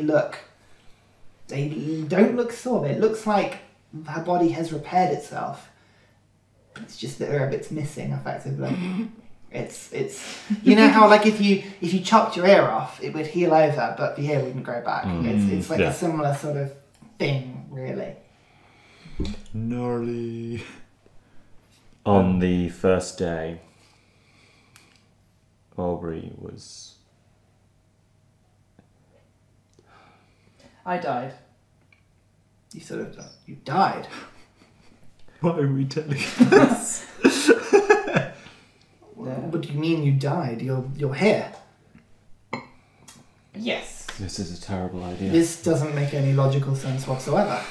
Speaker 2: don't look sore. It looks like her body has repaired itself. It's just that there are bits missing, effectively. It's you know how like if you chopped your ear off, it would heal over, but the ear wouldn't grow back. It's like a similar sort of thing, really.
Speaker 4: Gnarly.
Speaker 1: On the first day, Aubrey was...
Speaker 3: I died.
Speaker 2: You died?
Speaker 4: Why are we telling you this?
Speaker 2: What do you mean you died? You're here.
Speaker 3: Yes.
Speaker 1: This is a terrible idea.
Speaker 2: This doesn't make any logical sense whatsoever.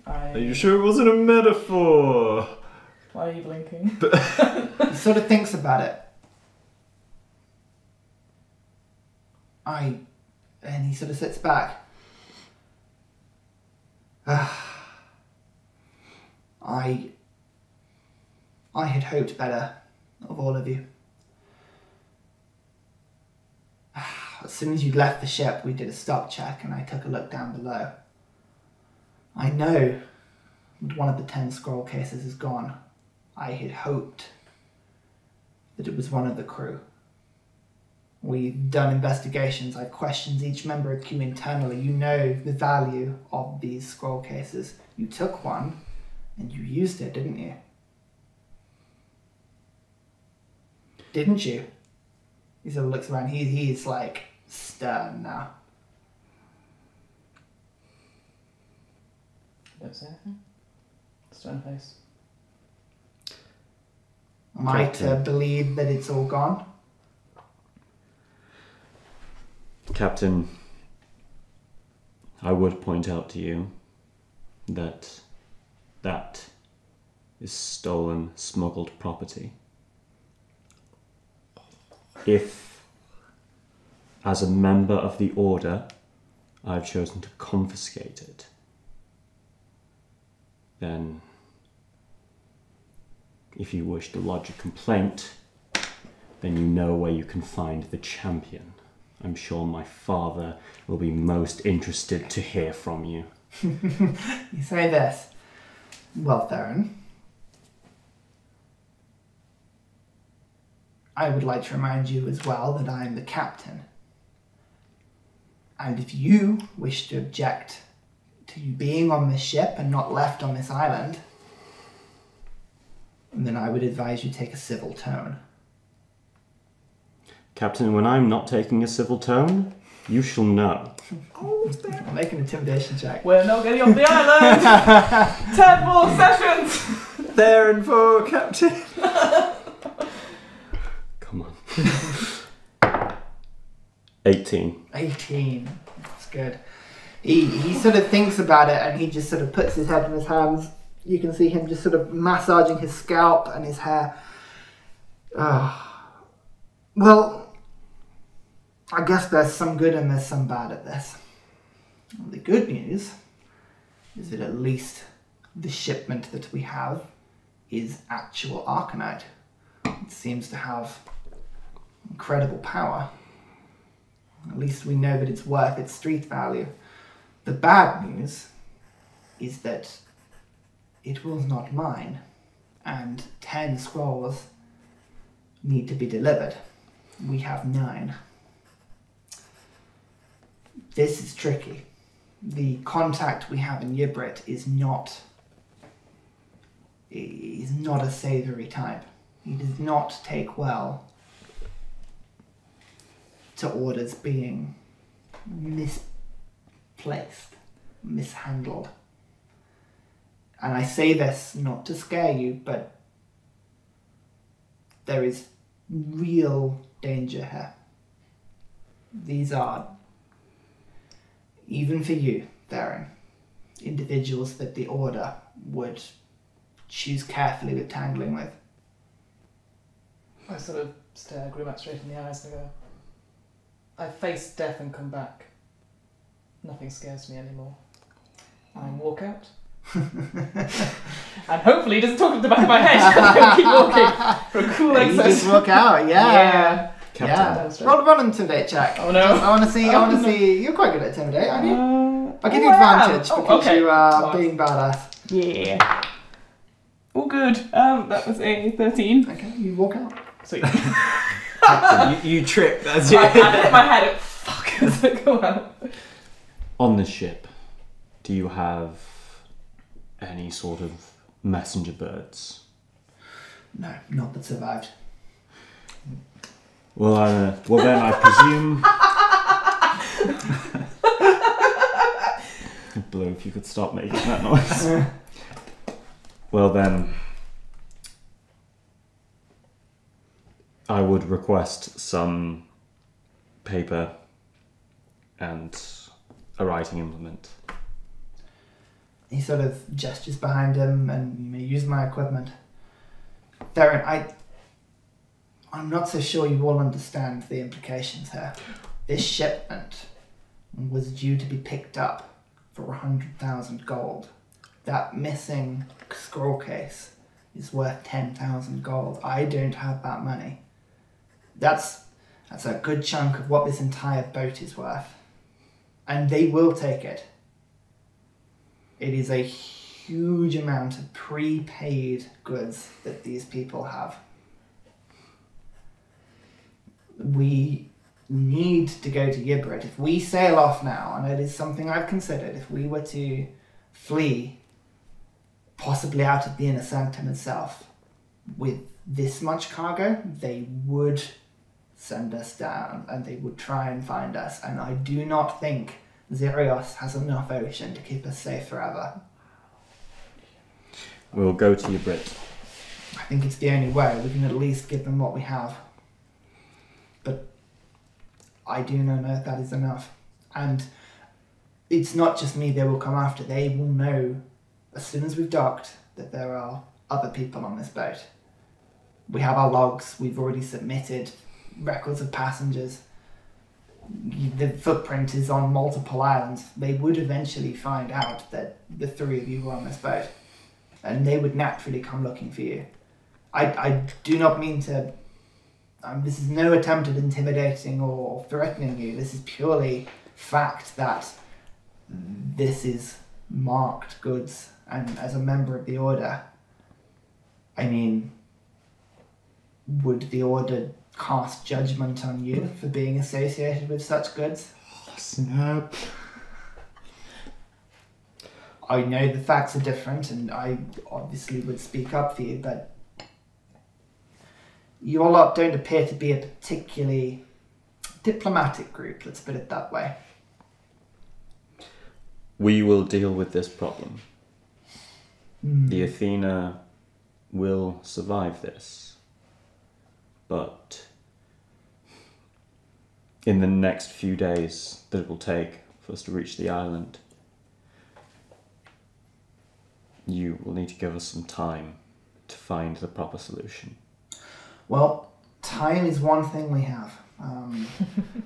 Speaker 4: Are you sure it wasn't a metaphor?
Speaker 3: Why are you blinking?
Speaker 2: He sort of thinks about it. And he sort of sits back. I had hoped better of all of you. As soon as you left the ship, we did a stop check and I took a look down below. I know that one of the 10 scroll cases is gone. I had hoped that it was one of the crew. We've done investigations. I've questioned each member of Q internally. You know the value of these scroll cases. You took one and you used it, didn't you? Didn't you? He sort of looks around. He's like stern now.
Speaker 3: Don't say anything. Stone face.
Speaker 2: Am I to believe that it's all gone?
Speaker 1: Captain, I would point out to you that that is stolen, smuggled property. If, as a member of the Order, I've chosen to confiscate it, then if you wish to lodge a complaint, then you know where you can find the champion. I'm sure my father will be most interested to hear from you.
Speaker 2: You say this. Well, Theren, I would like to remind you as well that I am the captain. And if you wish to object to you being on this ship and not left on this island, then I would advise you take a civil tone.
Speaker 1: Captain, when I'm not taking a civil tone, you shall know.
Speaker 2: I'll make an intimidation check.
Speaker 3: We're not getting off the island! 10 more sessions!
Speaker 5: Theren for captain.
Speaker 1: Come on. 18.
Speaker 2: 18. That's good. He sort of thinks about it and he just sort of puts his head in his hands. You can see him just sort of massaging his scalp and his hair. Well, I guess there's some good and there's some bad at this. The good news is that at least the shipment that we have is actual Arcanite. It seems to have incredible power. At least we know that it's worth its street value. The bad news is that it was not mine, and 10 scrolls need to be delivered. We have 9. This is tricky. The contact we have in Ybrit is not a savoury type. He does not take well to orders being misplaced, mishandled. And I say this not to scare you, but there is real danger here. These are, even for you, Theren. Individuals that the Order would choose carefully with tangling with.
Speaker 3: I sort of stare Grimac straight in the eyes and go, I face death and come back. Nothing scares me anymore. I walk out. And hopefully he doesn't talk to the back of my head. I'll keep walking for a cool exercise.
Speaker 2: You just walk out, yeah.
Speaker 1: Captain.
Speaker 2: Roll an intimidate check.
Speaker 3: Oh no.
Speaker 2: I want to see. You're quite good at intimidate, aren't you? I'll give you advantage because you are being badass.
Speaker 3: Yeah. All good. That was a 13.
Speaker 2: Okay, you walk out.
Speaker 3: Sweet.
Speaker 5: you trip. That's
Speaker 3: I hit my head. Fuck. As I go out.
Speaker 1: On the ship, do you have any sort of messenger birds?
Speaker 2: No, not that survived.
Speaker 1: Well, then I presume. Blue, if you could stop making that noise. Well then, I would request some paper and a writing implement.
Speaker 2: He sort of gestures behind him, and you may use my equipment. Theren, I'm not so sure you all understand the implications here. This shipment was due to be picked up for 100,000 gold. That missing scroll case is worth 10,000 gold. I don't have that money. That's a good chunk of what this entire boat is worth. And they will take it. It is a huge amount of prepaid goods that these people have. We need to go to Ybrit. If we sail off now, and it is something I've considered, if we were to flee, possibly out of the inner sanctum itself, with this much cargo, they would send us down and they would try and find us. And I do not think Xerieos has enough ocean to keep us safe forever.
Speaker 1: We'll go to Ybrit.
Speaker 2: I think it's the only way. We can at least give them what we have. But I do not know if that is enough. And it's not just me they will come after. They will know as soon as we've docked that there are other people on this boat. We have our logs. We've already submitted records of passengers. The footprint is on multiple islands. They would eventually find out that the three of you were on this boat. And they would naturally come looking for you. I do not mean to... this is no attempt at intimidating or threatening you. This is purely fact that this is marked goods. And as a member of the Order, I mean, would the Order cast judgment on you for being associated with such goods?
Speaker 4: Snap.
Speaker 2: I know the facts are different, and I obviously would speak up for you, but you all lot don't appear to be a particularly diplomatic group, let's put it that way.
Speaker 1: We will deal with this problem. The Athena will survive this. But in the next few days that it will take for us to reach the island, you will need to give us some time to find the proper solution.
Speaker 2: Well, time is one thing we have.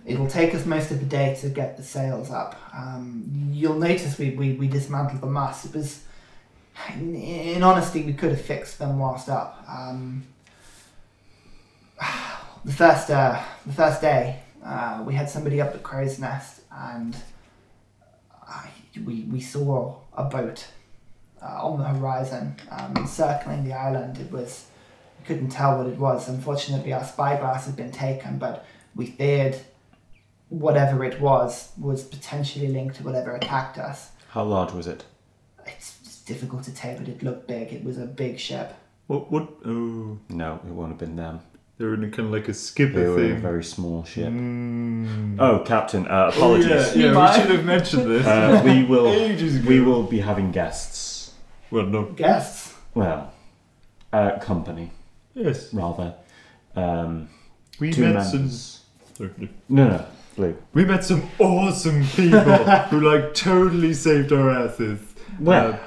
Speaker 2: It'll take us most of the day to get the sails up. You'll notice we dismantled the mast. It was, in honesty, we could have fixed them whilst up. The first day, we had somebody up at Crow's Nest, and we saw a boat on the horizon, circling the island. It was, we couldn't tell what it was. Unfortunately, our spyglass had been taken, but we feared whatever it was potentially linked to whatever attacked us.
Speaker 1: How large was it?
Speaker 2: It's difficult to tell, but it looked big. It was a big ship.
Speaker 4: What? Oh.
Speaker 1: No, it won't have been them.
Speaker 4: They were in a kind of like a skipper
Speaker 1: They were in a
Speaker 4: thing.
Speaker 1: very small ship. Oh, Captain, apologies.
Speaker 4: Yeah, we should have mentioned this. Ages ago.
Speaker 1: We will be having guests.
Speaker 4: Well, no.
Speaker 2: Guests?
Speaker 1: Well, company,
Speaker 4: Yes.
Speaker 1: rather.
Speaker 4: We
Speaker 1: Two
Speaker 4: met
Speaker 1: members.
Speaker 4: since...
Speaker 1: No. Blue.
Speaker 4: We met some awesome people who like totally saved our asses.
Speaker 1: Well.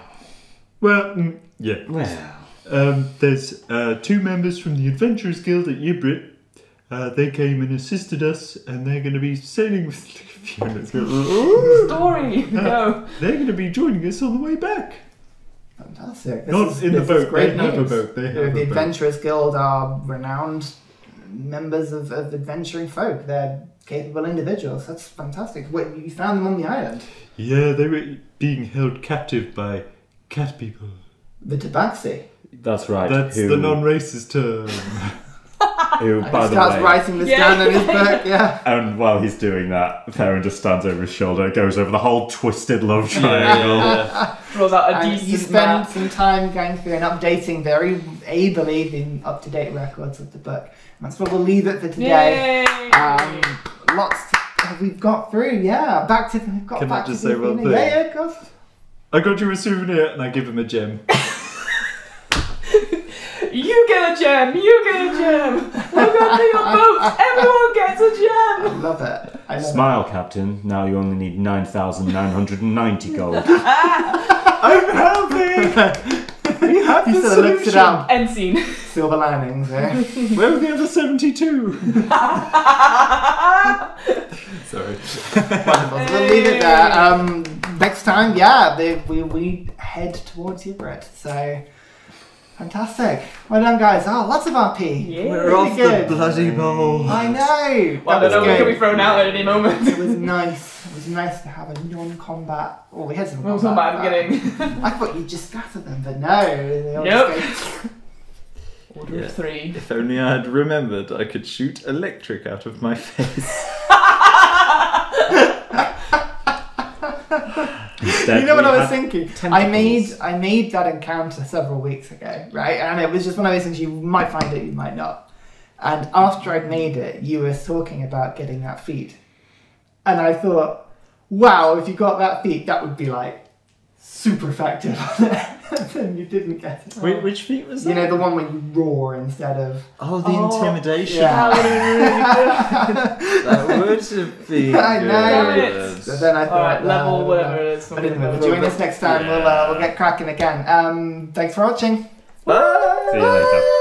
Speaker 4: Yeah.
Speaker 1: Well.
Speaker 4: There's 2 members from the Adventurers Guild at Yibrit. They came and assisted us, and they're going to be sailing with Fiona.
Speaker 3: Story! Go!
Speaker 4: They're going to be joining us on the way back.
Speaker 2: Fantastic.
Speaker 4: Not in the boat.
Speaker 2: Great
Speaker 4: They have a
Speaker 2: news.
Speaker 4: boat. They have
Speaker 2: The
Speaker 4: a boat.
Speaker 2: Adventurers Guild are renowned members of adventuring folk. They're capable individuals. That's fantastic. Wait, you found them on the island?
Speaker 4: Yeah, they were being held captive by cat people.
Speaker 2: The Tabaxi.
Speaker 1: That's right.
Speaker 4: That's the non-racist term.
Speaker 1: Who, by the
Speaker 2: starts
Speaker 1: way...
Speaker 2: writing this down in his book, yeah.
Speaker 1: And while he's doing that, Theren just stands over his shoulder, goes over the whole twisted love triangle.
Speaker 3: Throws out a
Speaker 2: And
Speaker 3: decent
Speaker 2: you spend
Speaker 3: map.
Speaker 2: some time going through and updating very ably the up-to-date records of the book. And that's where we'll leave it for today.
Speaker 3: Yay!
Speaker 2: Lots we've got through, yeah. Back to
Speaker 4: Can I
Speaker 2: back
Speaker 4: just
Speaker 2: to
Speaker 4: say one
Speaker 2: Athena.
Speaker 4: thing?
Speaker 2: Yeah, of course.
Speaker 4: I got you a souvenir, and I give him a gem.
Speaker 3: You get a gem! You get a gem! Look up to your boat! Everyone gets a
Speaker 2: I
Speaker 3: gem!
Speaker 2: love it. I love
Speaker 1: Smile, Captain. Now you only need 9,990 gold.
Speaker 4: I'm helping! We have
Speaker 2: He
Speaker 4: the
Speaker 2: sort of looks it
Speaker 4: solution!
Speaker 2: up.
Speaker 3: End scene.
Speaker 2: Silver linings, eh?
Speaker 4: Where are the other 72? Sorry.
Speaker 2: Wonderful. So we'll leave it there. Next time, yeah, we head towards Yibrit. So fantastic. Well done, guys. Oh, lots of RP.
Speaker 3: Yeah.
Speaker 5: We're
Speaker 2: Really
Speaker 5: off
Speaker 2: good.
Speaker 5: the bloody bowl.
Speaker 2: I know.
Speaker 3: Well, I
Speaker 2: That
Speaker 3: don't know,
Speaker 2: was
Speaker 3: we could
Speaker 2: good.
Speaker 3: be thrown out at any moment.
Speaker 2: It was nice. It was nice to have a non-combat. Oh, we had some
Speaker 3: Well,
Speaker 2: combat.
Speaker 3: somebody at the beginning.
Speaker 2: I thought you'd just scatter them, but no. They all
Speaker 3: Nope.
Speaker 2: just go...
Speaker 3: Order
Speaker 5: Yeah.
Speaker 3: of 3.
Speaker 5: If only I had remembered I could shoot electric out of my face.
Speaker 1: Instead,
Speaker 2: You know what
Speaker 1: we
Speaker 2: I was
Speaker 1: had
Speaker 2: thinking?
Speaker 1: tentacles.
Speaker 2: I made that encounter several weeks ago, right? And it was just one of those things you might find it, you might not. And after I'd made it, you were talking about getting that feat. And I thought, wow, if you got that feat, that would be like super effective. And then you didn't get it.
Speaker 5: Which feat was that?
Speaker 2: You know, the one where you roar instead of...
Speaker 5: Oh, the intimidation.
Speaker 2: Yeah.
Speaker 5: That would have been
Speaker 2: I know.
Speaker 3: Damn
Speaker 5: good.
Speaker 3: it.
Speaker 2: So then I thought...
Speaker 3: Alright, level
Speaker 2: no.
Speaker 3: whatever it is.
Speaker 2: But anyway, we'll join us next time.
Speaker 5: Yeah.
Speaker 2: We'll get cracking again. Thanks for watching.
Speaker 5: Bye.
Speaker 1: See you later.